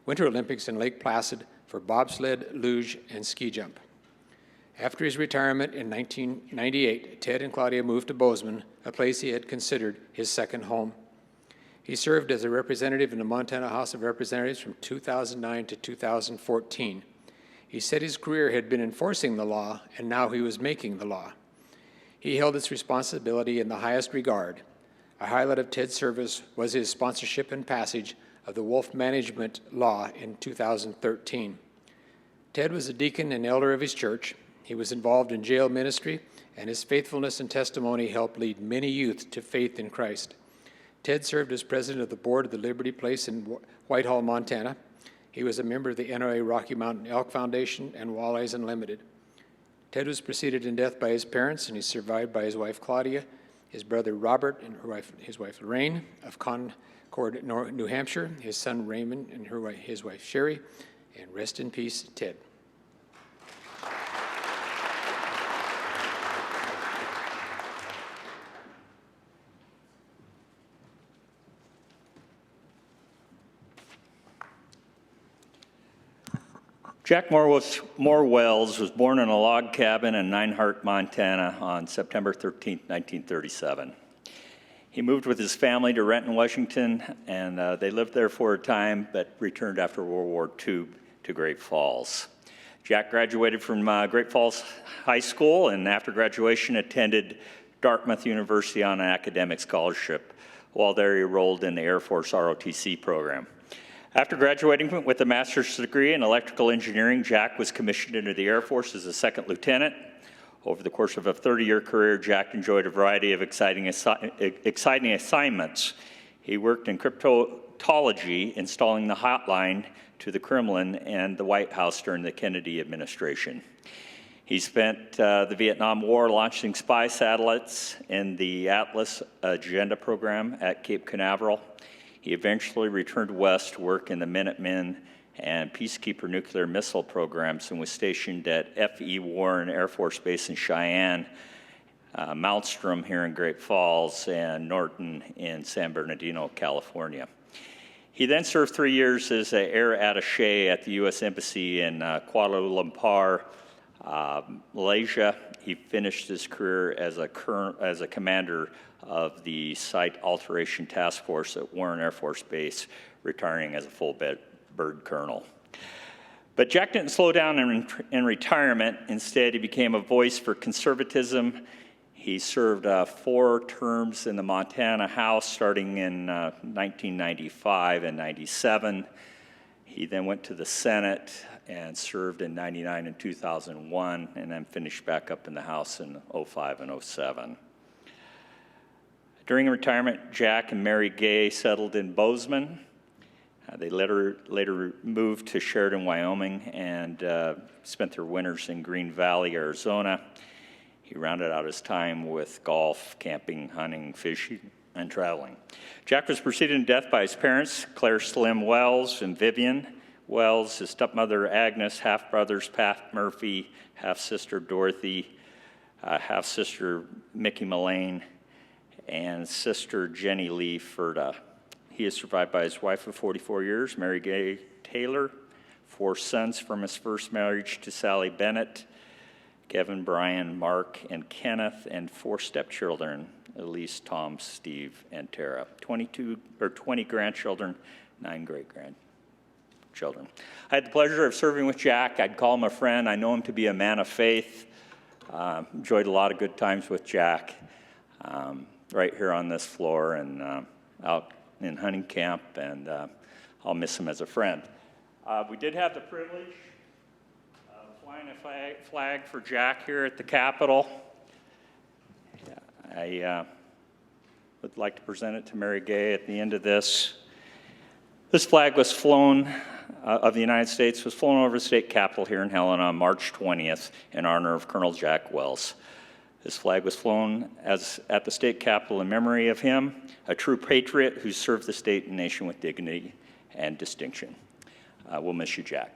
Winter Olympics in Lake Placid for bobsled, luge, and ski jump. After his retirement in 1998, Ted and Claudia moved to Bozeman, a place he had considered his second home. He served as a representative in the Montana House of Representatives from 2009 to 2014. He said his career had been enforcing the law, and now he was making the law. He held its responsibility in the highest regard. A highlight of Ted's service was his sponsorship and passage of the Wolf Management Law in 2013. Ted was a deacon and elder of his church. He was involved in jail ministry, and his faithfulness and testimony helped lead many youth to faith in Christ. Ted served as president of the board of the Liberty Place in Whitehall, Montana. He was a member of the NRA Rocky Mountain Elk Foundation and Walleyes Unlimited. Ted was preceded in death by his parents, and he's survived by his wife Claudia, his brother Robert, and his wife Lorraine of Concord, New Hampshire, his son Raymond, and his wife Sherry, and rest in peace, Ted. Jack Moore Wells was born in a log cabin in Neinhart, Montana on September 13, 1937. He moved with his family to Renton, Washington, and they lived there for a time, but returned after World War II to Great Falls. Jack graduated from Great Falls High School, and after graduation attended Dartmouth University on an academic scholarship. While there, he enrolled in the Air Force ROTC program. After graduating with a master's degree in electrical engineering, Jack was commissioned into the Air Force as a second lieutenant. Over the course of a 30-year career, Jack enjoyed a variety of exciting assignments. He worked in cryptology, installing the hotline to the Kremlin and the White House during the Kennedy administration. He spent the Vietnam War launching spy satellites in the Atlas Agenda program at Cape Canaveral. He eventually returned west to work in the Minutemen and Peacekeeper nuclear missile programs and was stationed at F.E. Warren Air Force Base in Cheyenne, Malmstrom here in Great Falls, and Norton in San Bernardino, California. He then served 3 years as an air attaché at the U.S. Embassy in Kuala Lumpur, Malaysia. He finished his career as a commander of the Site Alteration Task Force at Warren Air Force Base, retiring as a full bird colonel. But Jack didn't slow down in retirement. Instead, he became a voice for conservatism. He served 4 terms in the Montana House, starting in 1995 and 97. He then went to the Senate and served in 99 and 2001, and then finished back up in the House in 05 and 07. During retirement, Jack and Mary Gay settled in Bozeman. They later moved to Sheridan, Wyoming, and spent their winters in Green Valley, Arizona. He rounded out his time with golf, camping, hunting, fishing, and traveling. Jack was preceded in death by his parents, Claire Slim Wells and Vivian Wells, his stepmother Agnes, half-brothers Pat Murphy, half-sister Dorothy, half-sister Mickey Mullane, and sister Jenny Lee Furta. He is survived by his wife of 44 years, Mary Gay Taylor, 4 sons from his first marriage to Sally Bennett, Kevin, Brian, Mark, and Kenneth, and 4 stepchildren, Elise, Tom, Steve, and Tara. 20 grandchildren, 9 great-grandchildren. I had the pleasure of serving with Jack. I'd call him a friend. I know him to be a man of faith. Enjoyed a lot of good times with Jack right here on this floor and out in hunting camp, and I'll miss him as a friend. We did have the privilege of flying a flag for Jack here at the Capitol. I would like to present it to Mary Gay at the end of this. This flag was flown, of the United States, was flown over the state capitol here in Helena on March 20th in honor of Colonel Jack Wells. This flag was flown at the state capitol in memory of him, a true patriot who served the state and nation with dignity and distinction. We'll miss you, Jack.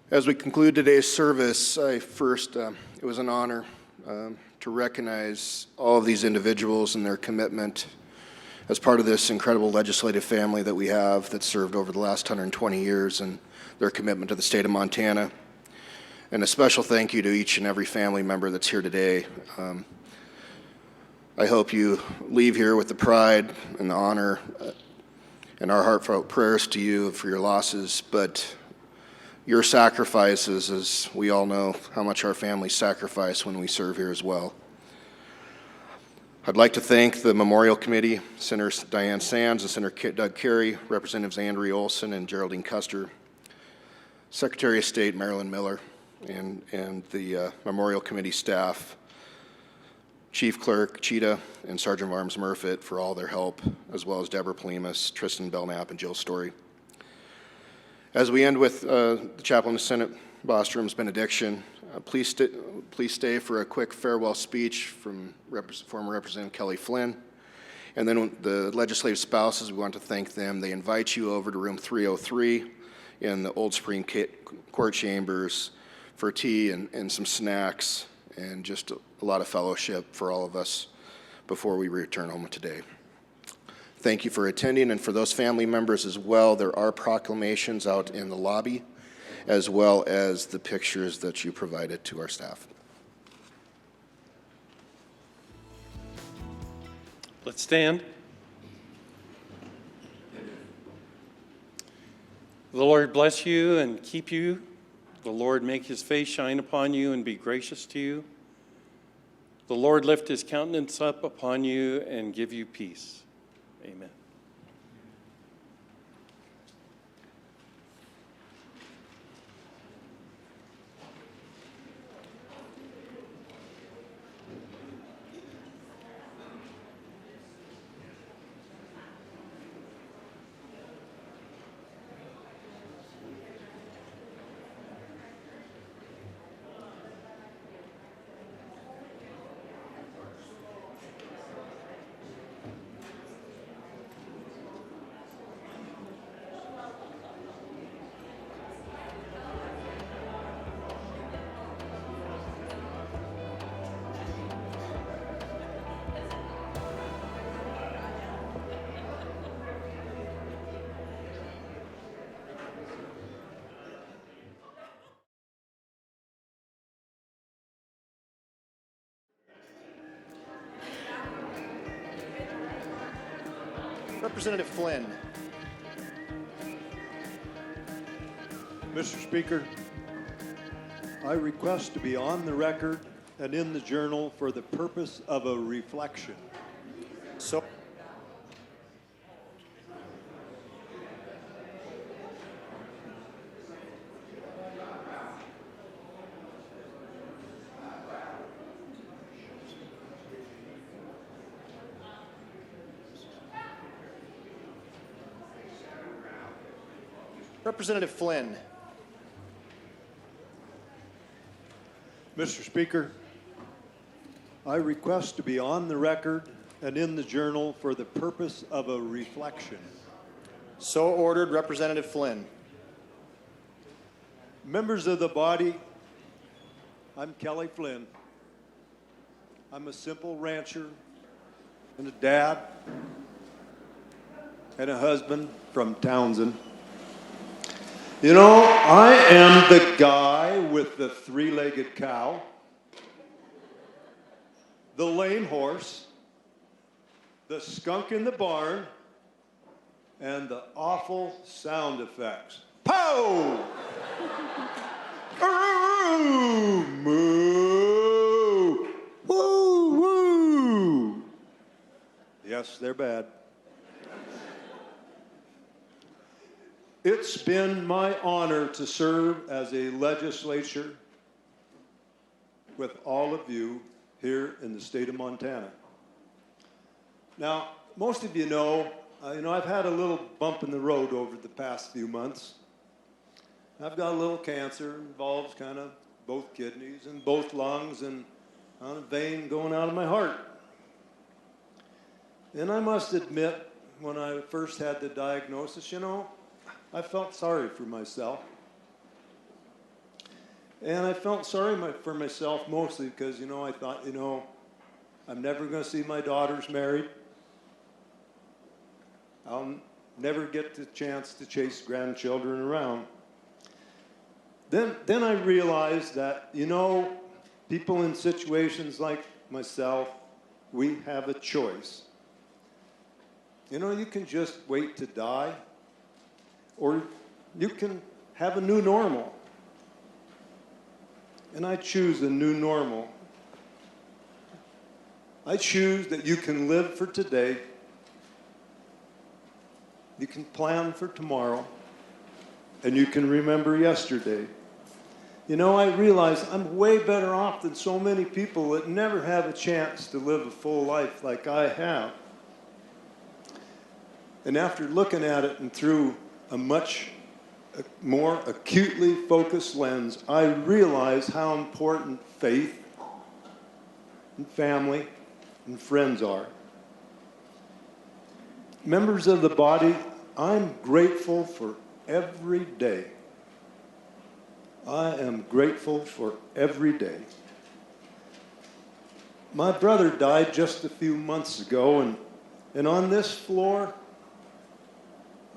As we conclude today's service, it was an honor to recognize all of these individuals and their commitment as part of this incredible legislative family that we have that's served over the last 120 years, and their commitment to the state of Montana. And a special thank you to each and every family member that's here today. I hope you leave here with the pride and the honor and our heartfelt prayers to you for your losses, but your sacrifices, as we all know how much our families sacrifice when we serve here as well. I'd like to thank the Memorial Committee, Senator Diane Sands and Senator Doug Carey, Representatives Andrea Olson and Geraldine Custer, Secretary of State Marilyn Miller, and the Memorial Committee staff, Chief Clerk Cheetah and Sergeant of Arms Murfitt for all their help, as well as Deborah Polimas, Tristan Belknap, and Jill Story. As we end with the Chaplain of Senate Bostrom's benediction, please stay for a quick farewell speech from former Representative Kelly Flynn. And then the legislative spouses, we want to thank them. They invite you over to room 303 in the old Supreme Court chambers for tea and some snacks and just a lot of fellowship for all of us before we return home today. Thank you for attending, and for those family members as well, there are proclamations out in the lobby, as well as the pictures that you provided to our staff. Let's stand. The Lord bless you and keep you. The Lord make his face shine upon you and be gracious to you. The Lord lift his countenance up upon you and give you peace. Amen. Representative Flynn. Mr. Speaker, I request to be on the record and in the journal for the purpose of a reflection. So. Representative Flynn. Mr. Speaker, I request to be on the record and in the journal for the purpose of a reflection. So ordered, Representative Flynn. Members of the body, I'm Kelly Flynn. I'm a simple rancher and a dad and a husband from Townsend. You know, I am the guy with the three-legged cow, the lame horse, the skunk in the barn, and the awful sound effects. Pow! Moo! Woo! Woo! Yes, they're bad. It's been my honor to serve as a legislator with all of you here in the state of Montana. Now, most of you know, I've had a little bump in the road over the past few months. I've got a little cancer, involves kind of both kidneys and both lungs and on a vein going out of my heart. And I must admit, when I first had the diagnosis, I felt sorry for myself. And I felt sorry for myself mostly because, I thought, I'm never going to see my daughters married. I'll never get the chance to chase grandchildren around. Then I realized that, people in situations like myself, we have a choice. You can just wait to die, or you can have a new normal. And I choose a new normal. I choose that you can live for today, you can plan for tomorrow, and you can remember yesterday. I realize I'm way better off than so many people that never have a chance to live a full life like I have. And after looking at it and through a much more acutely focused lens, I realize how important faith and family and friends are. Members of the body, I'm grateful for every day. I am grateful for every day. My brother died just a few months ago, and on this floor,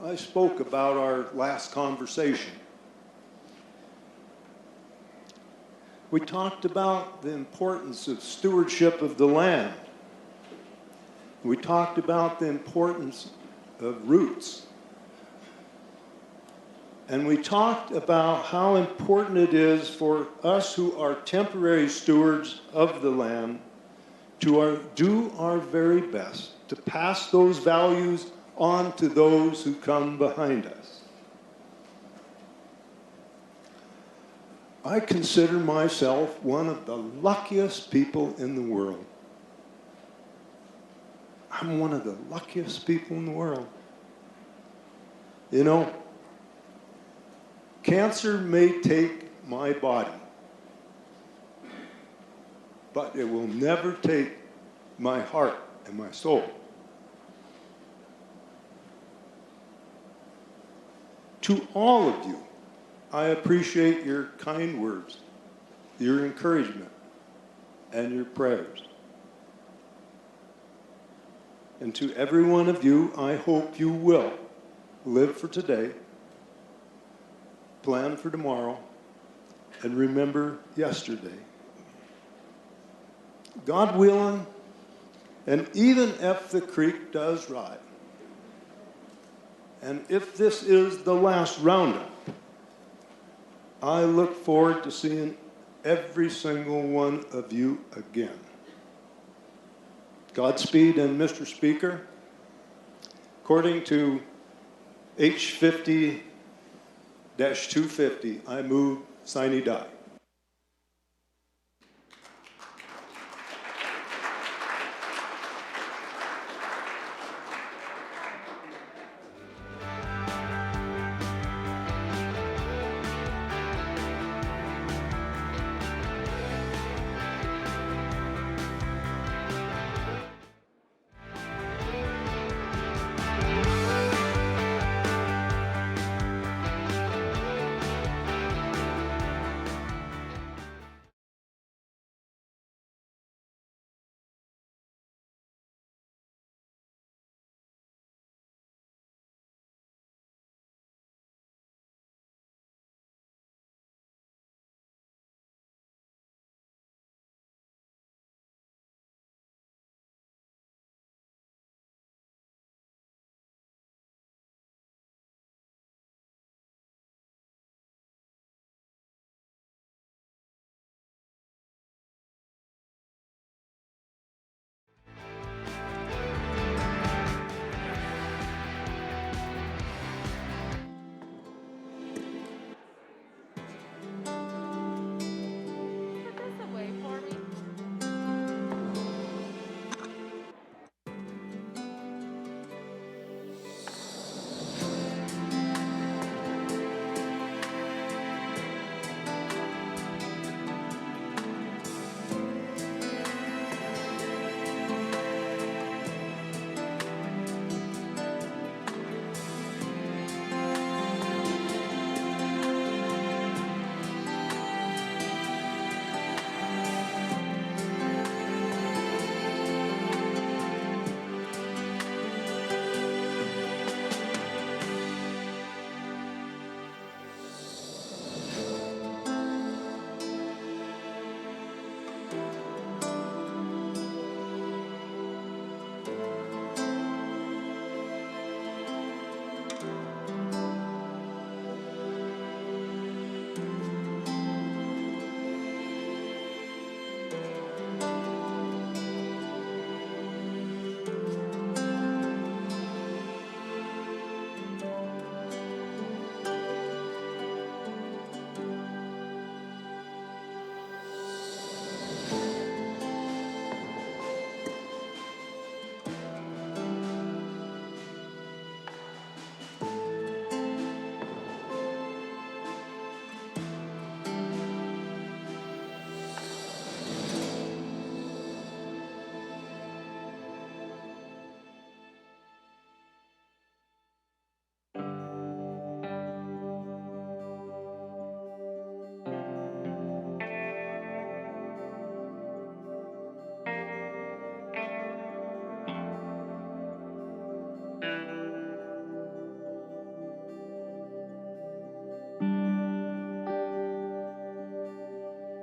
I spoke about our last conversation. We talked about the importance of stewardship of the land. We talked about the importance of roots. And we talked about how important it is for us who are temporary stewards of the land to do our very best to pass those values on to those who come behind us. I consider myself one of the luckiest people in the world. I'm one of the luckiest people in the world. Cancer may take my body, but it will never take my heart and my soul. To all of you, I appreciate your kind words, your encouragement, and your prayers. And to every one of you, I hope you will live for today, plan for tomorrow, and remember yesterday. God willing, and even if the creek does rise, and if this is the last roundup, I look forward to seeing every single one of you again. Godspeed, and Mr. Speaker, according to H50-250, I move sine die.